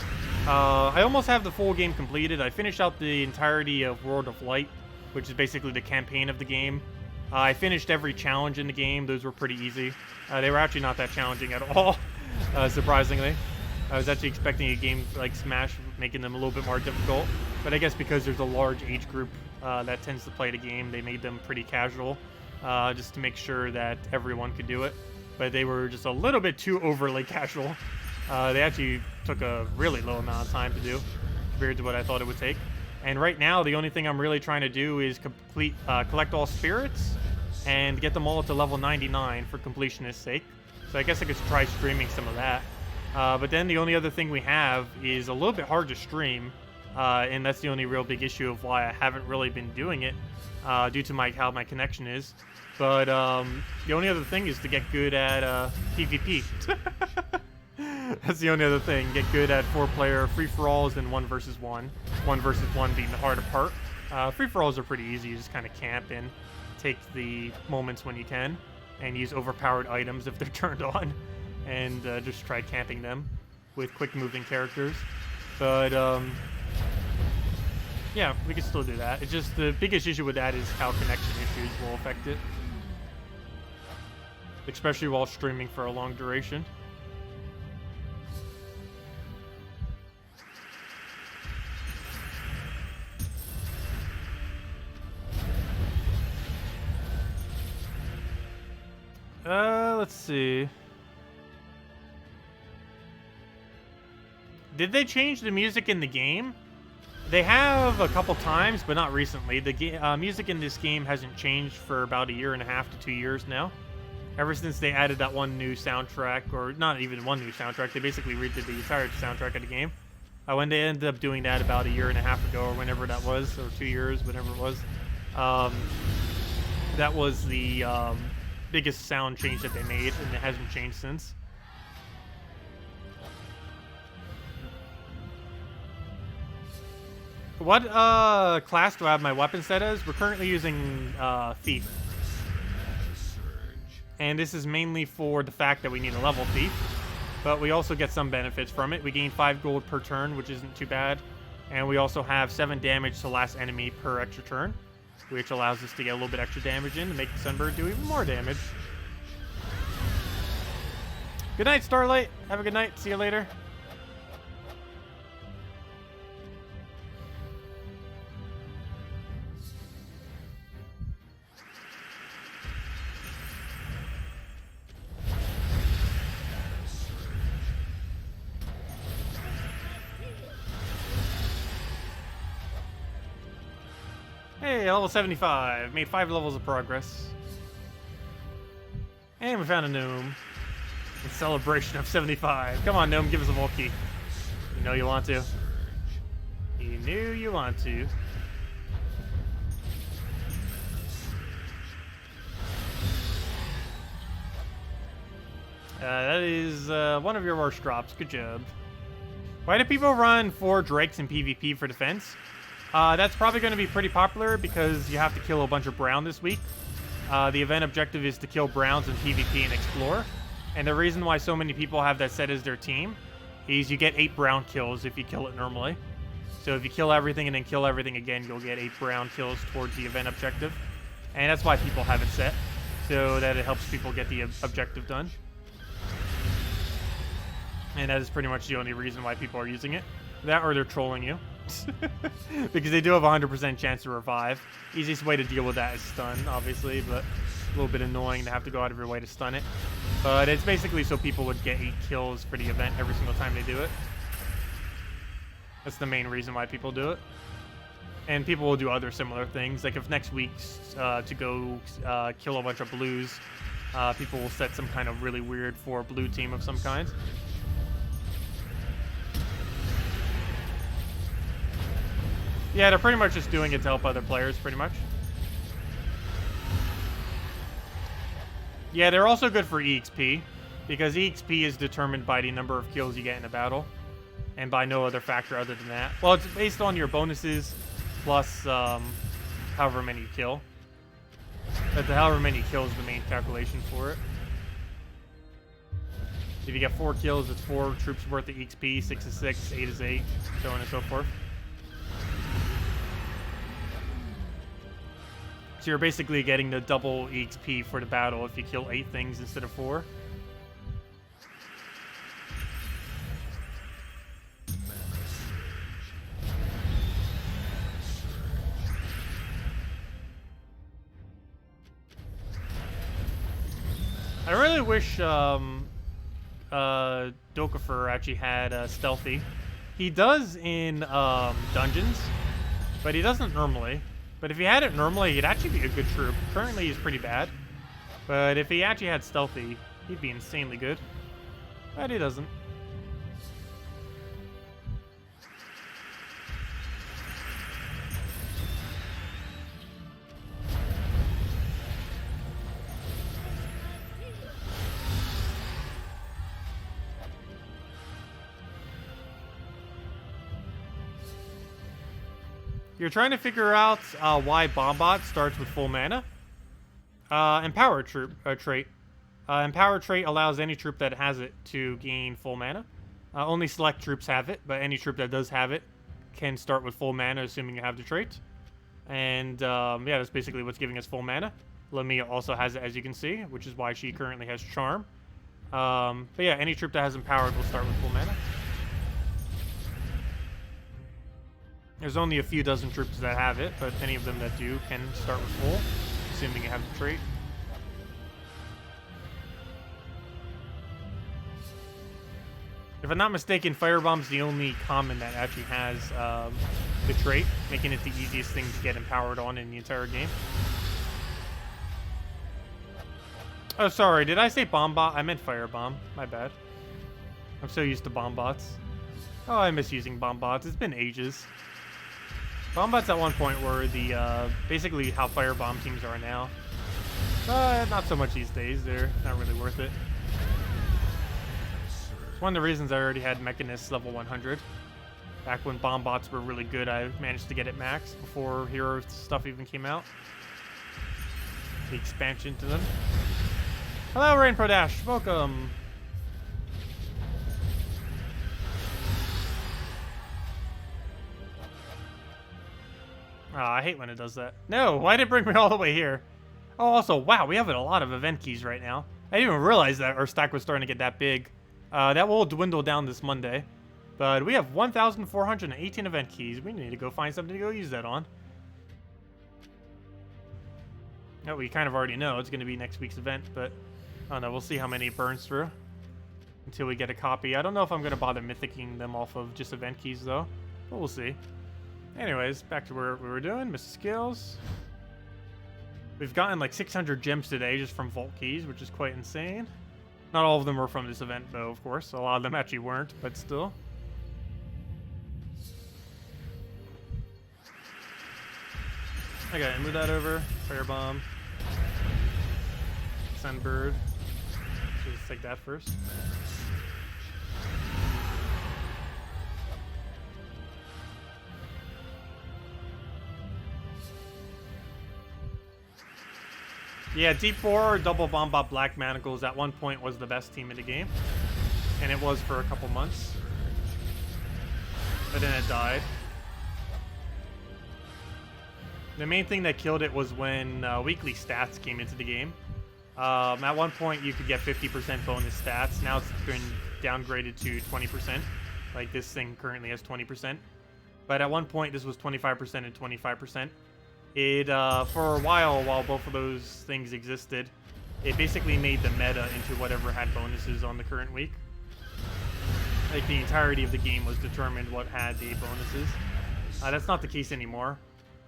I almost have the full game completed. I finished out the entirety of World of Light, which is basically the campaign of the game. I finished every challenge in the game. Those were pretty easy. They were actually not that challenging at all, surprisingly. I was actually expecting a game like Smash making them a little bit more difficult. But I guess because there's a large age group that tends to play the game, they made them pretty casual, just to make sure that everyone could do it. But they were just a little bit too overly casual. They actually took a really low amount of time to do compared to what I thought it would take. And right now, the only thing I'm really trying to do is collect all spirits and get them all to level 99 for completionist's sake. So I guess I could try streaming some of that. But then the only other thing we have is a little bit hard to stream. And that's the only real big issue of why I haven't really been doing it, due to how my connection is. But the only other thing is to get good at PvP. That's the only other thing. Get good at 4-player free-for-alls and 1 versus 1. 1 versus 1 being the harder part. Free-for-alls are pretty easy. You just kind of camp and take the moments when you can, and use overpowered items if they're turned on, and just try camping them with quick-moving characters. But yeah, we can still do that. It's just the biggest issue with that is how connection issues will affect it, especially while streaming for a long duration. Let's see. Did they change the music in the game? They have a couple times, but not recently. The music in this game hasn't changed for about 1.5 to 2 years now. Ever since they added that one new soundtrack, or not even one new soundtrack, they basically redid the entire soundtrack of the game. When they ended up doing that about a year and a half ago, or whenever that was, or 2 years, whatever it was. That was the biggest sound change that they made, and it hasn't changed since. What class do I have my weapon set as? We're currently using Thief. And this is mainly for the fact that we need a level Thief. But we also get some benefits from it. We gain 5 gold per turn, which isn't too bad. And we also have 7 damage to last enemy per extra turn, which allows us to get a little bit extra damage in to make the Sunbird do even more damage. Good night, Starlight. Have a good night. See you later. Hey, level 75. Made 5 levels of progress. And we found a Gnome. In celebration of 75. Come on, Gnome, give us a Volkey. You know you want to. You knew you want to. That is one of your worst drops. Good job. Why do people run 4 Drakes in PvP for defense? That's probably going to be pretty popular because you have to kill a bunch of brown this week. The event objective is to kill browns in PvP and explore. And the reason why so many people have that set as their team is you get 8 brown kills if you kill it normally. So if you kill everything and then kill everything again, you'll get 8 brown kills towards the event objective. And that's why people have it set, so that it helps people get the objective done. And that is pretty much the only reason why people are using it. That or they're trolling you. Because they do have a 100% chance to revive. Easiest way to deal with that is stun, obviously, but a little bit annoying to have to go out of your way to stun it. But it's basically so people would get 8 kills for the event every single time they do it. That's the main reason why people do it. And people will do other similar things. Like if next week's to go kill a bunch of blues, people will set some kind of really weird for blue team of some kind. Yeah, they're pretty much just doing it to help other players, pretty much. Yeah, they're also good for EXP, because EXP is determined by the number of kills you get in a battle, and by no other factor other than that. Well, it's based on your bonuses, plus however many you kill. But the however many kills is the main calculation for it. If you get 4 kills, it's 4 troops worth of EXP, 6 is 6, 8 is 8, so on and so forth. So you're basically getting the double EXP for the battle if you kill 8 things instead of 4. I really wish Dokapher actually had stealthy. He does in dungeons, but he doesn't normally. But if he had it normally, he'd actually be a good troop. Currently, he's pretty bad. But if he actually had stealthy, he'd be insanely good. But he doesn't. You're trying to figure out why Bombot starts with full mana. Empower trait. Empower trait allows any troop that has it to gain full mana. Only select troops have it, but any troop that does have it can start with full mana, assuming you have the trait. And yeah, that's basically what's giving us full mana. Lamia also has it, as you can see, which is why she currently has Charm. But yeah, any troop that has Empowered will start with full mana. There's only a few dozen troops that have it, but any of them that do can start with full, assuming you have the trait. If I'm not mistaken, Firebomb's the only common that actually has the trait, making it the easiest thing to get empowered on in the entire game. Oh, sorry, did I say Bombot? I meant Firebomb. My bad. I'm so used to Bombots. Oh, I miss using bomb bots. It's been ages. Bomb bots at one point were the basically how firebomb teams are now. Not so much these days. They're not really worth it. It's one of the reasons I already had Mechanist level 100. Back when bomb bots were really good, I managed to get it max before hero stuff even came out. The expansion to them. Hello, Rain Pro Dash. Welcome. I hate when it does that. No, why did it bring me all the way here? Oh, also, wow, we have a lot of event keys right now. I didn't even realize that our stack was starting to get that big. That will dwindle down this Monday. But we have 1,418 event keys. We need to go find something to go use that on. Oh, we kind of already know it's going to be next week's event, but I don't know. We'll see how many it burns through until we get a copy. I don't know if I'm going to bother mythicking them off of just event keys, though, but we'll see. Anyways, back to where we were doing. Mr. Skills. We've gotten like 600 gems today just from vault keys, which is quite insane. Not all of them were from this event, though, of course. A lot of them actually weren't, but still. Okay, move that over. Firebomb. Sunbird. So let's take that first. Yeah, D4 double Bombot Black Manacles at one point was the best team in the game. And it was for a couple months. But then it died. The main thing that killed it was when weekly stats came into the game. At one point, you could get 50% bonus stats. Now it's been downgraded to 20%. Like this thing currently has 20%. But at one point, this was 25% and 25%. It, for a while both of those things existed, it basically made the meta into whatever had bonuses on the current week. Like, the entirety of the game was determined what had the bonuses. That's not the case anymore.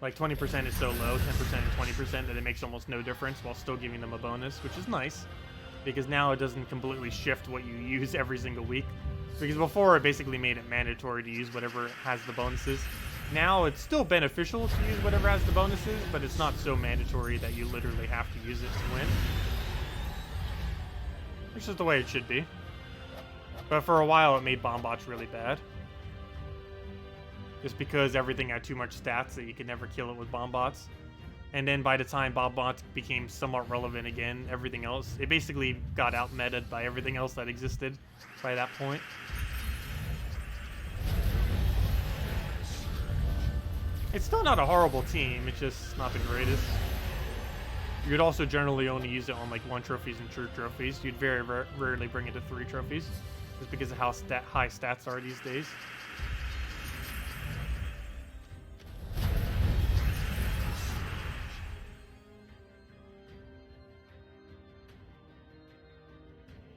Like, 20% is so low, 10% and 20%, that it makes almost no difference while still giving them a bonus, which is nice. Because now it doesn't completely shift what you use every single week. Because before, it basically made it mandatory to use whatever has the bonuses. Now, it's still beneficial to use whatever has the bonuses, but it's not so mandatory that you literally have to use it to win. Which is the way it should be. But for a while, it made Bombots really bad. Just because everything had too much stats that you could never kill it with Bombots. And then by the time Bombots became somewhat relevant again, everything else, it basically got out-meted by everything else that existed by that point. It's still not a horrible team, it's just not the greatest. You would also generally only use it on like 1 trophies and 2 trophies. You'd very rarely bring it to 3 trophies, just because of how high stats are these days.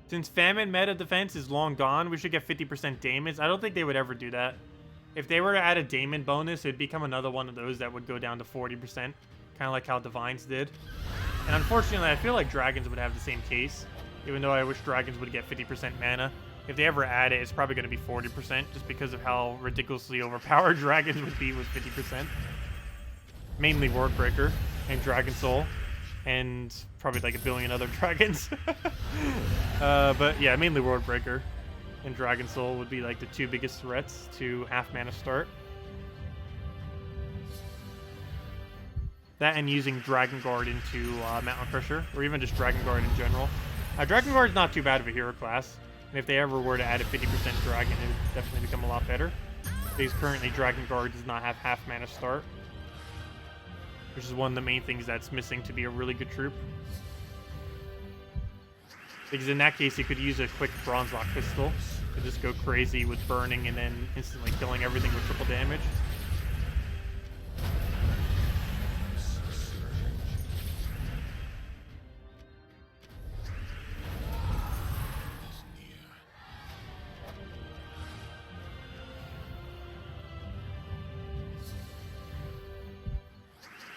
Since Famine meta defense is long gone, we should get 50% damage. I don't think they would ever do that. If they were to add a Daemon bonus, it'd become another one of those that would go down to 40%. Kind of like how Divines did. And unfortunately, I feel like Dragons would have the same case. Even though I wish Dragons would get 50% mana. If they ever add it, it's probably going to be 40%. Just because of how ridiculously overpowered Dragons would be with 50%. Mainly Wordbreaker and Dragon Soul. And probably like a billion other dragons. But yeah, mainly Wordbreaker and Dragon Soul would be like the 2 biggest threats to half mana start. That and using Dragon Guard into Mountain Crusher, or even just Dragon Guard in general. Dragon Guard is not too bad of a hero class, and if they ever were to add a 50% Dragon, it would definitely become a lot better. Because currently Dragon Guard does not have half mana start, which is one of the main things that's missing to be a really good troop. Because in that case, you could use a quick Bronze Lock Pistol to just go crazy with burning and then instantly killing everything with triple damage.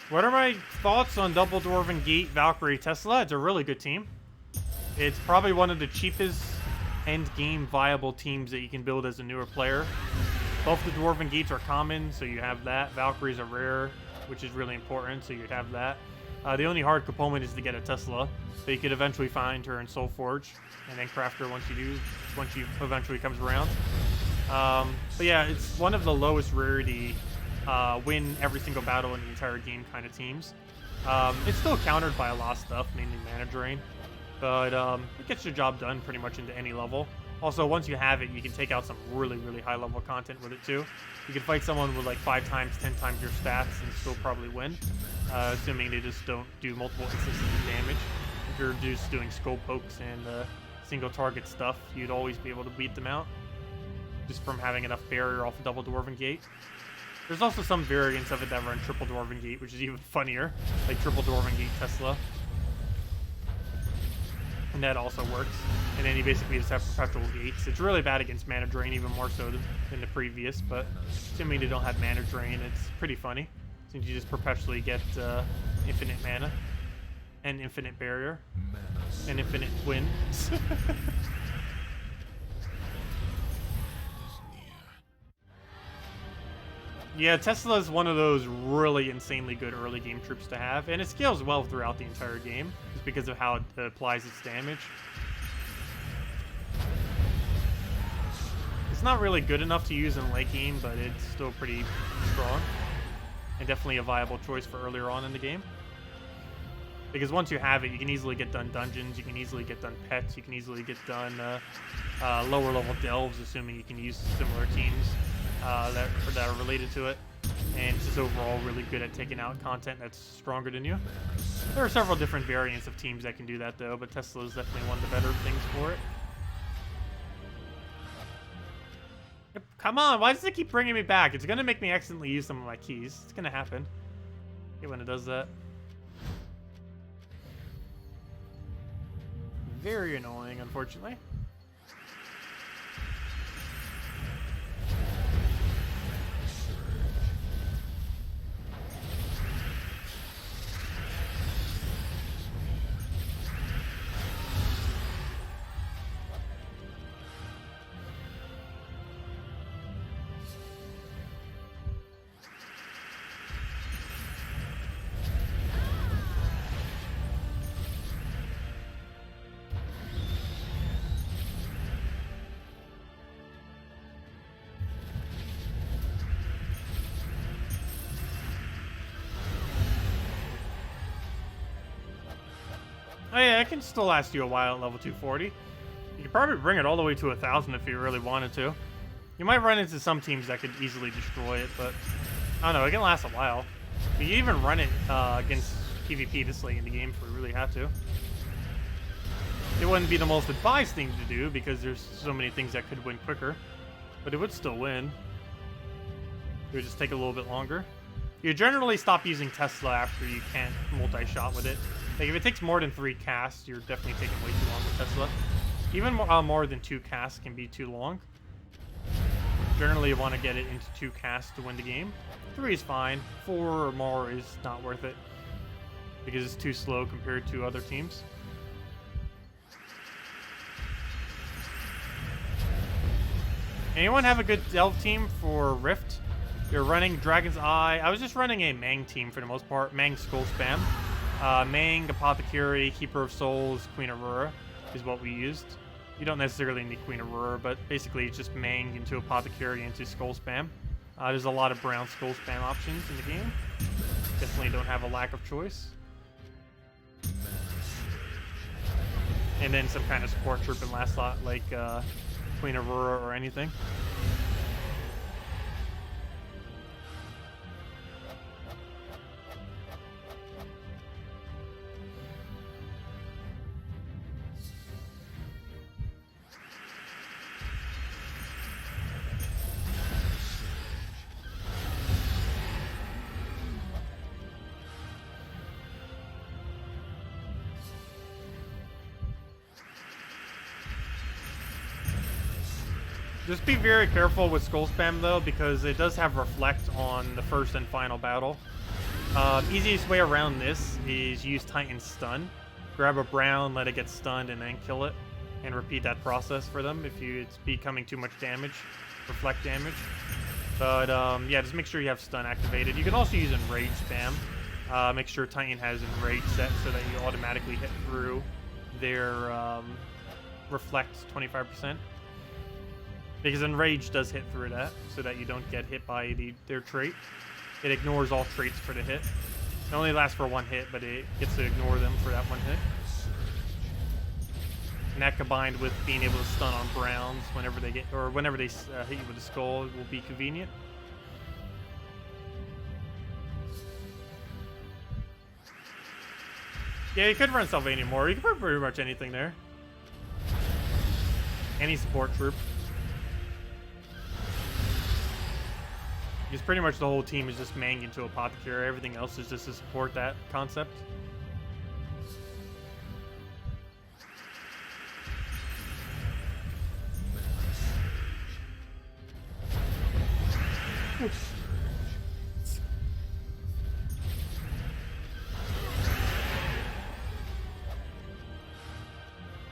What are my thoughts on Double Dwarven Gate, Valkyrie, Tesla? It's a really good team. It's probably one of the cheapest end-game viable teams that you can build as a newer player. Both the Dwarven Gates are common, so you have that. Valkyries are rare, which is really important, so you'd have that. The only hard component is to get a Tesla, but you could eventually find her in Soulforge, and then craft her once she eventually comes around. But yeah, it's one of the lowest rarity, win every single battle in the entire game kind of teams. It's still countered by a lot of stuff, mainly mana drain, but it gets your job done pretty much into any level. Also, once you have it, you can take out some really, really high level content with it too. You can fight someone with like 5 times, 10 times your stats and still probably win, assuming they just don't do multiple instances of damage. If you're just doing skull pokes and single target stuff, you'd always be able to beat them out just from having enough barrier off a double Dwarven Gate. There's also some variants of it that run triple Dwarven Gate, which is even funnier, like triple Dwarven Gate Tesla. And that also works. And then you basically just have perpetual gates. It's really bad against mana drain, even more so than the previous, but assuming they don't have mana drain, it's pretty funny, since you just perpetually get infinite mana, and infinite barrier, and infinite win. Yeah, Tesla is one of those really insanely good early game troops to have, and it scales well throughout the entire game, just because of how it applies its damage. It's not really good enough to use in late game, but it's still pretty strong, and definitely a viable choice for earlier on in the game. Because once you have it, you can easily get done dungeons, you can easily get done pets, you can easily get done lower level delves, assuming you can use similar teams that are related to it. And it's just overall really good at taking out content that's stronger than you. There are several different variants of teams that can do that though, but Tesla is definitely one of the better things for it. Yep, come on, why does it keep bringing me back? It's gonna make me accidentally use some of my keys. It's gonna happen. I hate when it does that. Very annoying, unfortunately. Oh yeah, it can still last you a while at level 240. You could probably bring it all the way to 1,000 if you really wanted to. You might run into some teams that could easily destroy it, but I don't know, it can last a while. You can even run it against PvP this late in the game if we really had to. It wouldn't be the most advised thing to do because there's so many things that could win quicker, but it would still win. It would just take a little bit longer. You generally stop using Tesla after you can't multi-shot with it. Like, if it takes more than 3 casts, you're definitely taking way too long with Tesla. Even more than 2 casts can be too long. Generally, you want to get it into 2 casts to win the game. 3 is fine. 4 or more is not worth it, because it's too slow compared to other teams. Anyone have a good delve team for Rift? You're running Dragon's Eye. I was just running a Mang team for the most part. Mang Skull Spam. Mang, Apothecary, Keeper of Souls, Queen Aurora is what we used. You don't necessarily need Queen Aurora, but basically it's just Mang into Apothecary into Skull Spam. There's a lot of brown Skull Spam options in the game. Definitely don't have a lack of choice. And then some kind of support troop in last slot, like Queen Aurora or anything. Just be very careful with Skull Spam though, because it does have Reflect on the first and final battle. Easiest way around this is use Titan Stun. Grab a brown, let it get stunned, and then kill it. And repeat that process for them if it's becoming too much damage. Reflect damage. But yeah, just make sure you have stun activated. You can also use enrage spam. Make sure Titan has enrage set so that you automatically hit through their reflect 25%. Because enrage does hit through that, so that you don't get hit by their trait. It ignores all traits for the hit. It only lasts for one hit, but it gets to ignore them for that one hit. And that combined with being able to stun on browns whenever they hit you with a skull will be convenient. Yeah, you could run Sylvania more. You can put pretty much anything there. Any support troop. Because pretty much the whole team is just Mang into Apothecary. Everything else is just to support that concept.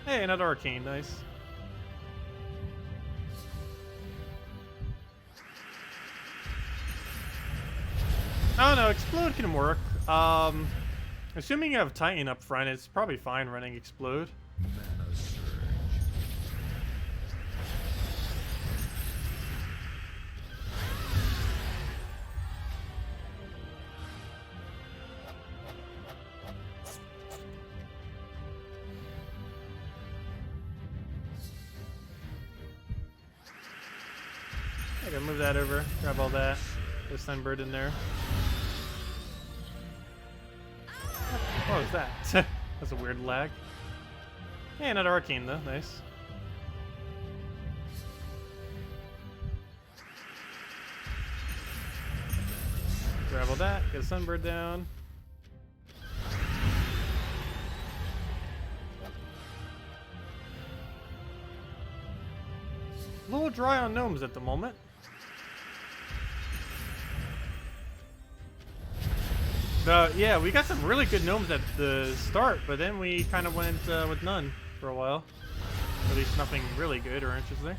Hey, another arcane, nice. I don't know, Explode can work. Assuming you have Titan up front, it's probably fine running Explode. I gotta move that over, grab all that. There's Sunbird in there. What was that? That's a weird lag. Hey, another arcane though, nice. Grab all that, get a Sunbird down. A little dry on Gnomes at the moment. Yeah, we got some really good Gnomes at the start, but then we kind of went with none for a while. At least nothing really good or interesting.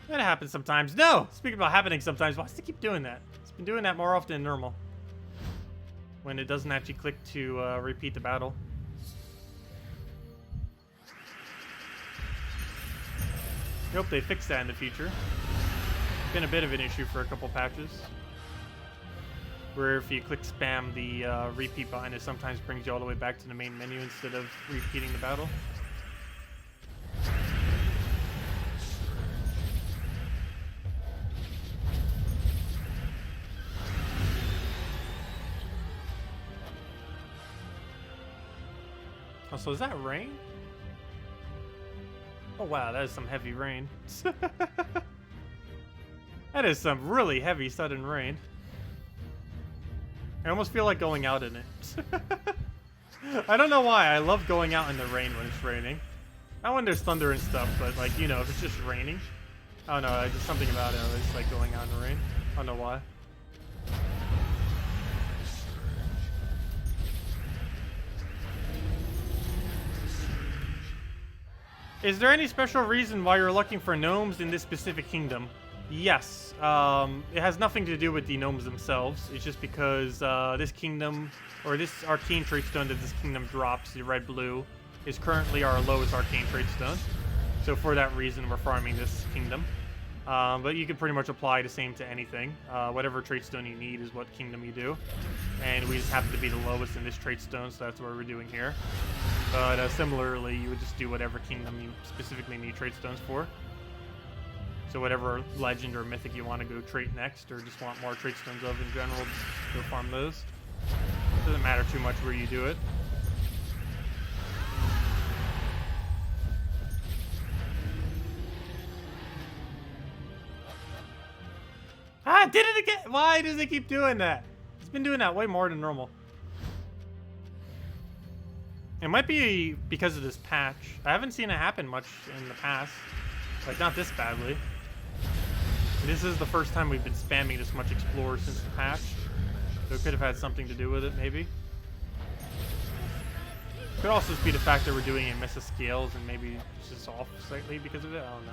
That happens sometimes. No! Speaking about happening sometimes, why does it keep doing that? It's been doing that more often than normal. When it doesn't actually click to repeat the battle. I hope they fix that in the future. It's been a bit of an issue for a couple patches. Where if you click spam the repeat button, it sometimes brings you all the way back to the main menu instead of repeating the battle. Oh, so is that rain? Oh wow, that is some heavy rain. That is some really heavy sudden rain. I almost feel like going out in it. I don't know why. I love going out in the rain when it's raining. Not when there's thunder and stuff, but like, you know, if it's just raining. I don't know. There's something about it. I just like going out in the rain. I don't know why. Is there any special reason why you're looking for gnomes in this specific kingdom? Yes. It has nothing to do with the gnomes themselves. It's just because this kingdom, or this arcane trait stone that this kingdom drops, the red-blue, is currently our lowest arcane trait stone. So for that reason, we're farming this kingdom. But you can pretty much apply the same to anything. Whatever trait stone you need is what kingdom you do. And we just happen to be the lowest in this trait stone, so that's what we're doing here. But similarly, you would just do whatever kingdom you specifically need trait stones for. So whatever legend or mythic you want to go trait next, or just want more trait stones of in general, just go farm those. Doesn't matter too much where you do it. Ah, I did it again! Why does it keep doing that? It's been doing that way more than normal. It might be because of this patch. I haven't seen it happen much in the past. Like, not this badly. This is the first time we've been spamming this much Explorer since the patch. So it could have had something to do with it, maybe. Could also just be the fact that we're doing it miss scales and maybe it's just off slightly because of it. I don't know.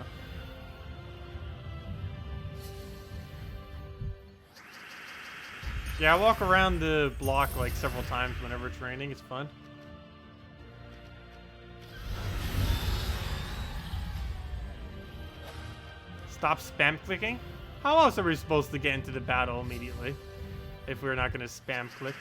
Yeah, I walk around the block like several times whenever it's raining. It's fun. Stop spam clicking? How else are we supposed to get into the battle immediately if we're not going to spam click?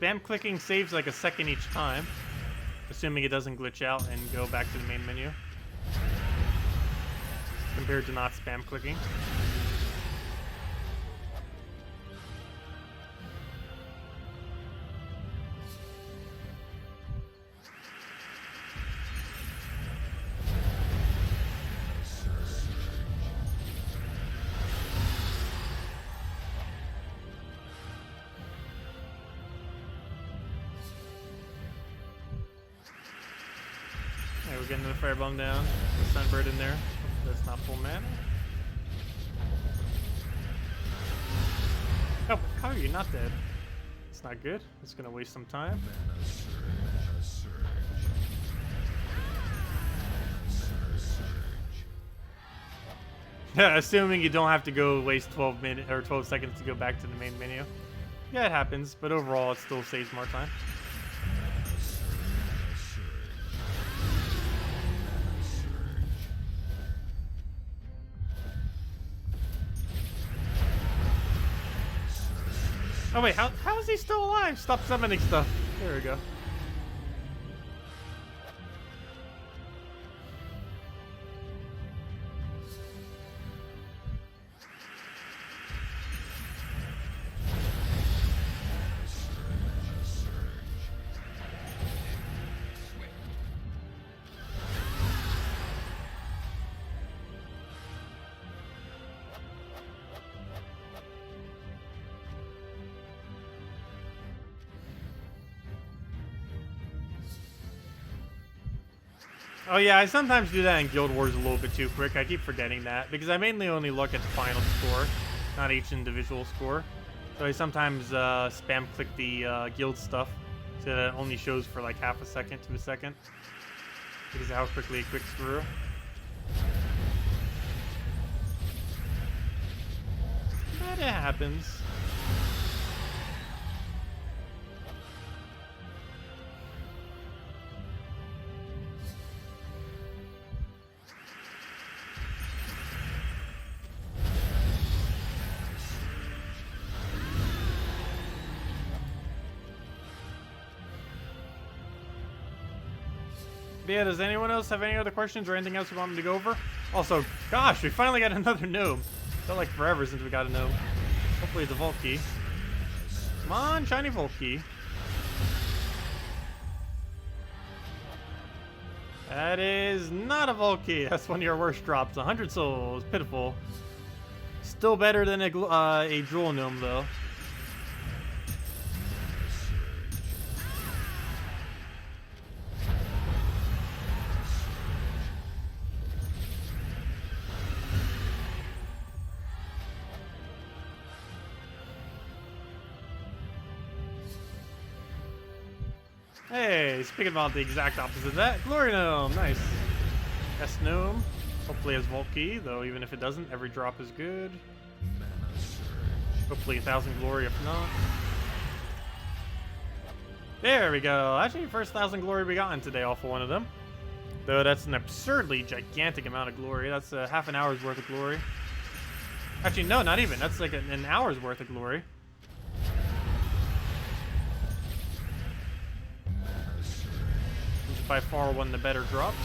Spam clicking saves like a second each time, assuming it doesn't glitch out and go back to the main menu, compared to not spam clicking. We're getting the firebomb down. The sunbird in there. That's not full mana. Oh, how are you not dead? It's not good. It's gonna waste some time. Yeah, assuming you don't have to go waste 12 minutes or 12 seconds to go back to the main menu. Yeah, it happens, but overall it still saves more time. Oh wait, how is he still alive? Stop summoning stuff. There we go. Oh yeah, I sometimes do that in Guild Wars a little bit too quick. I keep forgetting that because I mainly only look at the final score, not each individual score. So I sometimes spam click the guild stuff so that it only shows for like half a second to a second because of how quickly it clicks through. But it happens. But yeah, does anyone else have any other questions or anything else you want me to go over? Also, gosh, we finally got another gnome. Felt like forever since we got a gnome. Hopefully it's a vault key. Come on, shiny vault key. That is not a vault key. That's one of your worst drops. 100 souls. Pitiful. Still better than a jewel gnome, though. Hey, speaking about the exact opposite of that, Glory Gnome, nice. S Gnome, hopefully has Vault Key, though even if it doesn't, every drop is good. Hopefully 1,000 Glory if not. There we go, actually first 1,000 Glory we gotten today off of one of them. Though that's an absurdly gigantic amount of Glory, that's half an hour's worth of Glory. Actually no, not even, that's like an hour's worth of Glory. By far one of the better drops.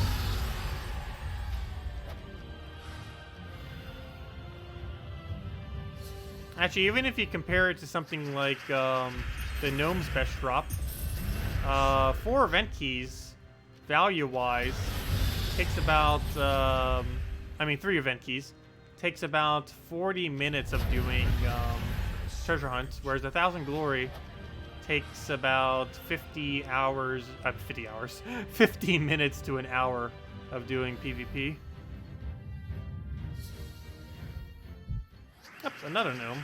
Actually, even if you compare it to something like the Gnome's best drop, 4 event keys, value-wise, takes about, 3 event keys, takes about 40 minutes of doing treasure hunts, whereas 1,000 glory takes about 50 minutes to an hour of doing PvP. Yep, another gnome.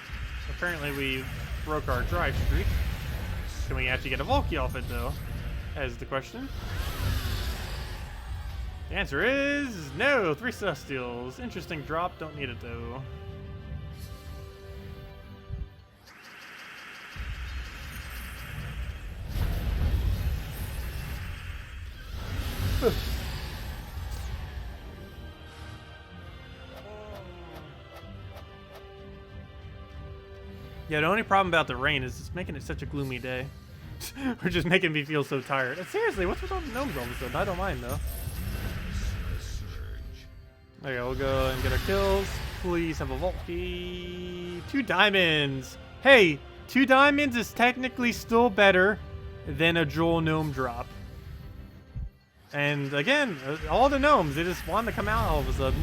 Apparently we broke our drive streak. Can we actually get a Volky off it, though? That is the question. The answer is no. 3 Celestials. Interesting drop. Don't need it, though. Yeah, the only problem about the rain is it's making it such a gloomy day. Or just making me feel so tired. And seriously, what's with all the gnomes all of a sudden? I don't mind, though. Okay, we'll go and get our kills. Please have a Volky. 2 diamonds. Hey, 2 diamonds is technically still better than a Joel gnome drop. And again, all the gnomes, they just wanted to come out all of a sudden.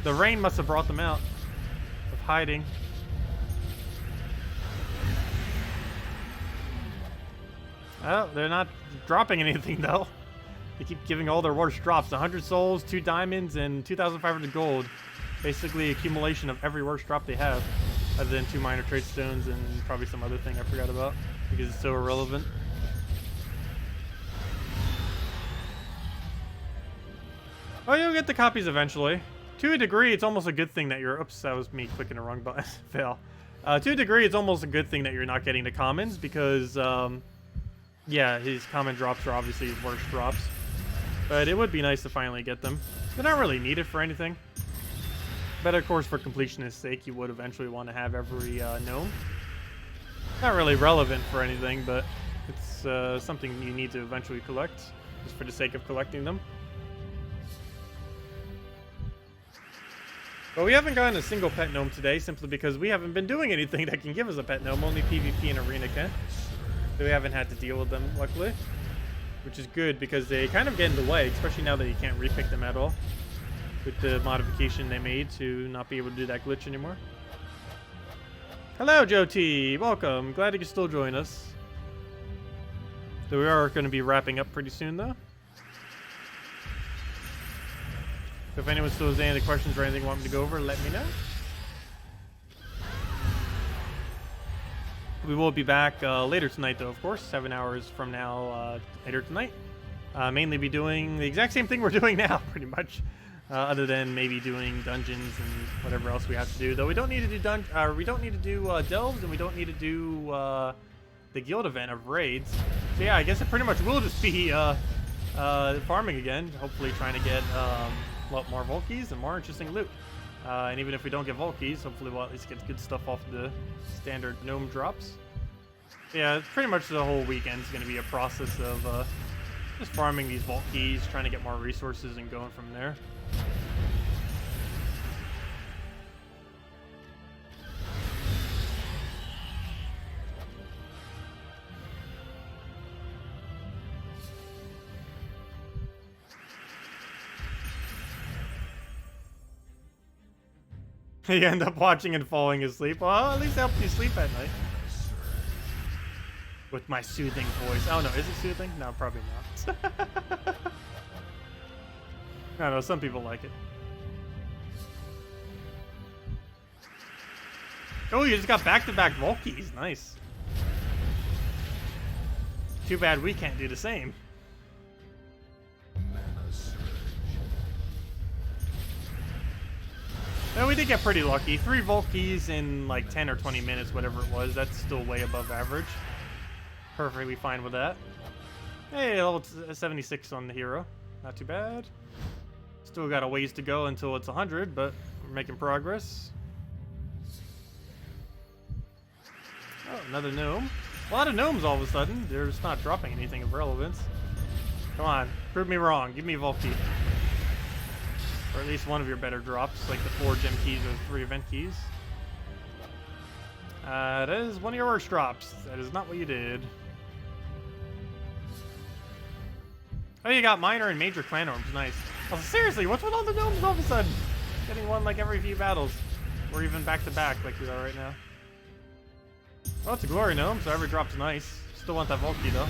The rain must have brought them out of hiding. Oh, they're not dropping anything though. They keep giving all their worst drops. 100 souls, 2 diamonds, and 2,500 gold. Basically accumulation of every worst drop they have. Other than 2 minor trade stones and probably some other thing I forgot about. Because it's so irrelevant. Oh, you'll get the copies eventually. To a degree, it's almost a good thing that you're... Oops, that was me clicking the wrong button. Fail. To a degree, it's almost a good thing that you're not getting the commons because... yeah, his common drops are obviously his worst drops. But it would be nice to finally get them. They're not really needed for anything. But of course, for completionist's sake, you would eventually want to have every gnome. Not really relevant for anything, but it's something you need to eventually collect. Just for the sake of collecting them. But we haven't gotten a single pet gnome today, simply because we haven't been doing anything that can give us a pet gnome. Only PvP and arena can. So we haven't had to deal with them, luckily. Which is good, because they kind of get in the way, especially now that you can't repick them at all. With the modification they made to not be able to do that glitch anymore. Hello, Joe T. Welcome. Glad you can still join us. So we are going to be wrapping up pretty soon, though. So if anyone still has any other questions or anything you want me to go over, let me know. We will be back later tonight, though, of course. 7 hours from now, later tonight. Mainly be doing the exact same thing we're doing now, pretty much. Other than maybe doing dungeons and whatever else we have to do. Though we don't need to do delves, and we don't need to do the guild event of raids. So yeah, I guess it pretty much will just be farming again. Hopefully trying to get a lot more Volkies and more interesting loot. And even if we don't get Volkies, hopefully we'll at least get good stuff off the standard gnome drops. Yeah, pretty much the whole weekend is going to be a process of just farming these Volkies, trying to get more resources and going from there. You end up watching and falling asleep. Well, at least it helps you sleep at night. With my soothing voice. Oh no, is it soothing? No, probably not. I don't know, some people like it. Oh, you just got back-to-back Volkies. Nice. Too bad we can't do the same. No, we did get pretty lucky. 3 Volkies in like 10 or 20 minutes, whatever it was. That's still way above average. Perfectly fine with that. Hey, level 76 on the hero. Not too bad. Still got a ways to go until it's 100, but we're making progress. Oh, another gnome. A lot of gnomes all of a sudden. They're just not dropping anything of relevance. Come on, prove me wrong. Give me a Volky. Or at least one of your better drops, like the 4 gem keys or 3 event keys. That is one of your worst drops. That is not what you did. Oh, you got minor and major clan orbs. Nice. Oh, seriously, what's with all the gnomes all of a sudden? Getting one like every few battles. Or even back to back like we are right now. Oh, it's a glory gnome, so every drop's nice. Still want that Volky though.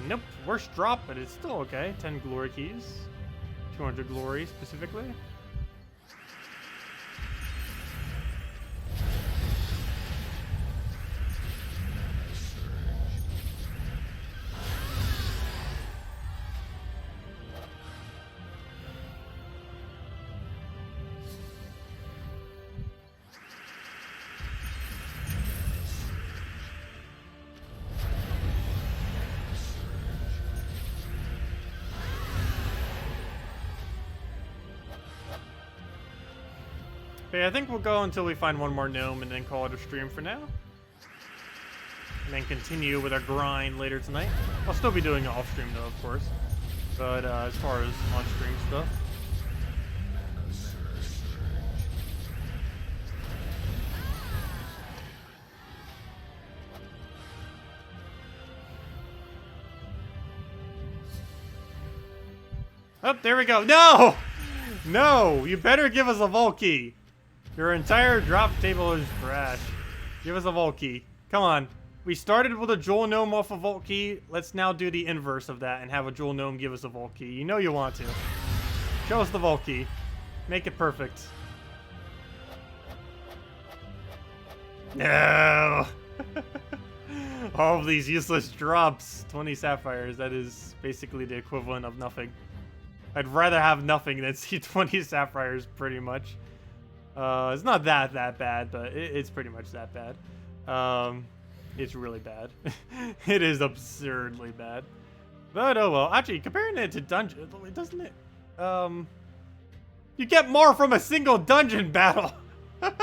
Nope, worst drop, but it's still okay. 10 glory keys. 200 glory specifically. Okay, I think we'll go until we find one more gnome and then call it a stream for now. And then continue with our grind later tonight. I'll still be doing it off stream though, of course. But as far as on stream stuff. Oh, there we go. No! No! You better give us a vault key. Your entire drop table is trash. Give us a vault key. Come on. We started with a jewel gnome off a vault key. Let's now do the inverse of that and have a jewel gnome give us a vault key. You know you want to. Show us the vault key. Make it perfect. No! All of these useless drops. 20 sapphires. That is basically the equivalent of nothing. I'd rather have nothing than see 20 sapphires, pretty much. It's not that bad, but it's pretty much that bad. It's really bad. It is absurdly bad. But oh well. Actually, comparing it to dungeon, doesn't it? You get more from a single dungeon battle. I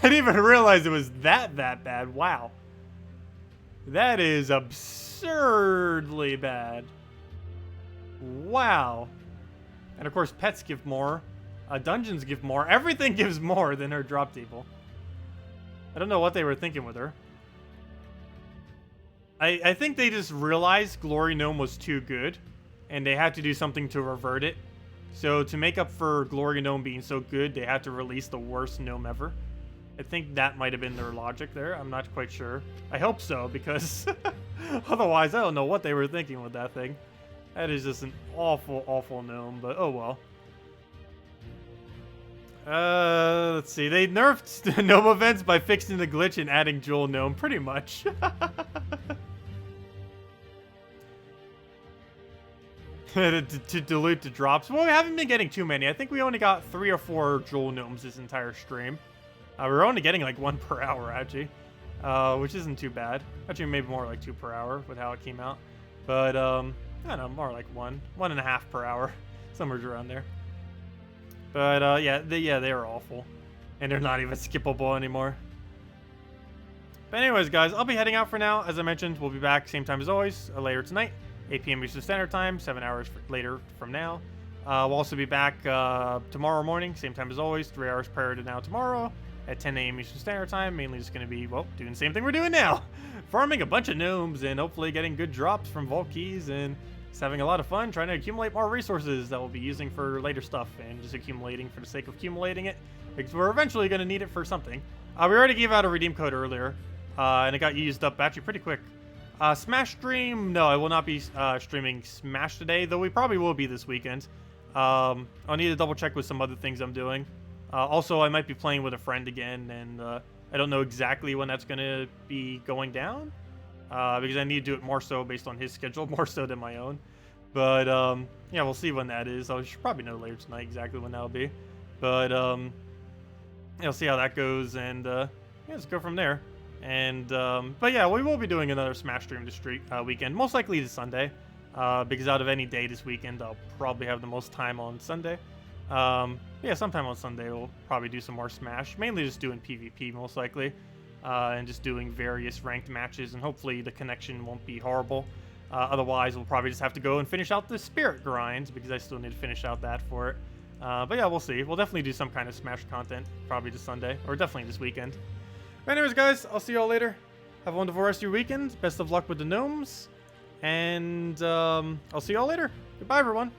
didn't even realize it was that bad. Wow. That is absurdly bad. Wow. And of course, pets give more. Dungeons give more. Everything gives more than her drop table. I don't know what they were thinking with her. I think they just realized Glory Gnome was too good, and they had to do something to revert it. So to make up for Glory Gnome being so good, they had to release the worst gnome ever. I think that might have been their logic there. I'm not quite sure. I hope so, because otherwise I don't know what they were thinking with that thing. That is just an awful gnome, but oh well. Let's see. They nerfed the gnome events by fixing the glitch and adding jewel gnome, pretty much. to dilute the drops. Well, we haven't been getting too many. I think we only got 3 or 4 jewel gnomes this entire stream. We're only getting like 1 per hour, actually. Which isn't too bad. Actually, maybe more like 2 per hour with how it came out. But, I don't know, more like 1.5 per hour. Somewhere around there. But, yeah, they are awful. And they're not even skippable anymore. But anyways, guys, I'll be heading out for now. As I mentioned, we'll be back same time as always, later tonight. 8 p.m. Eastern Standard Time, 7 hours later from now. We'll also be back tomorrow morning, same time as always, 3 hours prior to now tomorrow at 10 a.m. Eastern Standard Time. Mainly just going to be, well, doing the same thing we're doing now. Farming a bunch of gnomes and hopefully getting good drops from vault keys and just having a lot of fun trying to accumulate more resources that we'll be using for later stuff and just accumulating for the sake of accumulating it because we're eventually going to need it for something. We already gave out a redeem code earlier and it got used up actually pretty quick. Smash stream, no, I will not be streaming Smash today, though we probably will be this weekend. I'll need to double check with some other things I'm doing. Also, I might be playing with a friend again, and I don't know exactly when that's going to be going down, because I need to do it more so based on his schedule, more so than my own. But, yeah, we'll see when that is. I should probably know later tonight exactly when that'll be. But, yeah, we'll see how that goes, and, yeah, let's go from there. And, but yeah, we will be doing another Smash stream this weekend, most likely this Sunday, because out of any day this weekend, I'll probably have the most time on Sunday. Yeah, sometime on Sunday, we'll probably do some more Smash, mainly just doing PvP, most likely, and just doing various ranked matches, and hopefully the connection won't be horrible. Otherwise, we'll probably just have to go and finish out the Spirit grind, because I still need to finish out that for it. But yeah, we'll see. We'll definitely do some kind of Smash content, probably this Sunday, or definitely this weekend. But anyways, guys, I'll see you all later. Have a wonderful rest of your weekend. Best of luck with the gnomes. And I'll see you all later. Goodbye, everyone.